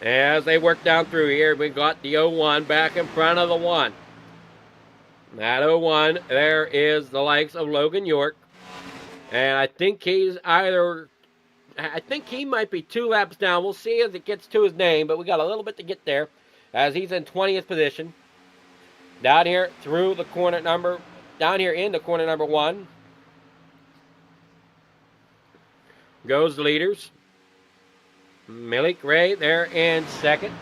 As they work down through here, we got the 01 back in front of the 1. That 01, there is the likes of Logan York. And I think he might be 2 laps down. We'll see as it gets to his name, but we got a little bit to get there as he's in 20th position. Down here into corner number 1. Goes the leaders. Malik Ray there in second.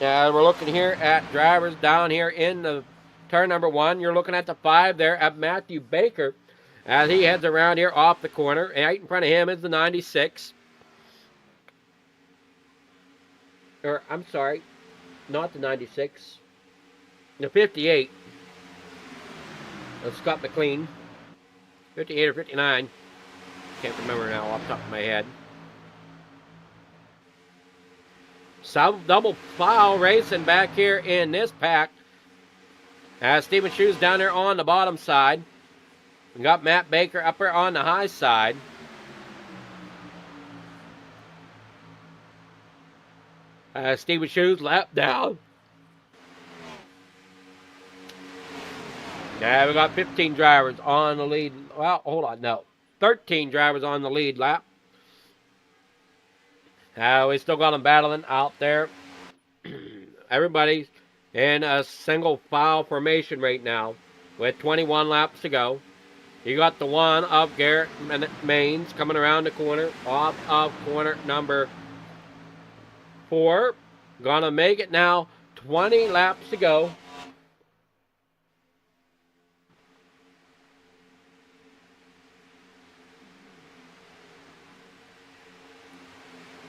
We're looking here at drivers down here in the turn number 1. You're looking at the 5 there at Matthew Baker. as he heads around here off the corner. And right in front of him is the 96. Or, I'm sorry, not the 96. The 58. That's Scott McLean. 58 or 59. Can't remember now off the top of my head. Some double file racing back here in this pack. As Stephen Shoes down there on the bottom side. We got Matt Baker up there on the high side. Stephen Shoes lap down. Yeah, we got 15 drivers on the lead. Well, hold on, no. 13 drivers on the lead lap. We still got them battling out there. Everybody's in a single file formation right now with 21 laps to go. You got the one of Garrett Maines coming around the corner, off of corner number 4. Gonna make it now. 20 laps to go.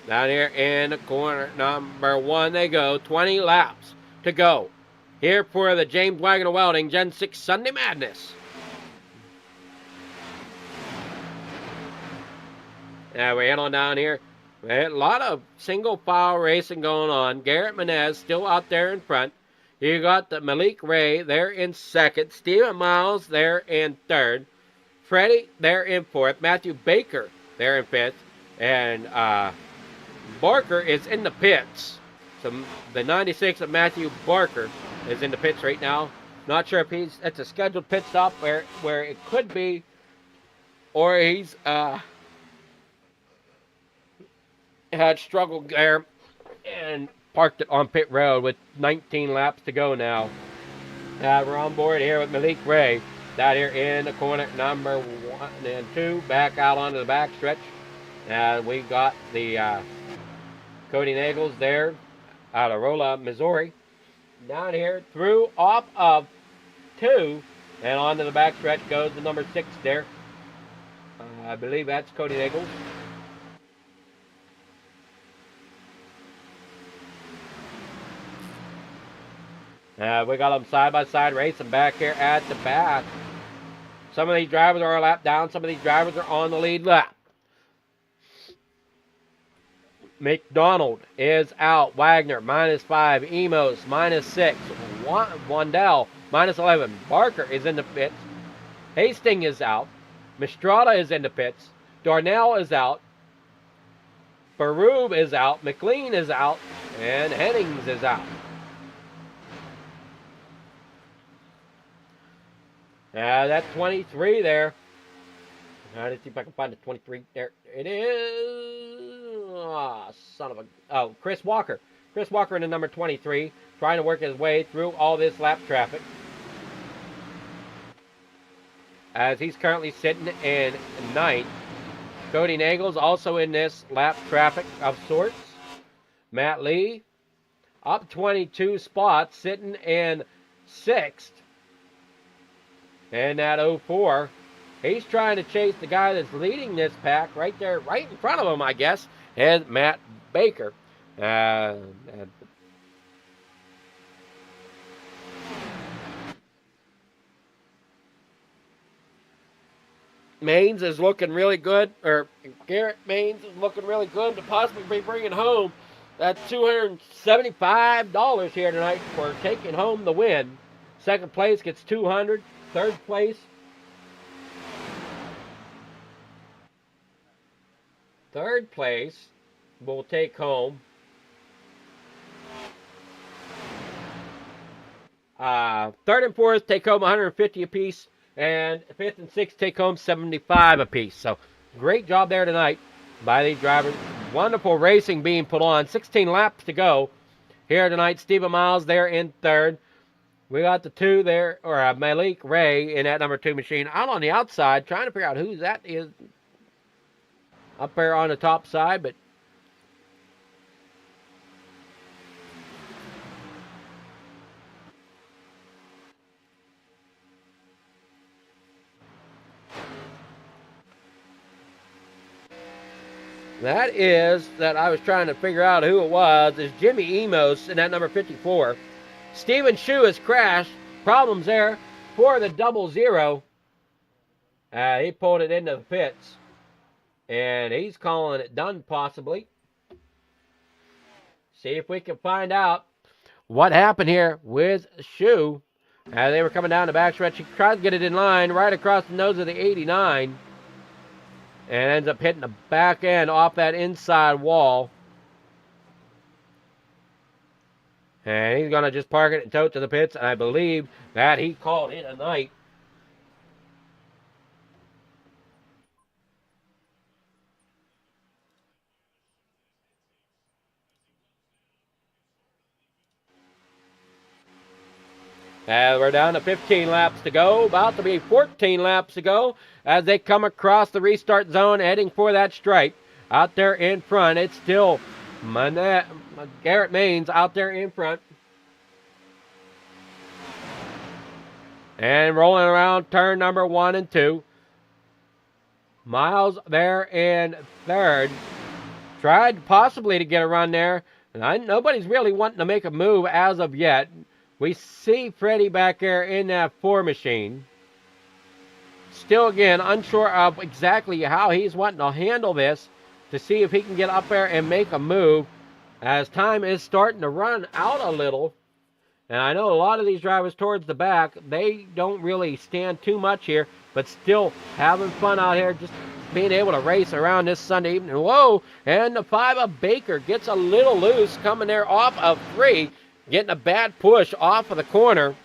Down here in the corner number 1 they go. 20 laps to go. Here for the James Wagoner Welding Gen 6 Sunday Madness. Now we head on down here. A lot of single file racing going on. Garrett Menez still out there in front. You got the Malik Ray there in second. Steven Miles there in third. Freddie there in fourth. Matthew Baker there in fifth. And Barker is in the pits. So the 96 of Matthew Barker is in the pits right now. Not sure if it's a scheduled pit stop where it could be, or he's had struggled there and parked it on pit road with 19 laps to go now. We're on board here with Malik Ray down here in the corner number 1 and 2, back out onto the back stretch. We got the Cody Nagels there out of Rolla, Missouri. Down here through off of 2 and onto the back stretch goes the number 6 there. I believe that's Cody Nagels. We got them side-by-side racing back here at the back. Some of these drivers are a lap down. Some of these drivers are on the lead lap. McDonald is out. Wagner, -5. Emos, -6. Wandell, -11. Barker is in the pits. Hastings is out. Mistrada is in the pits. Darnell is out. Baroob is out. McLean is out. And Hennings is out. That's 23 there. Let's see if I can find the 23. There it is. Son of a... Oh, Chris Walker. Chris Walker in the number 23. Trying to work his way through all this lap traffic. As he's currently sitting in 9th. Cody Nagels also in this lap traffic of sorts. Matt Lee up 22 spots, sitting in 6th. And that 04, he's trying to chase the guy that's leading this pack right there, right in front of him, I guess, is Matt Baker. Maines is looking really good, or Garrett Maines is looking really good to possibly be bringing home that $275 here tonight for taking home the win. Second place gets $200. Third place will take home third and fourth take home 150 apiece, and fifth and sixth take home 75 apiece. So great job there tonight by these drivers. Wonderful racing being put on. 16 laps to go here tonight. Stephen Miles there in third. We got the 2 there, or Malik Ray in that number 2 machine out on the outside, trying to figure out who that is up there on the top side, but That is, that I was trying to figure out who it was, is Jimmy Emos in that number 54. Steven Shu has crashed. Problems there for the 00. He pulled it into the pits. And he's calling it done, possibly. See if we can find out what happened here with Shu. They were coming down the backstretch. He tried to get it in line right across the nose of the 89. And ends up hitting the back end off that inside wall. And he's going to just park it and tow it to the pits. And I believe that he called it a night. And we're down to 15 laps to go. About to be 14 laps to go as they come across the restart zone heading for that stripe. Out there in front, it's still Garrett Maines out there in front. And rolling around turn number 1 and 2. Miles there in third. Tried possibly to get a run there. And nobody's really wanting to make a move as of yet. We see Freddie back there in that 4 machine. Still, again, unsure of exactly how he's wanting to handle this to see if he can get up there and make a move as time is starting to run out a little. And I know a lot of these drivers towards the back, they don't really stand too much here, but still having fun out here, just being able to race around this Sunday evening. Whoa, and the 5 of Baker gets a little loose coming there off of 3. Getting a bad push off of the corner.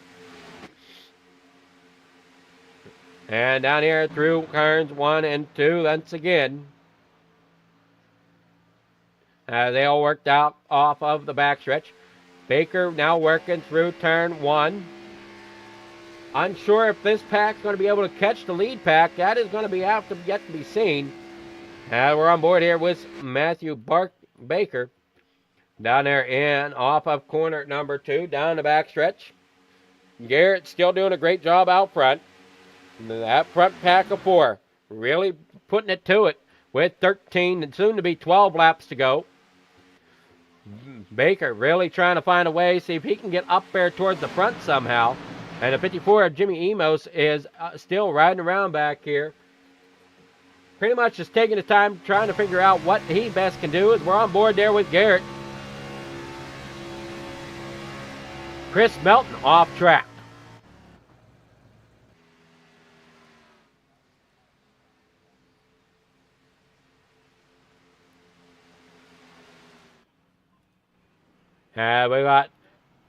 And down here through turns 1 and 2 once again. They all worked out off of the backstretch. Baker now working through turn 1. Unsure if this pack's going to be able to catch the lead pack. That is going to be yet to be seen. We're on board here with Matthew Baker. Down there in off of corner number 2, down the backstretch. Garrett still doing a great job out front. That front pack of 4 really putting it to it with 13 and soon to be 12 laps to go. Baker really trying to find a way, see if he can get up there towards the front somehow. And the 54 of Jimmy Emos is still riding around back here. Pretty much just taking his time trying to figure out what he best can do as we're on board there with Garrett. Chris Melton off track. We got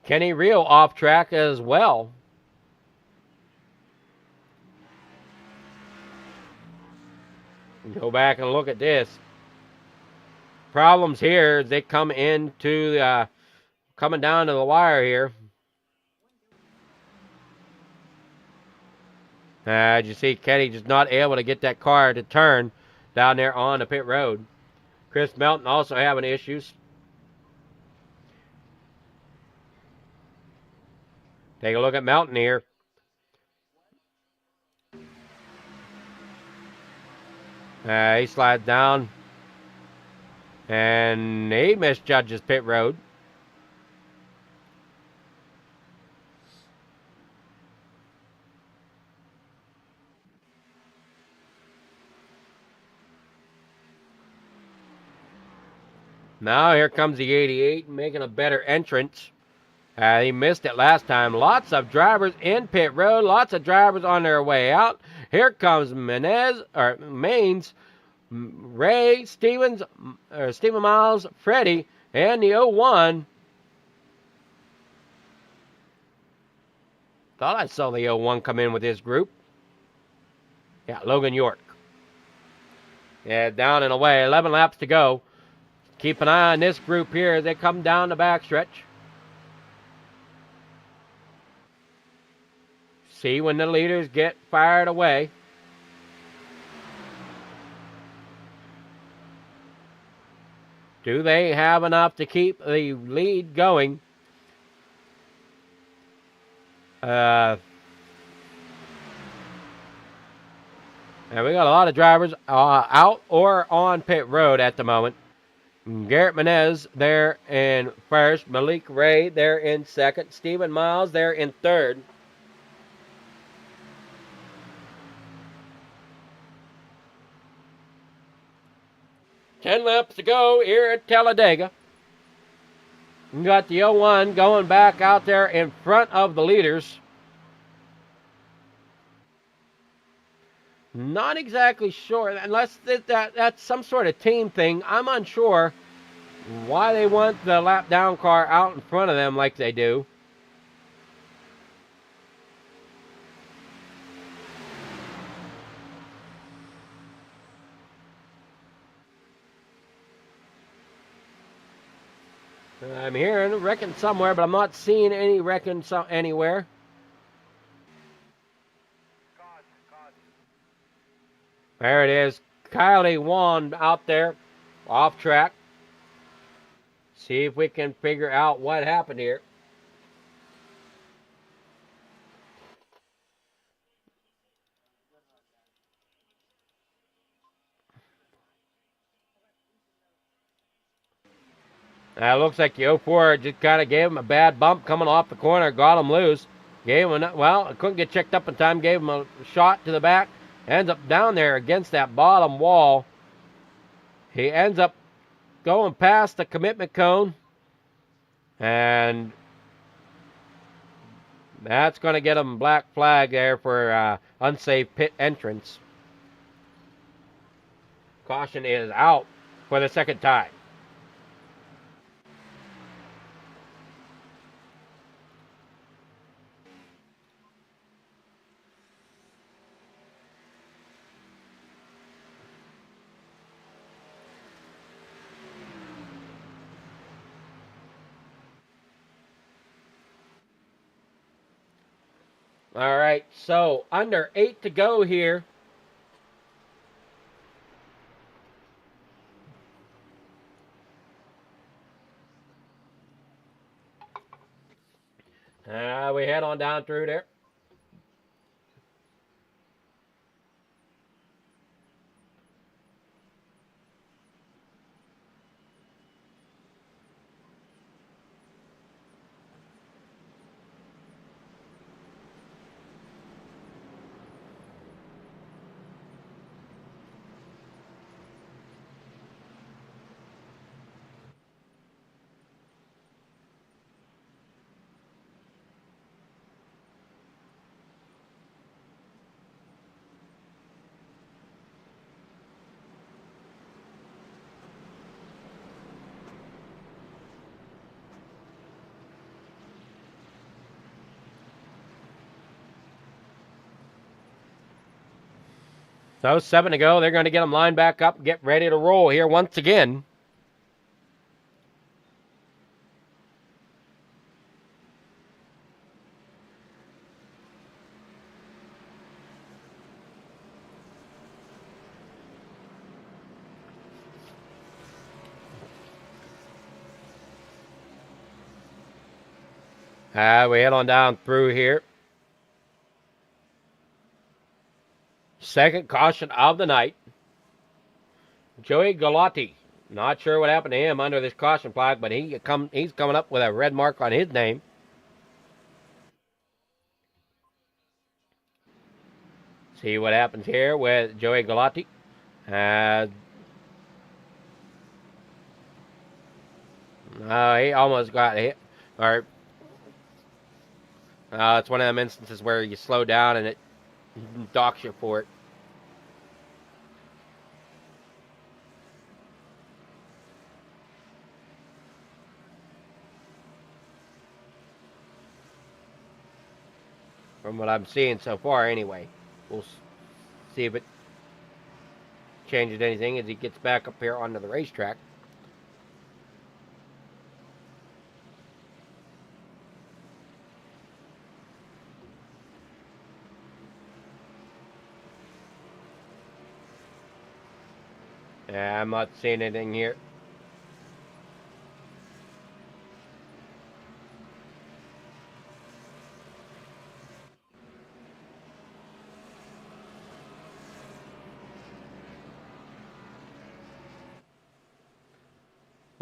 Kenny Reel off track as well. Go back and look at this. Problems here as they come into coming down to the wire here. As you see, Kenny just not able to get that car to turn down there on the pit road. Chris Melton also having issues. Take a look at Melton here. He slides down. And he misjudges pit road. Now here comes the 88 making a better entrance. He missed it last time. Lots of drivers in pit road. Lots of drivers on their way out. Here comes Maines, Ray, Stephen Miles, Freddie, and the 01. Thought I saw the 01 come in with his group. Yeah, Logan York. Yeah, down and away. 11 laps to go. Keep an eye on this group here as they come down the backstretch. See when the leaders get fired away. Do they have enough to keep the lead going? And we got a lot of drivers out or on pit road at the moment. Garrett Menez there in first. Malik Ray there in second. Stephen Miles there in third. Ten laps to go here at Talladega. We got the 01 going back out there in front of the leaders. Not exactly sure, unless that's some sort of team thing. I'm unsure why they want the lap down car out in front of them like they do. I'm hearing wrecking somewhere, but I'm not seeing any wrecking anywhere. There it is. Kylie Wan out there, off track. See if we can figure out what happened here. Looks like the 04 just kind of gave him a bad bump coming off the corner, got him loose. Gave him couldn't get checked up in time, gave him a shot to the back. Ends up down there against that bottom wall. He ends up going past the commitment cone. And that's going to get him black flag there for unsafe pit entrance. Caution is out for the second time. All right, so under 8 to go here. We head on down through there. So 7 to go. They're going to get them lined back up, get ready to roll here once again. We head on down through here. Second caution of the night. Joey Galati. Not sure what happened to him under this caution flag, but he's coming up with a red mark on his name. See what happens here with Joey Galati. He almost got hit. Or it's one of them instances where you slow down and it docks you for it. From what I'm seeing so far, anyway. We'll see if it changes anything as he gets back up here onto the racetrack. Yeah, I'm not seeing anything here.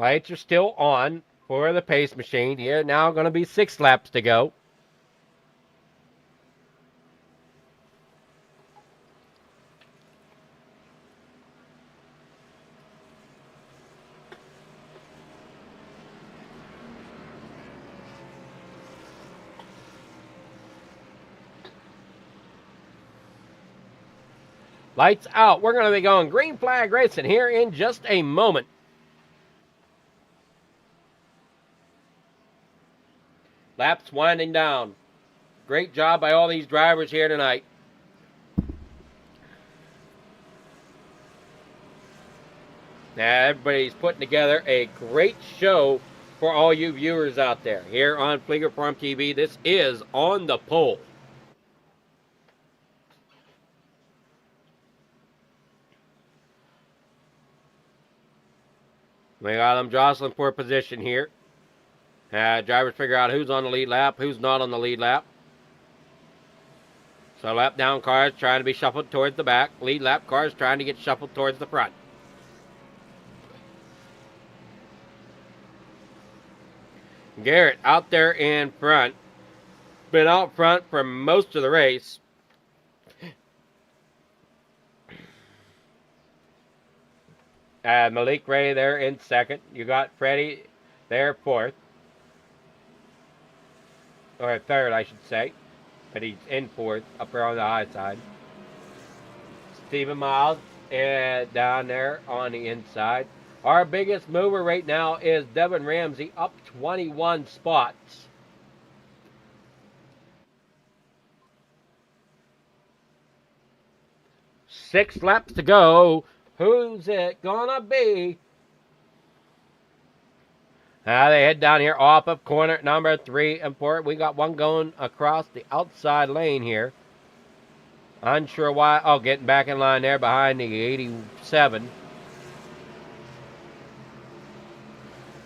Lights are still on for the pace machine. Here now going to be 6 laps to go. Lights out. We're going to be going green flag racing here in just a moment. Laps winding down. Great job by all these drivers here tonight. Now everybody's putting together a great show for all you viewers out there. Here on Flieger Farm TV, this is On the Pole. We got them jostling for position here. Drivers figure out who's on the lead lap, who's not on the lead lap. So lap down cars trying to be shuffled towards the back. Lead lap cars trying to get shuffled towards the front. Garrett out there in front. Been out front for most of the race. Malik Ray there in second. You got Freddie there fourth. Or third, I should say. But he's in fourth, up there on the high side. Stephen Miles down there on the inside. Our biggest mover right now is Devin Ramsey, up 21 spots. Six laps to go. Who's it gonna be? They head down here off of corner number 3 and 4. We got one going across the outside lane here. Unsure why. Oh, getting back in line there behind the 87.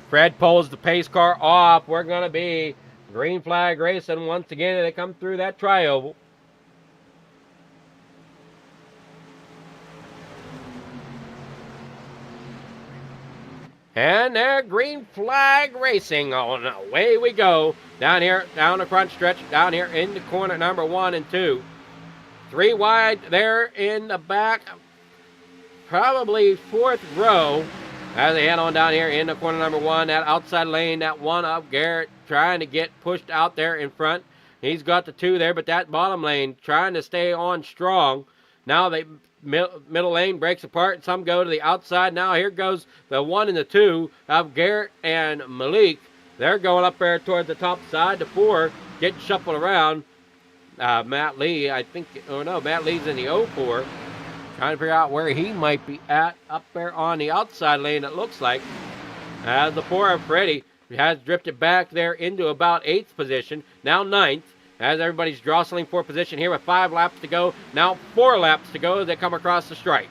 Fred pulls the pace car off. We're going to be green flag racing once again. They come through that tri-oval. And they're green flag racing. On away we go. Down here, down the front stretch, down here into corner number 1 and 2. 3 wide there in the back. Probably 4th row. As they head on down here in the corner number 1. That outside lane, that one up. Garrett trying to get pushed out there in front. He's got the 2 there, but that bottom lane trying to stay on strong. Now they middle lane breaks apart. Some go to the outside. Now here goes the 1 and the 2 of Garrett and Malik. They're going up there towards the top side. The 4 getting shuffled around. Matt Lee, I think, Matt Lee's in the 04. Trying to figure out where he might be at up there on the outside lane, it looks like. As the 4 of Freddie has drifted back there into about 8th position. Now 9th. As everybody's jostling for position here with 5 laps to go. Now 4 laps to go as they come across the stripe.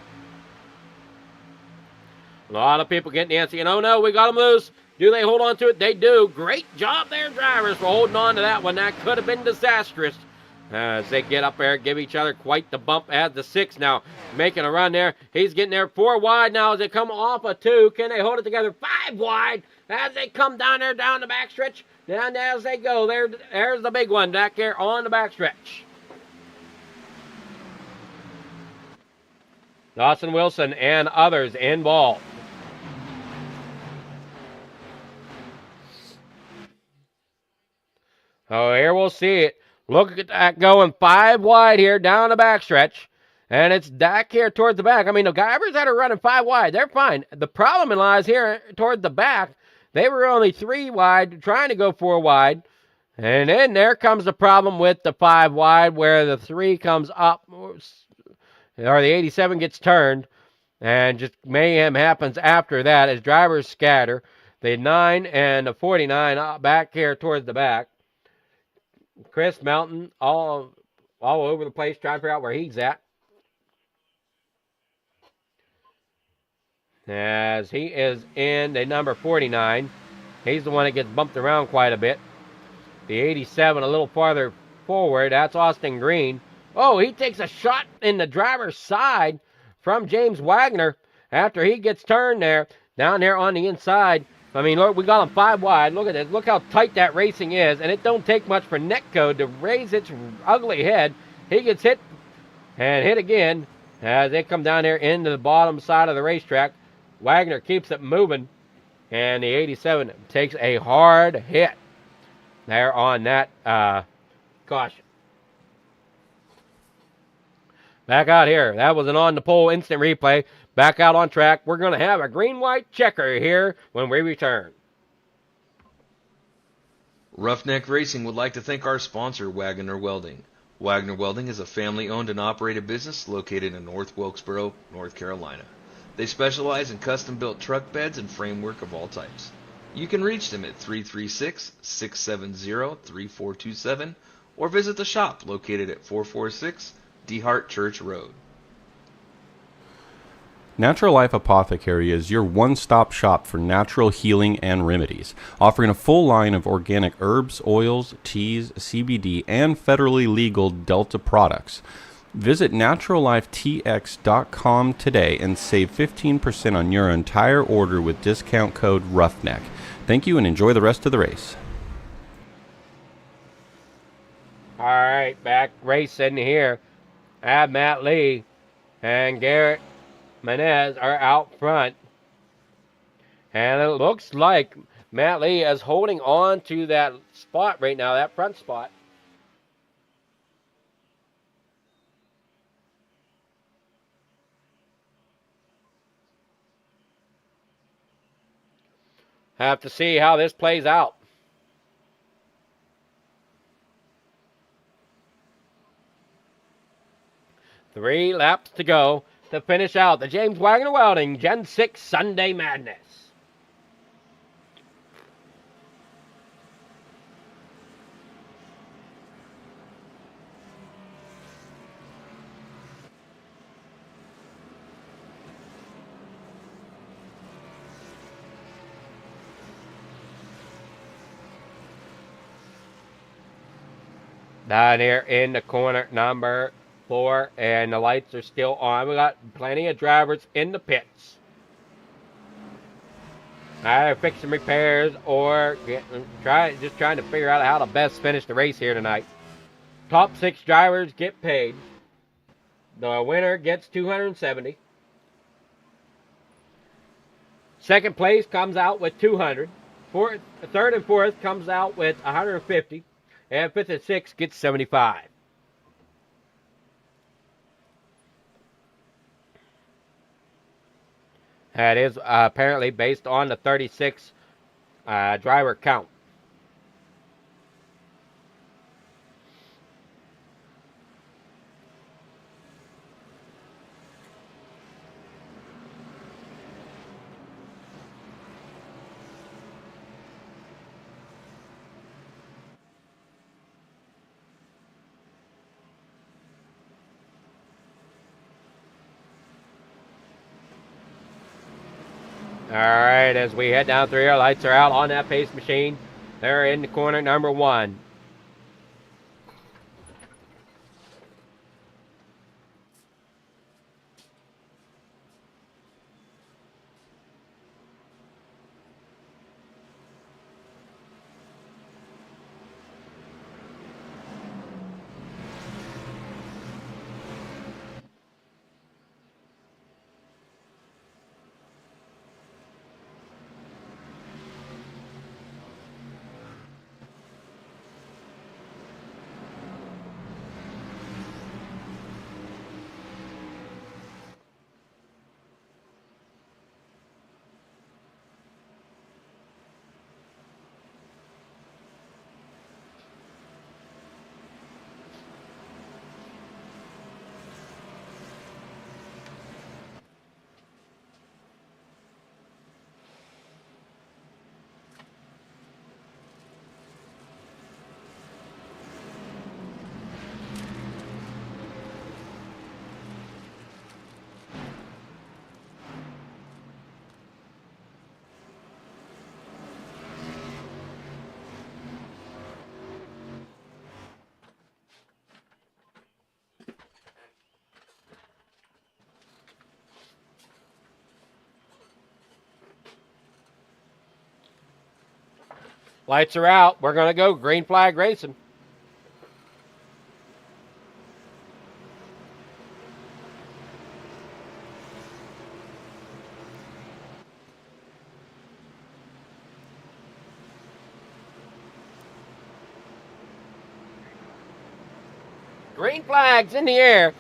A lot of people getting antsy. And oh no, we got them loose. Do they hold on to it? They do. Great job there, drivers, for holding on to that one. That could have been disastrous. As they get up there, give each other quite the bump. As the 6 now making a run there. He's getting there 4 wide now as they come off a 2. Can they hold it together? 5 wide as they come down there down the backstretch. Down as they go. There's the big one back there on the backstretch. Dawson Wilson and others involved. Oh, here we'll see it. Look at that going 5 wide here down the backstretch. And it's back here towards the back. I mean, the drivers that are running 5 wide, they're fine. The problem lies here toward the back. They were only 3 wide, trying to go 4 wide. And then there comes the problem with the 5 wide where the 3 comes up, or the 87 gets turned. And just mayhem happens after that as drivers scatter. The 9 and the 49 back here towards the back. Chris Melton all over the place trying to figure out where he's at. As he is in the number 49. He's the one that gets bumped around quite a bit. The 87 a little farther forward. That's Austin Green. Oh, he takes a shot in the driver's side from James Wagoner after he gets turned there. Down there on the inside I mean, look, we got them 5 wide. Look at this. Look how tight that racing is, and it don't take much for Netcode to raise its ugly head. He gets hit and hit again as they come down there into the bottom side of the racetrack. Wagoner keeps it moving, and the 87 takes a hard hit there on that caution. Back out here. That was an on-the-pole instant replay. Back out on track. We're going to have a green-white checker here when we return. Roughneck Racing would like to thank our sponsor, Wagoner Welding. Wagoner Welding is a family-owned and operated business located in North Wilkesboro, North Carolina. They specialize in custom-built truck beds and framework of all types. You can reach them at 336-670-3427 or visit the shop located at 446 DeHart Church Road. Natural Life Apothecary is your one-stop shop for natural healing and remedies, offering a full line of organic herbs, oils, teas, CBD, and federally legal Delta products. Visit naturallifetx.com today and save 15% on your entire order with discount code ROUGHNECK. Thank you and enjoy the rest of the race. All right, back racing here. Matt Lee and Garrett Menez are out front. And it looks like Matt Lee is holding on to that spot right now, that front spot. Have to see how this plays out. Three laps to go to finish out the James Wagoner Welding Gen 6 Sunday Madness. Down here in the corner number 4, and the lights are still on. We got plenty of drivers in the pits. Either fixing repairs or just trying to figure out how to best finish the race here tonight. Top 6 drivers get paid. The winner gets $270. Second place comes out with $200. Third and fourth comes out with $150. And fifth and sixth gets $75. That is apparently based on the 36 driver count. All right, as we head down through here, lights are out on that pace machine. They're in the corner number 1. Lights are out. We're going to go green flag racing. Green flags in the air.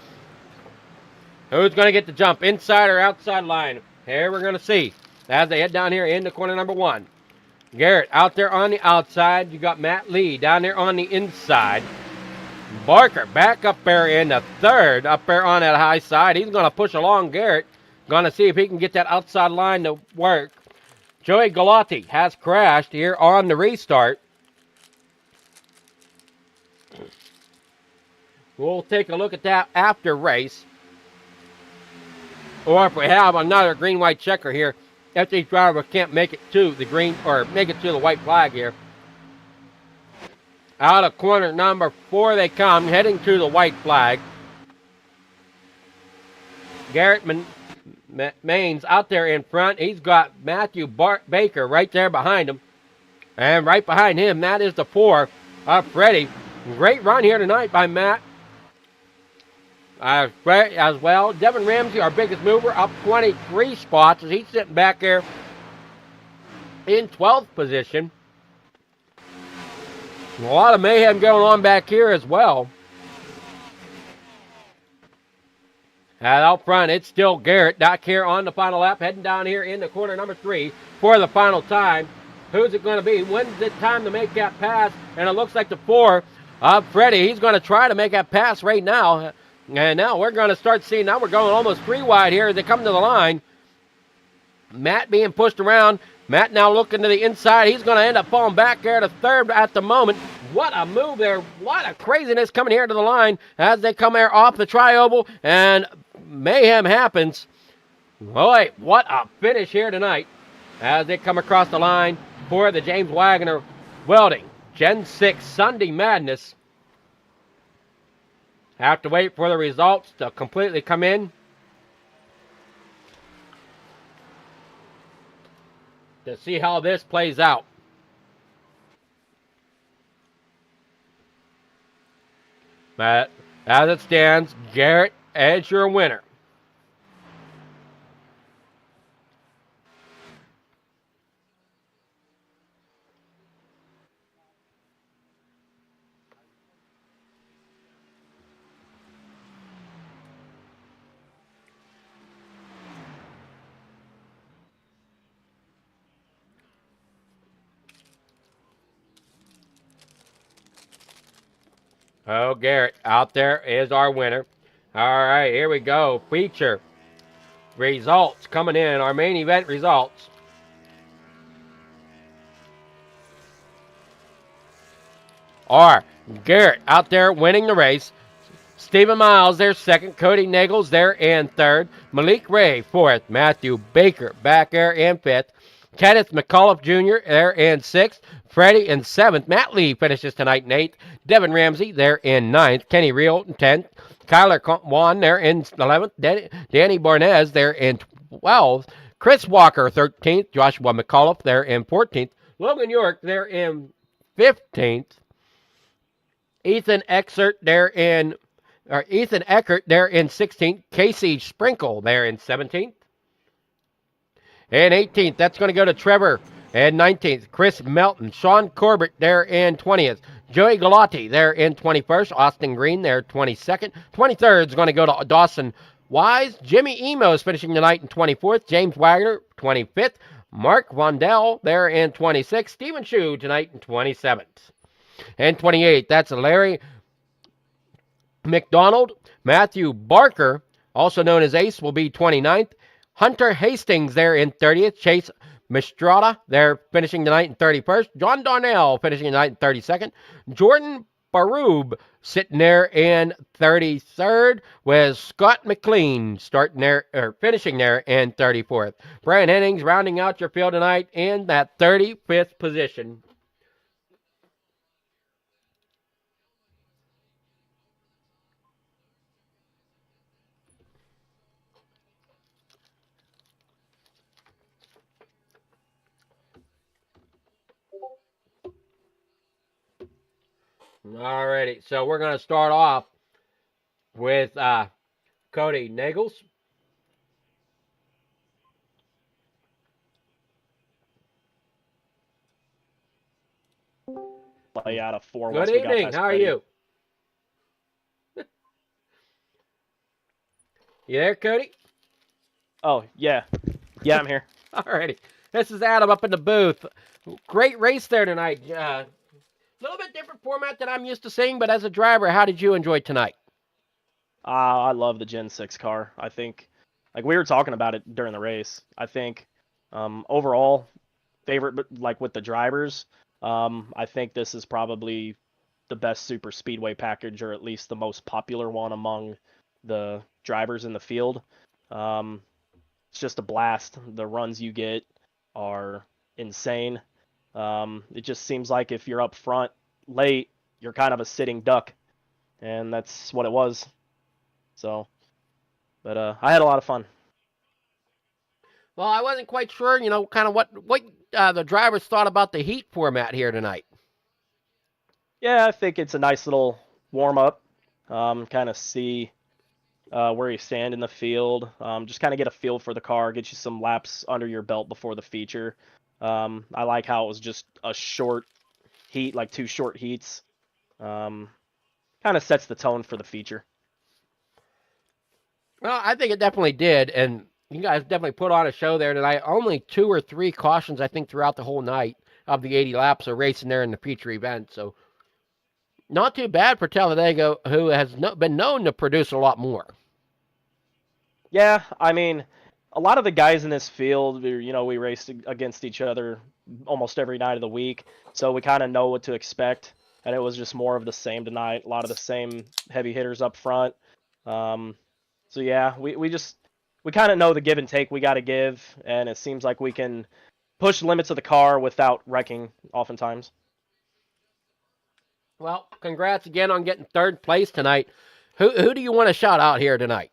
Who's going to get the jump, inside or outside line? Here we're going to see as they head down here into corner number 1. Garrett out there on the outside. You got Matt Lee down there on the inside. Barker back up there in the third, up there on that high side. He's going to push along Garrett. Going to see if he can get that outside line to work. Joey Galati has crashed here on the restart. We'll take a look at that after race. Or if we have another green-white checker here, if these drivers can't make it to the green or make it to the white flag here. Out of corner number 4 they come, heading to the white flag. Garrett Maines out there in front. He's got Matthew Baker right there behind him. And right behind him, that is the 4 of Freddie. Great run here tonight by Matt. As well, Devin Ramsey, our biggest mover, up 23 spots as he's sitting back there in 12th position. A lot of mayhem going on back here as well. And out front, it's still Garrett back here on the final lap, heading down here into corner number 3 for the final time. Who's it going to be? When's it time to make that pass? And it looks like the 4 of Freddie. He's going to try to make that pass right now. And now we're going to start seeing, now we're going almost 3 wide here as they come to the line. Matt being pushed around. Matt now looking to the inside. He's going to end up falling back there to 3rd at the moment. What a move there. What a craziness coming here to the line as they come here off the tri-oval. And mayhem happens. Boy, what a finish here tonight as they come across the line for the James Wagoner Welding Gen 6 Sunday Madness. Have to wait for the results to completely come in. To see how this plays out. But as it stands, Garrett as your winner. Oh, Garrett out there is our winner. All right, here we go. Feature results coming in. Our main event results. Are Garrett out there winning the race. Stephen Miles there second. Cody Nagels there in third. Malik Ray fourth. Matthew Baker back there in fifth. Kenneth McAuliffe Jr. there in sixth. Freddie in seventh. Matt Lee finishes tonight in eighth. Devin Ramsey there in ninth. Kenny Reel in 10th. Kyler Wan there in 11th. Danny Barnez there in 12th. Chris Walker 13th. Joshua McAuliffe there in 14th. Logan York there in 15th. Ethan Eckert there in 16th. Casey Sprinkle there in 17th. And 18th, that's going to go to Trevor. And 19th, Chris Melton. Sean Corbett there in 20th. Joey Galati there in 21st. Austin Green there 22nd. 23rd is going to go to Dawson Wise. Jimmy Emos finishing tonight in 24th. James Wagner 25th. Mark Vondell there in 26th. Stephen Shue tonight in 27th. And 28th, that's Larry McDonald. Matthew Barker, also known as Ace, will be 29th. Hunter Hastings there in 30th. Chase Mistrada there finishing tonight in 31st. John Darnell finishing tonight in 32nd. Jordan Baroob sitting there in 33rd, with Scott McLean finishing there in 34th. Brian Hennings rounding out your field tonight in that 35th position. Alrighty, so we're going to start off with Cody Nagels. Play out of 4 Good once we got evening. past How are Cody. you? You there, Cody? Oh, yeah. Yeah, I'm here. Alrighty. This is Adam up in the booth. Great race there tonight. A little bit different format than I'm used to seeing, but as a driver, how did you enjoy tonight? I love the Gen 6 car. I think, like we were talking about it during the race, I think overall, favorite, but like with the drivers, I think this is probably the best super speedway package, or at least the most popular one among the drivers in the field. It's just a blast. The runs you get are insane. It just seems like if you're up front late, you're kind of a sitting duck, and that's what it was. So, but I had a lot of fun. Well, I wasn't quite sure, kind of what the drivers thought about the heat format here tonight. Yeah, I think it's a nice little warm up. Kind of see where you stand in the field. Just kind of get a feel for the car, get you some laps under your belt before the feature. I like how it was just a short heat, like 2 short heats. Kind of sets the tone for the feature. Well, I think it definitely did, and you guys definitely put on a show there tonight. Only 2 or 3 cautions, I think, throughout the whole night of the 80 laps of racing there in the feature event. So, not too bad for Talladega, who has been known to produce a lot more. Yeah, I mean, a lot of the guys in this field, we raced against each other almost every night of the week, so we kind of know what to expect. And it was just more of the same tonight. A lot of the same heavy hitters up front. So yeah, we kind of know the give and take we got to give, and it seems like we can push the limits of the car without wrecking oftentimes. Well, congrats again on getting 3rd place tonight. Who do you want to shout out here tonight?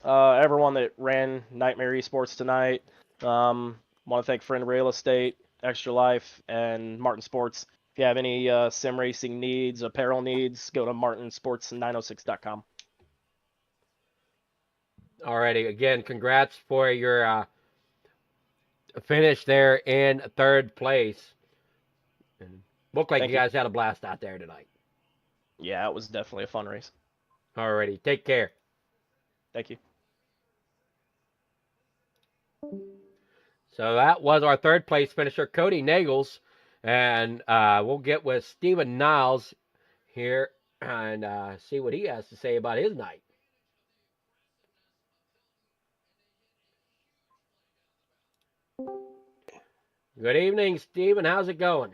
Everyone that ran Nightmare Esports tonight. Want to thank Friend Real Estate, Extra Life, and Martin Sports. If you have any sim racing needs, apparel needs, go to martinsports906.com. Alrighty, again, congrats for your finish there in 3rd place. And looked like Thank you you. guys had a blast out there tonight. Yeah, it was definitely a fun race. Alrighty, take care. Thank you. So that was our 3rd place finisher, Cody Nagels. And we'll get with Stephen Niles here and see what he has to say about his night. Good evening, Stephen. How's it going?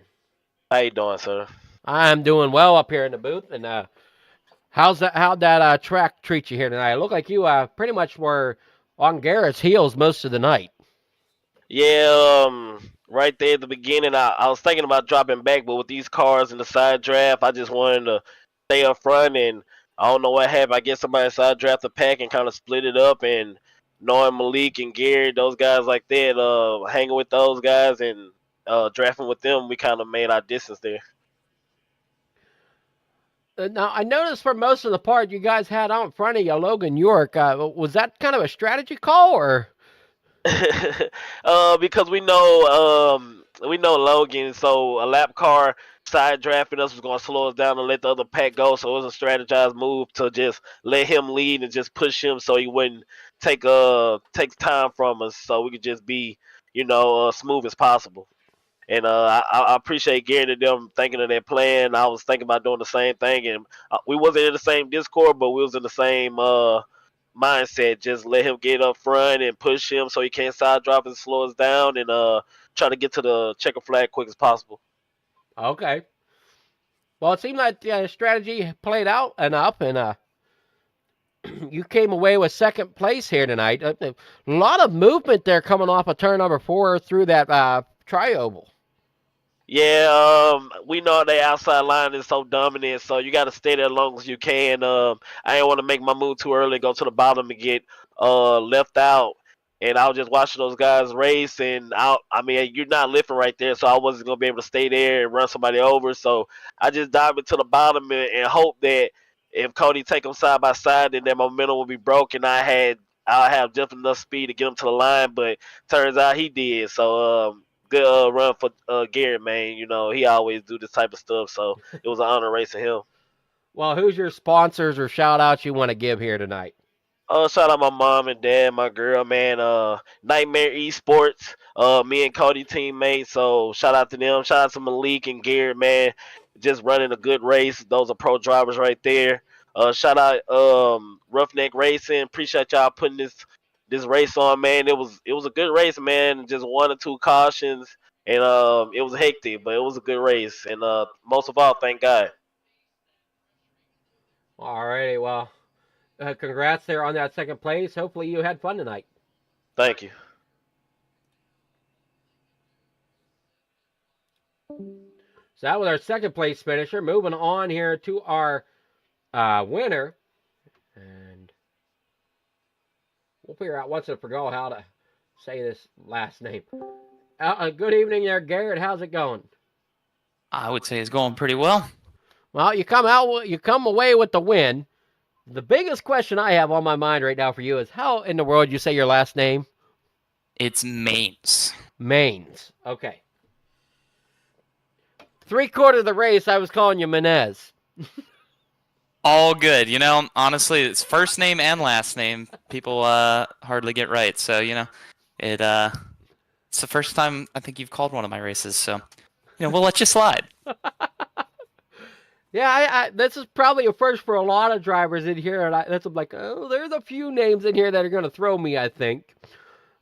How you doing, sir? I'm doing well up here in the booth. And how'd that track treat you here tonight? It looked like you pretty much were on Garrett's heels most of the night. Yeah, right there at the beginning, I was thinking about dropping back, but with these cars in the side draft, I just wanted to stay up front, and I don't know what happened. I guess somebody side draft the pack and kind of split it up, and knowing Malik and Gary, those guys like that, hanging with those guys and drafting with them, we kind of made our distance there. Now, I noticed for most of the part you guys had out in front of you, Logan York. Was that kind of a strategy call, or? Because we know Logan, so a lap car side drafting us was going to slow us down and let the other pack go. So it was a strategized move to just let him lead and just push him so he wouldn't take time from us, so we could just be smooth as possible. And I appreciate Gary and them thinking of that plan. I was thinking about doing the same thing, and we wasn't in the same Discord, but we was in the same mindset. Just let him get up front and push him so he can't side drop and slow us down, and try to get to the checker flag quick as possible. Okay. Well, it seemed like the strategy played out enough, and you came away with 2nd place here tonight. A lot of movement there coming off of turn number 4 through that tri-oval. Yeah, we know the outside line is so dominant, so you got to stay there as long as you can. I didn't want to make my move too early, go to the bottom and get left out. and I was just watching those guys race. And I mean, you're not lifting right there, so I wasn't gonna be able to stay there and run somebody over. So I just dived into the bottom and hope that if Cody take them side by side, then their momentum will be broken. I'll have just enough speed to get him to the line, but turns out he did. So good run for Garrett, man. You know, he always do this type of stuff, so it was an honor racing him. Well, who's your sponsors or shout outs you want to give here tonight? Shout out my mom and dad, my girl, man. Nightmare Esports. Me and Cody teammates. So shout out to them. Shout out to Malik and Garrett, man. Just running a good race. Those are pro drivers right there. Shout out Roughneck Racing. Appreciate y'all putting this race on, man. It was a good race, man. Just 1 or 2 cautions, and it was hectic, but it was a good race. And most of all, thank God. All righty, well, congrats there on that second place. Hopefully you had fun tonight. Thank you. So that was our second place finisher. Moving on here to our winner. And we'll figure out once and for all how to say this last name. Good evening there, Garrett. How's it going? I would say it's going pretty well. Well, you come away with the win. The biggest question I have on my mind right now for you is how in the world you say your last name? It's Mains. Mains. Okay. 3/4 of the race, I was calling you Menez. All good. You know, honestly, it's first name and last name. People hardly get right. So, you know, it's the first time I think you've called one of my races. So, you know, we'll let you slide. Yeah, this is probably a first for a lot of drivers in here, and I'm like, oh, there's a few names in here that are going to throw me, I think.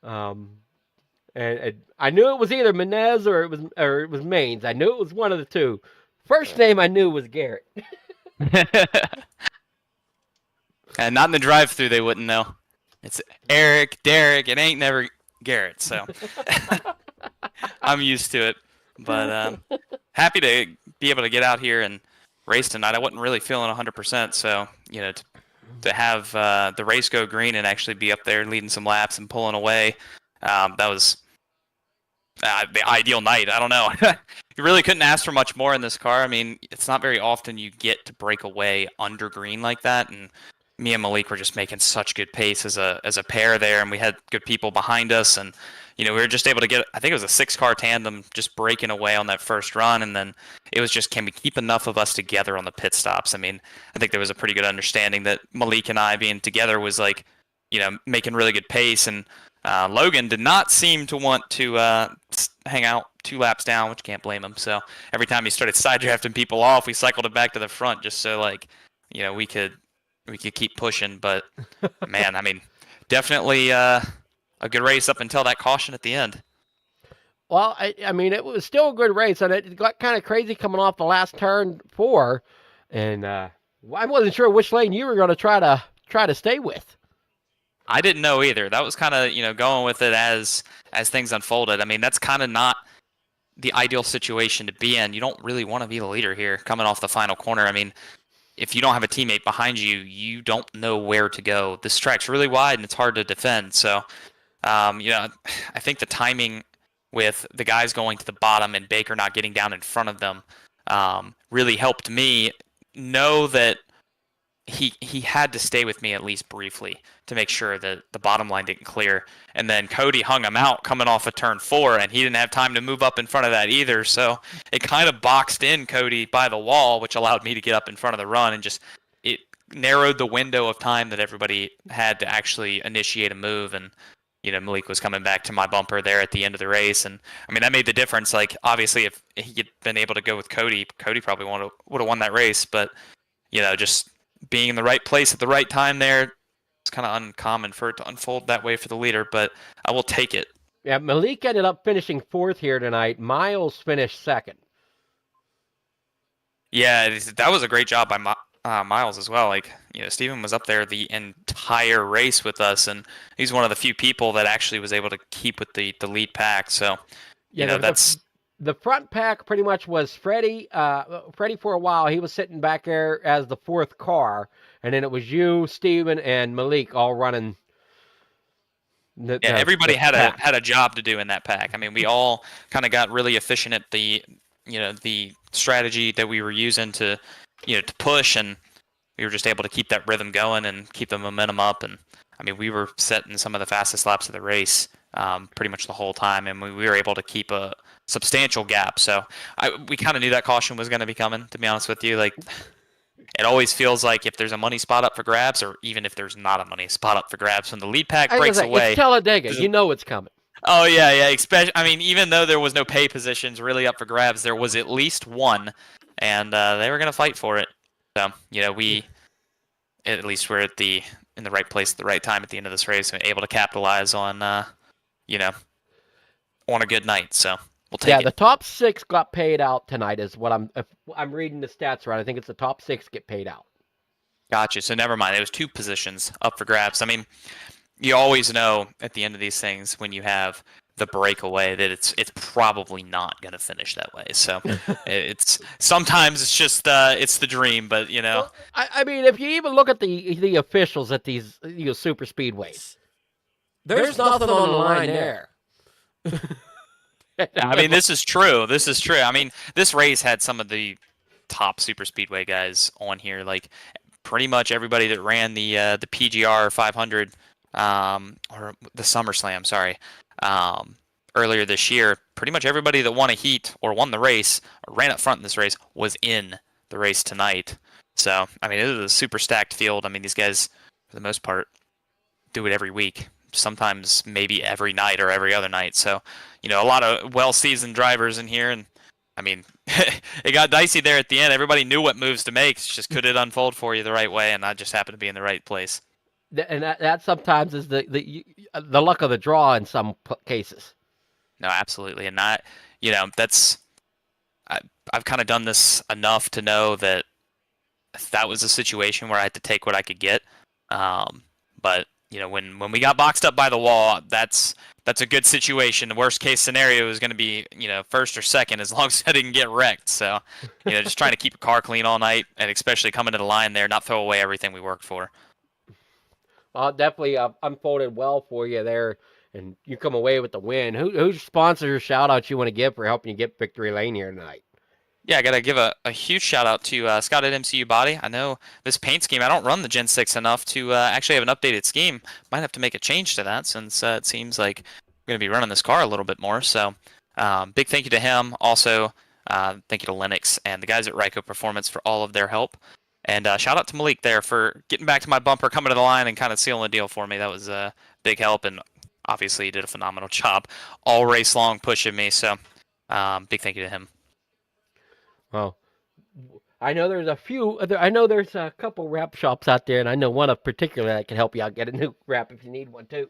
And I knew it was either Menez or it was Mains. I knew it was one of the two. First name I knew was Garrett. And not in the drive-through, they wouldn't know. It's Eric, Derek. It ain't never Garrett. So I'm used to it. But happy to be able to get out here and race tonight. I wasn't really feeling 100%, so you know, to have the race go green and actually be up there leading some laps and pulling away, that was the ideal night. I don't know. You really couldn't ask for much more in this car. I mean, it's not very often you get to break away under green like that, and me and Malik were just making such good pace as a pair there, and we had good people behind us, and you know, we were just able to get, I think it was a 6-car tandem just breaking away on that first run, and then it was just, can we keep enough of us together on the pit stops? I mean, I think there was a pretty good understanding that Malik and I being together was like, you know, making really good pace, and Logan did not seem to want to hang out 2 laps down, which can't blame him. So every time he started side drafting people off, we cycled it back to the front just so, like, you know, we could keep pushing. But man, I mean, definitely a good race up until that caution at the end. Well, I mean, it was still a good race, and it got kind of crazy coming off the last turn 4, and I wasn't sure which lane you were going to try to stay with. I didn't know either. That was kind of, you know, going with it as things unfolded. I mean, that's kind of not the ideal situation to be in. You don't really want to be the leader here coming off the final corner. I mean, if you don't have a teammate behind you, you don't know where to go. This track's really wide and it's hard to defend. So, you know, I think the timing with the guys going to the bottom and Baker not getting down in front of them really helped me know that he had to stay with me at least briefly to make sure that the bottom line didn't clear. And then Cody hung him out coming off of turn 4, and he didn't have time to move up in front of that either. So it kind of boxed in Cody by the wall, which allowed me to get up in front of the run, and just it narrowed the window of time that everybody had to actually initiate a move. And you know, Malik was coming back to my bumper there at the end of the race, and I mean that made the difference. Like obviously, if he had been able to go with Cody probably would have won that race. But you know, just being in the right place at the right time there, it's kind of uncommon for it to unfold that way for the leader, but I will take it. Yeah, Malik ended up finishing 4th here tonight. Miles finished 2nd. Yeah, that was a great job by Miles as well. Like, you know, Steven was up there the entire race with us, and he's one of the few people that actually was able to keep with the lead pack. So, you know, that's... The front pack pretty much was Freddie. Freddie for a while, he was sitting back there as the 4th car, and then it was you, Steven, and Malik all running The, Yeah, the, everybody the had pack. a job to do in that pack. I mean, we all kind of got really efficient at the the strategy that we were using to to push, and we were just able to keep that rhythm going and keep the momentum up. And I mean, we were setting some of the fastest laps of the race pretty much the whole time, and we were able to keep a substantial gap. So we kind of knew that caution was going to be coming. To be honest with you, like it always feels like if there's a money spot up for grabs, or even if there's not a money spot up for grabs, when the lead pack I was breaks gonna say, away. it's Talladega. You know it's coming. Oh yeah, yeah. Especially, I mean, even though there was no pay positions really up for grabs, there was at least one, and they were going to fight for it. So we at least we're in the right place at the right time at the end of this race, and able to capitalize on on a good night. So we'll take Yeah, it. the top 6 got paid out tonight. Is what if I'm reading the stats right. I think it's the top 6 get paid out. Gotcha. So never mind. There was 2 positions up for grabs. I mean, you always know at the end of these things when you have the breakaway that it's probably not going to finish that way. So it's sometimes it's just it's the dream, but Well, I mean, if you even look at the officials at these super speedways, there's nothing on the line there. I mean, this is true. This is true. I mean, this race had some of the top super speedway guys on here. Like pretty much everybody that ran the PGR 500 or the SummerSlam, sorry, earlier this year. Pretty much everybody that won a heat or won the race or ran up front in this race was in the race tonight. So I mean, it is a super stacked field. I mean, these guys for the most part do it every week. Sometimes maybe every night or every other night. So, a lot of well-seasoned drivers in here, and I mean, it got dicey there at the end. Everybody knew what moves to make. It's just could it unfold for you the right way, and I just happened to be in the right place. And that sometimes is the luck of the draw in some cases. No, absolutely, and not that's I've kind of done this enough to know that that was a situation where I had to take what I could get. But when we got boxed up by the wall, that's a good situation. The worst case scenario is going to be first or second, as long as I didn't get wrecked. So just trying to keep a car clean all night, and especially coming to the line there, not throw away everything we worked for. Definitely unfolded well for you there, and you come away with the win. Who's sponsors or shout outs you want to give for helping you get victory lane here tonight? Yeah, I got to give a huge shout out to Scott at MCU Body. I know this paint scheme, I don't run the Gen 6 enough to actually have an updated scheme. Might have to make a change to that since it seems like I'm going to be running this car a little bit more. So big thank you to him. Also, thank you to Lennox and the guys at Ryko Performance for all of their help. And shout out to Malik there for getting back to my bumper, coming to the line, and kind of sealing the deal for me. That was a big help, and obviously he did a phenomenal job all race long pushing me. So big thank you to him. Well, I know there's there's a couple wrap shops out there, and I know one of particular that can help you out get a new wrap if you need one too.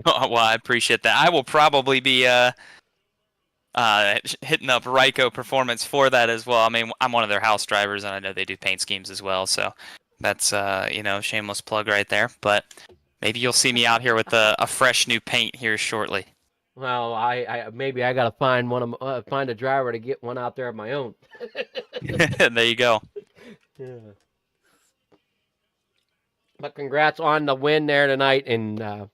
Well, I appreciate that. I will probably be hitting up Ryko Performance for that as well. I mean, I'm one of their house drivers, and I know they do paint schemes as well. So that's shameless plug right there. But maybe you'll see me out here with a fresh new paint here shortly. Well, I maybe I gotta find find a driver to get one out there of my own. There you go. Yeah. But congrats on the win there tonight, and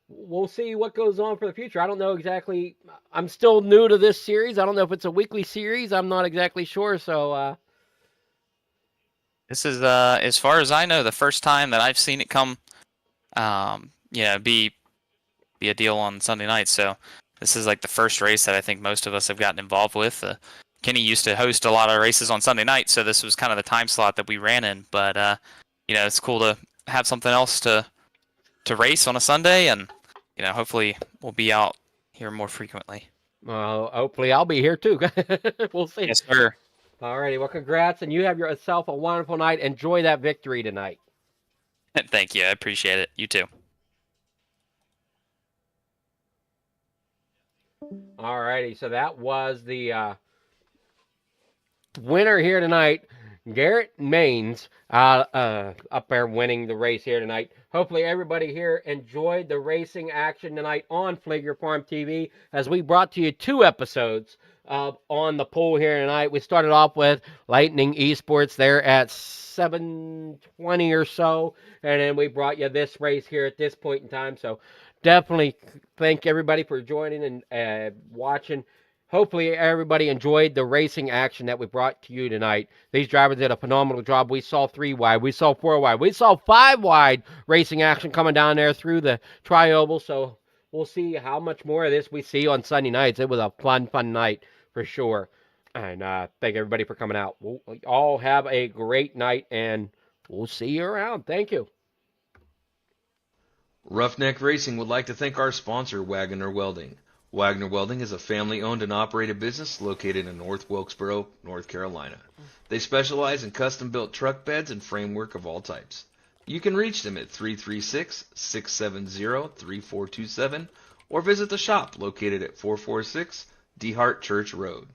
we'll see what goes on for the future. I don't know exactly. I'm still new to this series. I don't know if it's a weekly series. I'm not exactly sure. So this is as far as I know, the first time that I've seen it come, be a deal on Sunday night. So this is like the first race that I think most of us have gotten involved with. Kenny used to host a lot of races on Sunday night, so this was kind of the time slot that we ran in. But it's cool to have something else to race on a Sunday, and hopefully we'll be out here more frequently. Well, hopefully I'll be here too. We'll see. Yes, sir. Alrighty, well, congrats, and you have yourself a wonderful night. Enjoy that victory tonight. Thank you. I appreciate it. You too. Alrighty, so that was the winner here tonight. Garrett Maines up there winning the race here tonight. Hopefully everybody here enjoyed the racing action tonight on Fligger Farm TV as we brought to you 2 episodes on the pool here tonight. We started off with Lightning Esports there at 7:20 or so, and then we brought you this race here at this point in time. So definitely thank everybody for joining and watching. Hopefully everybody enjoyed the racing action that we brought to you tonight. These drivers did a phenomenal job. We saw 3 wide, we saw 4 wide, we saw 5 wide racing action coming down there through the tri-oval. So we'll see how much more of this we see on Sunday nights. It was a fun night for sure. And thank everybody for coming out. We'll all have a great night, and we'll see you around. Thank you. Roughneck Racing would like to thank our sponsor, Wagoner Welding. Wagoner Welding is a family-owned and operated business located in North Wilkesboro, North Carolina. They specialize in custom-built truck beds and framework of all types. You can reach them at 336-670-3427 or visit the shop located at 446 DeHart Church Road.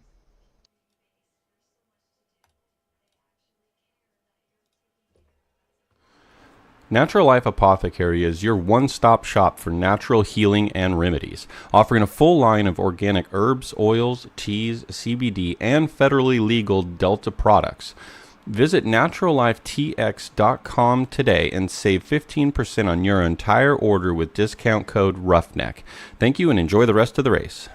Natural Life Apothecary is your one-stop shop for natural healing and remedies, offering a full line of organic herbs, oils, teas, CBD, and federally legal Delta products. Visit naturallifetx.com today and save 15% on your entire order with discount code ROUGHNECK. Thank you and enjoy the rest of the race.